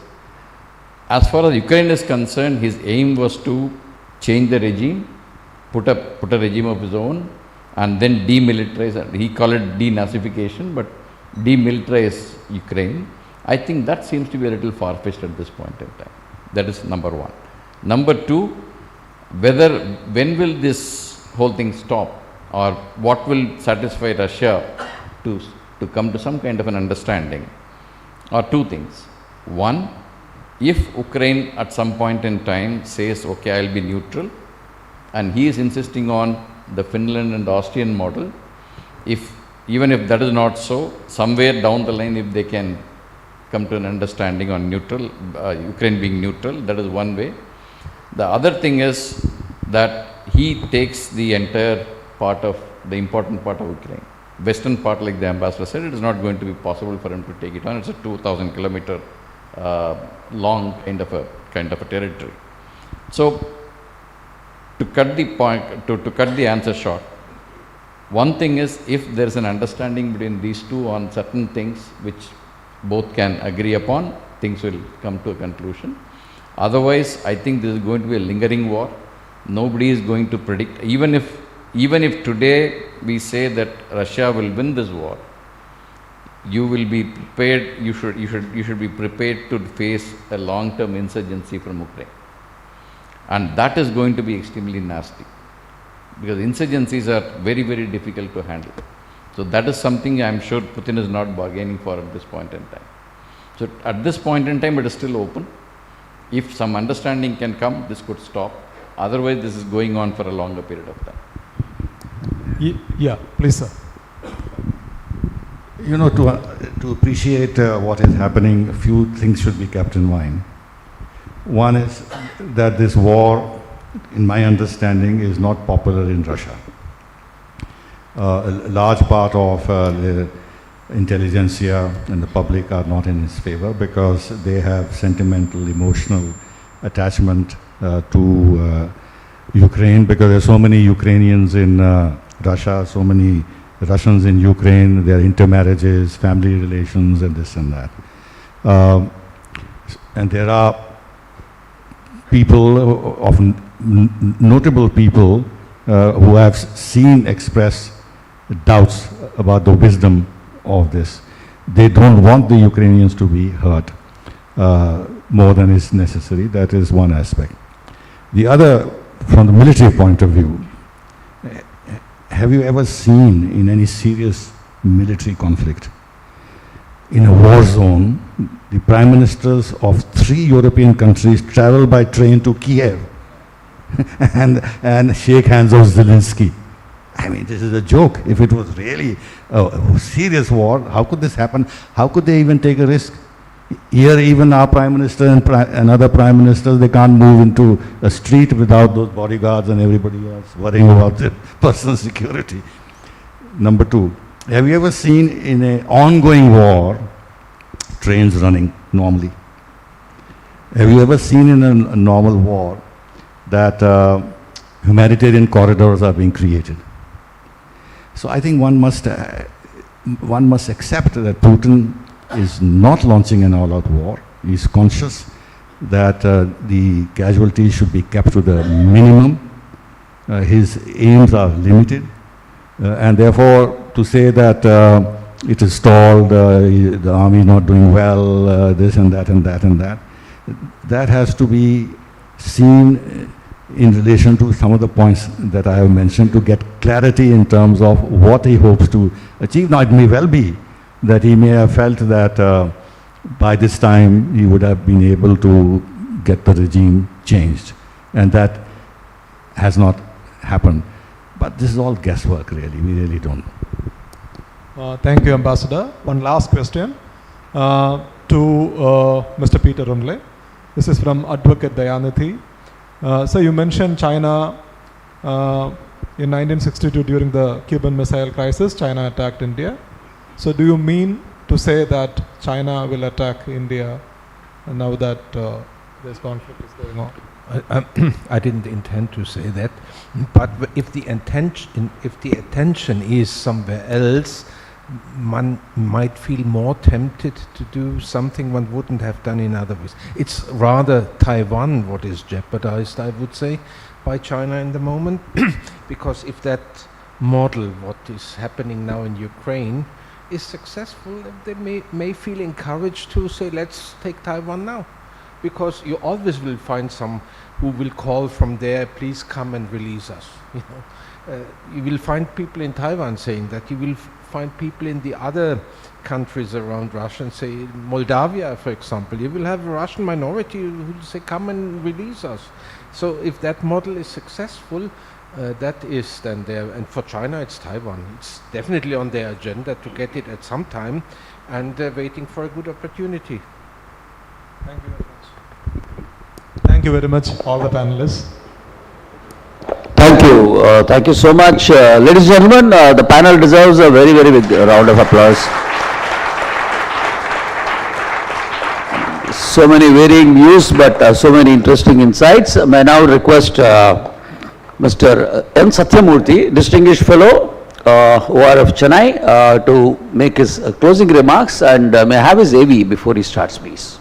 as far as Ukraine is concerned, his aim was to change the regime, put a regime of his own, and then demilitarize. He called it denazification, but demilitarize Ukraine. I think that seems to be a little far-fetched at this point in time. That is number one. Number two, when will this whole thing stop, or what will satisfy Russia to come to some kind of an understanding, or two things. One, if Ukraine at some point in time says, okay, I'll be neutral, and he is insisting on the Finland and Austrian model, even if that is not so, somewhere down the line, if they can come to an understanding on neutral, Ukraine being neutral, that is one way. The other thing is that he takes the entire part of, the important part of Ukraine. Western part, like the ambassador said, it is not going to be possible for him to take it on. It's a 2,000 kilometer long kind of a territory. So, to cut the answer short, one thing is, if there is an understanding between these two on certain things which both can agree upon, things will come to a conclusion. Otherwise, I think this is going to be a lingering war. Nobody is going to predict. Even if today we say that Russia will win this war, you will be prepared. You should be prepared to face a long-term insurgency from Ukraine, and that is going to be extremely nasty, because insurgencies are very, very difficult to handle. So that is something I am sure Putin is not bargaining for at this point in time. So at this point in time, it is still open. If some understanding can come, this could stop. Otherwise, this is going on for a longer period of time. Yeah, please, sir. You know, to appreciate what is happening, a few things should be kept in mind. One is that this war, in my understanding, is not popular in Russia. A large part of the intelligentsia and the public are not in its favor because they have sentimental, emotional attachment to Ukraine, because there are so many Ukrainians in Russia, so many Russians in Ukraine, their intermarriages, family relations, and this and that. And there are people, notable people, who have expressed doubts about the wisdom of this. They don't want the Ukrainians to be hurt more than is necessary. That is one aspect. The other, from the military point of view, have you ever seen in any serious military conflict, in a war zone, the prime ministers of 3 European countries travel by train to Kiev and shake hands of Zelensky? I mean, this is a joke. If it was really a serious war, how could this happen? How could they even take a risk? Here, even our prime minister and other prime ministers, they can't move into a street without those bodyguards and everybody else worrying about their personal security. Number two, have you ever seen in an ongoing war trains running normally? Have you ever seen in a normal war that humanitarian corridors are being created? So I think one must accept that Putin is not launching an all-out war. He is conscious that the casualties should be kept to the minimum. His aims are limited, and therefore to say that it is stalled, the army is not doing well, this and that and that and that, that has to be seen in relation to some of the points that I have mentioned to get clarity in terms of what he hopes to achieve. Now, it may well be that he may have felt that by this time he would have been able to get the regime changed, and that has not happened. But this is all guesswork, really. We really don't know. Thank you, Ambassador. One last question to Mr. Peter Unle. This is from Advocate Dayanathy. So you mentioned China in 1962 during the Cuban Missile Crisis, China attacked India. So do you mean to say that China will attack India now that this conflict is going on? I didn't intend to say that, but if the attention is somewhere else, one might feel more tempted to do something one wouldn't have done in other ways. It's rather Taiwan what is jeopardized, I would say, by China in the moment, because if that model, what is happening now in Ukraine, is successful, they may feel encouraged to say, let's take Taiwan now. Because you always will find some who will call from there, please come and release us. You know, you will find people in Taiwan saying that. You will find people in the other countries around Russia and say, Moldavia, for example, you will have a Russian minority who will say, come and release us. So if that model is successful, that is then there. And for China, it's Taiwan. It's definitely on their agenda to get it at some time, and they're waiting for a good opportunity. Thank you very much. Thank you very much, all the panelists. Thank you. Thank you so much. Ladies and gentlemen, the panel deserves a very, very big round of applause. So many varying views, but so many interesting insights. May I now request Mr. M. Satyamurthy, Distinguished Fellow, ORF Chennai, to make his closing remarks, and may I have his AV before he starts, please.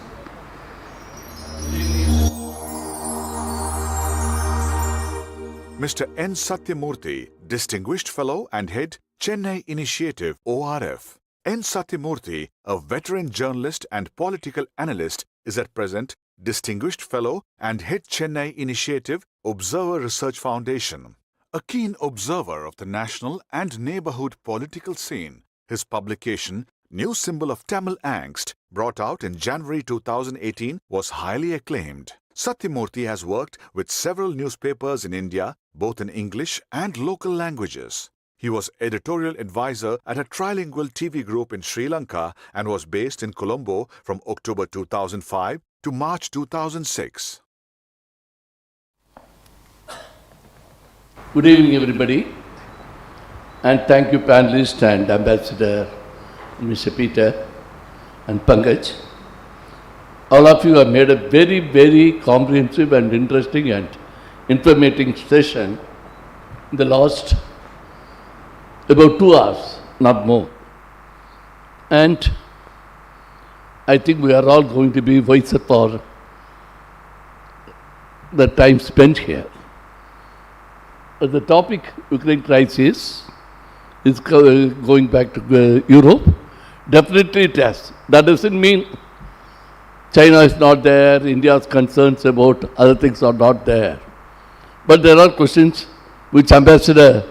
Mr. N. Satyamurthy, Distinguished Fellow and Head, Chennai Initiative, ORF. N. Satyamurthy, a veteran journalist and political analyst, is at present Distinguished Fellow and Head Chennai Initiative, Observer Research Foundation. A keen observer of the national and neighborhood political scene, his publication, New Symbol of Tamil Angst, brought out in January 2018, was highly acclaimed. Satyamurthy has worked with several newspapers in India, both in English and local languages. He was editorial advisor at a trilingual TV group in Sri Lanka and was based in Colombo from October 2005 to March 2006. Good evening, everybody, and thank you, panelists and Ambassador Mr. Peter and Pankaj. All of you have made a very, very comprehensive and interesting and informative session in the last about 2 hours, not more. And I think we are all going to be wiser for the time spent here. The topic, Ukraine crisis, is going back to Europe. Definitely it has. That doesn't mean China is not there, India's concerns about other things are not there. But there are questions which Ambassador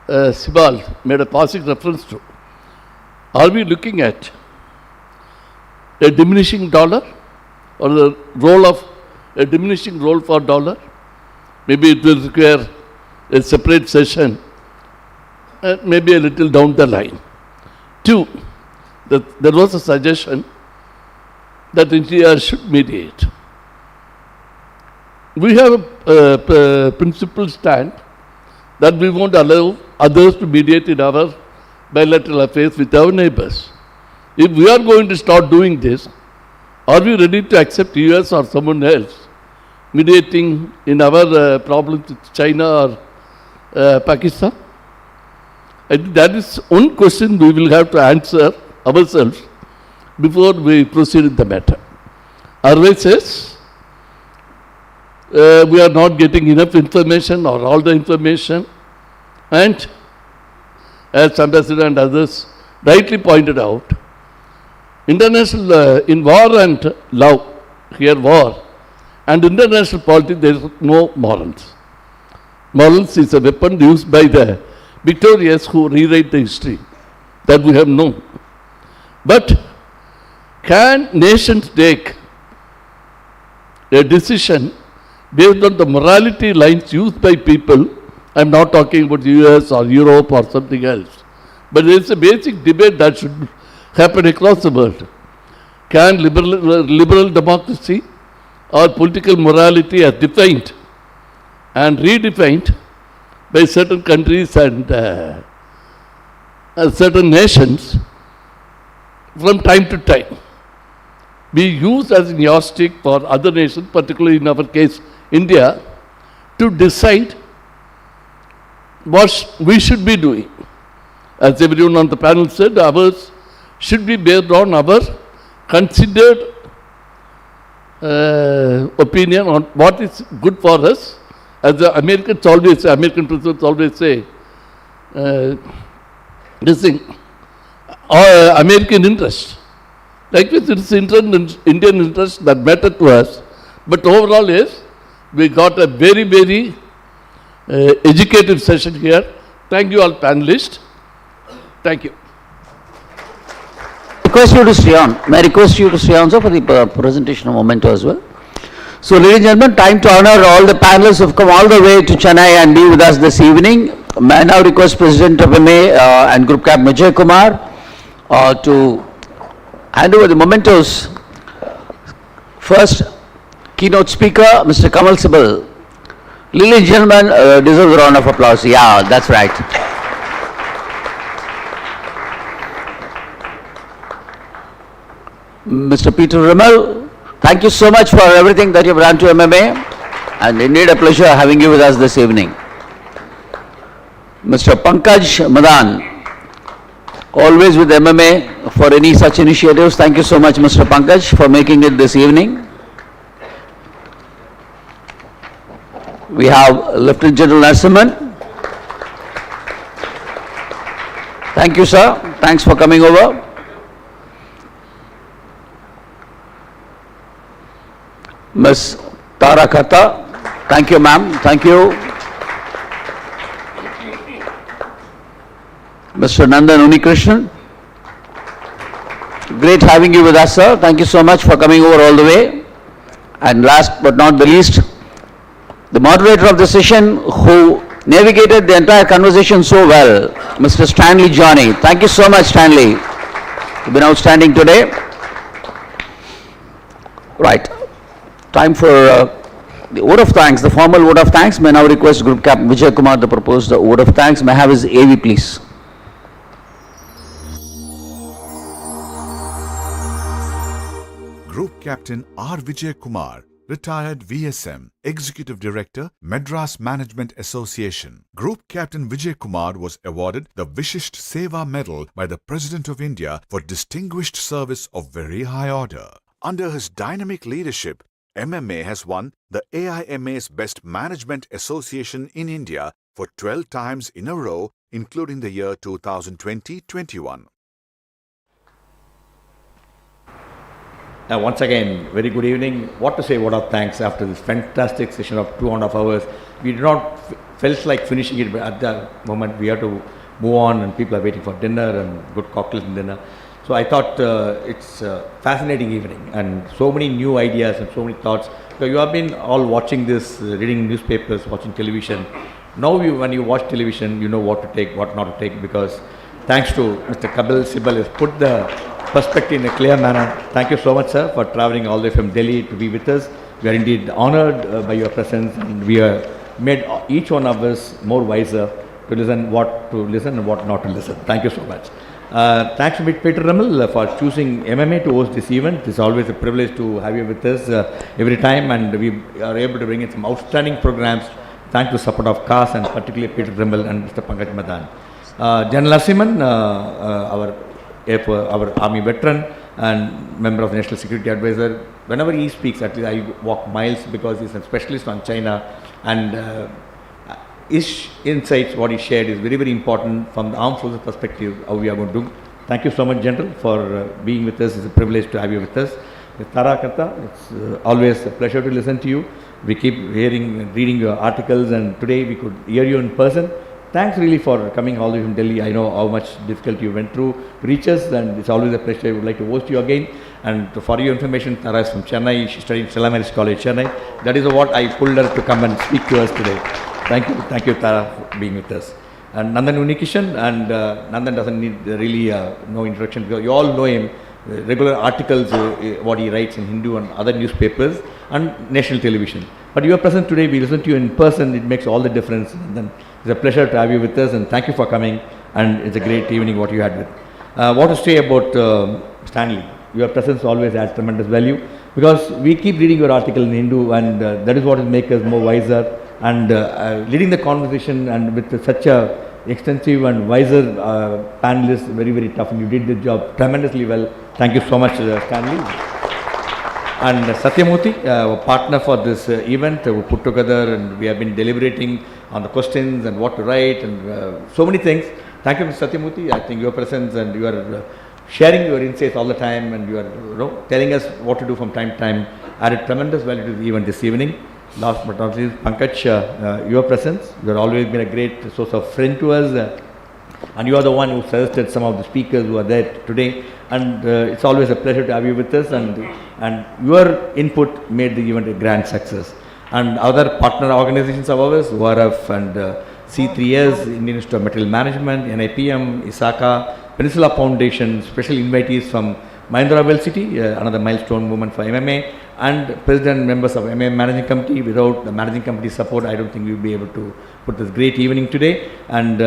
Sibal made a passing reference to. Are we looking at a diminishing dollar or the role of a diminishing role for dollar? Maybe it will require a separate session, maybe a little down the line. 2, there was a suggestion that India should mediate. We have a principled stand that we won't allow others to mediate in our bilateral affairs with our neighbors. If we are going to start doing this, are we ready to accept US or someone else mediating in our problems with China or Pakistan? I think that is one question we will have to answer ourselves before we proceed in the matter. Otherwise says, we are not getting enough information or all the information. And as Ambassador and others rightly pointed out, international, in war and love, here war, and international politics, there is no morals. Morals is a weapon used by the victorious who rewrite the history that we have known. But can nations take a decision based on the morality lines used by people? I am not talking about the US or Europe or something else. But there is a basic debate that should happen across the world. Can liberal democracy or political morality as defined and redefined by certain countries and certain nations from time to time be used as a yardstick for other nations, particularly in our case India, to decide what we should be doing? As everyone on the panel said, ours should be based on our considered opinion on what is good for us. As the American presidents always say, this thing, American interest. Likewise, it's Indian interest that matter to us. But overall, yes, we got a very, very educative session here. Thank you all panelists. Thank you. Request you to stay on. May I request you to stay on, sir, for the presentation of memento as well. So, ladies and gentlemen, time to honor all the panelists who have come all the way to Chennai and be with us this evening. May I now request President of MA and Group Captain Vijay Kumar to hand over the mementos. First, keynote speaker, Mr. Kamal Sibal. Ladies and gentlemen, deserves a round of applause. Yeah, that's right. Mr. Peter Rimmel, thank you so much for everything that you've done to MMA, and indeed a pleasure having you with us this evening. Mr. Pankaj Madan, always with MMA for any such initiatives. Thank you so much, Mr. Pankaj, for making it this evening. We have Lieutenant General Narasimhan. Thank you, sir. Thanks for coming over. Ms. Tara Khatta. Thank you, ma'am. Thank you. Mr. Nandan Unikrishnan. Great having you with us, sir. Thank you so much for coming over all the way. And last but not the least, the moderator of the session who navigated the entire conversation so well, Mr. Stanley Johnny. Thank you so much, Stanley. You've been outstanding today. Right. Time for the vote of thanks, the formal vote of thanks. May I now request Group Captain Vijay Kumar to propose the vote of thanks. May I have his AV, please. Group Captain R. Vijay Kumar, retired VSM, Executive Director, Madras Management Association. Group Captain Vijay Kumar was awarded the Vishisht Seva Medal by the President of India for distinguished service of very high order. Under his dynamic leadership, MMA has won the AIMA's Best Management Association in India for 12 times in a row, including the year 2020-21. Once again, very good evening. What to say, word of thanks after this fantastic session of 2.5 hours. We did not felt like finishing it, but at the moment we have to move on and people are waiting for dinner and good cocktails and dinner. So I thought it's a fascinating evening and so many new ideas and so many thoughts. So you have been all watching this, reading newspapers, watching television. Now when you watch television, you know what to take, what not to take, because thanks to Mr. Kapil Sibal has put the perspective in a clear manner. Thank you so much, sir, for traveling all the way from Delhi to be with us. We are indeed honored by your presence, and we have made each one of us more wiser to listen what to listen and what not to listen. Thank you so much. Thanks to Peter Rimmel for choosing MMA to host this event. It's always a privilege to have you with us every time, and we are able to bring in some outstanding programs thanks to the support of CAS and particularly Peter Rimmel and Mr. Pankaj Madan. General Narasimhan, our army veteran, and member of the National Security Advisor. Whenever he speaks, at least I walk miles because he's a specialist on China, and his insights, what he shared, is very, very important from the armed forces perspective, how we are going to do. Thank you so much, General, for being with us. It's a privilege to have you with us. Tara Kata, it's always a pleasure to listen to you. We keep hearing and reading your articles, and today we could hear you in person. Thanks really for coming all the way from Delhi. I know how much difficulty you went through to reach us, and it's always a pleasure. I would like to host you again. And for your information, Tara is from Chennai. She studied Stella Maris College, Chennai. That is what I pulled her to come and speak to us today. Thank you, Tara, for being with us. And Nandan Unikishan, and Nandan doesn't need really no introduction because you all know him. Regular articles, what he writes in Hindu and other newspapers and national television. But you are present today, we listen to you in person, it makes all the difference. And then it's a pleasure to have you with us, and thank you for coming, and it's a great evening what you had with. What to say about Stanley? Your presence always adds tremendous value, because we keep reading your article in Hindu, and that is what will make us more wiser, and leading the conversation, and with such a extensive and wiser panelists, very, very tough, and you did the job tremendously well. Thank you so much, Stanley. And Satyamurthy, our partner for this event, we put together, and we have been deliberating on the questions and what to write, and so many things. Thank you, Mr. Satyamurthy. I think your presence, and you are sharing your insights all the time, and you are telling us what to do from time to time, added tremendous value to the event this evening. Last but not least, Pankaj, your presence. You have always been a great source of friend to us, and you are the one who suggested some of the speakers who are there today. And it's always a pleasure to have you with us, and your input made the event a grand success. And other partner organizations of ours, ORF and C3S, Indian Institute of Material Management, NIPM, ISACA, Peninsula Foundation, special invitees from Mahindra Well City, another milestone moment for MMA, and president and members of MMA Managing Committee. Without the Managing Committee support, I don't think we will be able to put this great evening today. And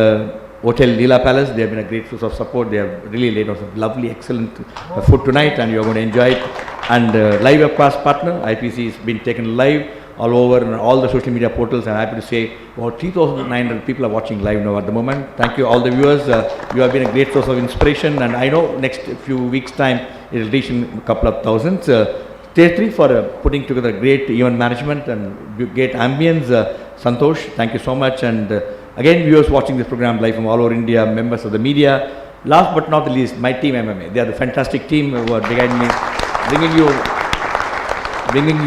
Hotel Leela Palace, they have been a great source of support. They have really laid out some lovely, excellent food tonight, and you are going to enjoy it. And live webcast partner, IPC, has been taken live all over and all the social media portals. I'm happy to say about 3,900 people are watching live now at the moment. Thank you all the viewers. You have been a great source of inspiration, and I know next few weeks time it will reach in a couple of thousands. Stage 3 for putting together great event management and great ambience. Santosh, thank you so much. And again, viewers watching this program live from all over India, members of the media. Last but not the least, my team MMA. They are the fantastic team who are behind me, bringing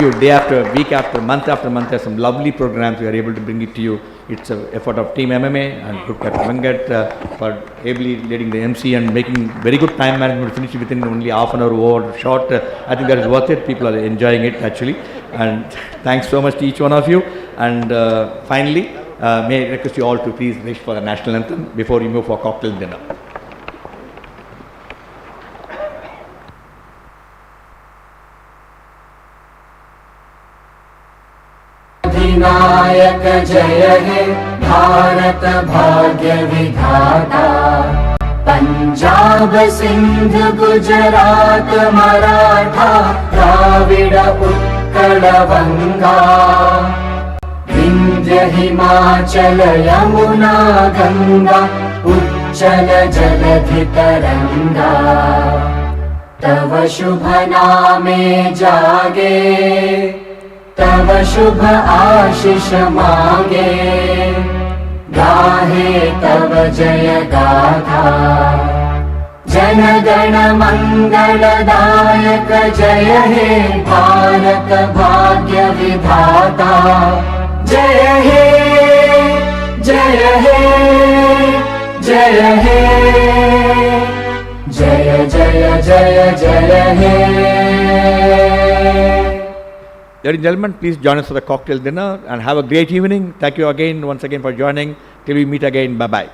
you day after week after month, there's some lovely programs we are able to bring it to you. It's an effort of Team MMA and Group Captain Vengat for ably leading the MC and making very good time management to finish within only half an hour over short. I think that is worth it. People are enjoying it actually. And thanks so much to each one of you. And finally, may I request you all to please wish for the national anthem before we move for cocktail dinner. नायक जय हे भारत भाग्य विधाता पंजाब सिंध गुजरात मराठा द्राविड उत्कल बंगा विंध्य हिमाचल यमुना गंगा उच्चल जलधि तरंगा तव शुभ नामे जागे तव शुभ आशीष मांगे गाहे तव जय गाथा जन गण मंगल दायक जय हे भारत भाग्य विधाता जय हे जय हे जय हे जय जय जय जय हे. Ladies and gentlemen, please join us for the cocktail dinner and have a great evening. Thank you again, once again for joining. Till we meet again, bye-bye.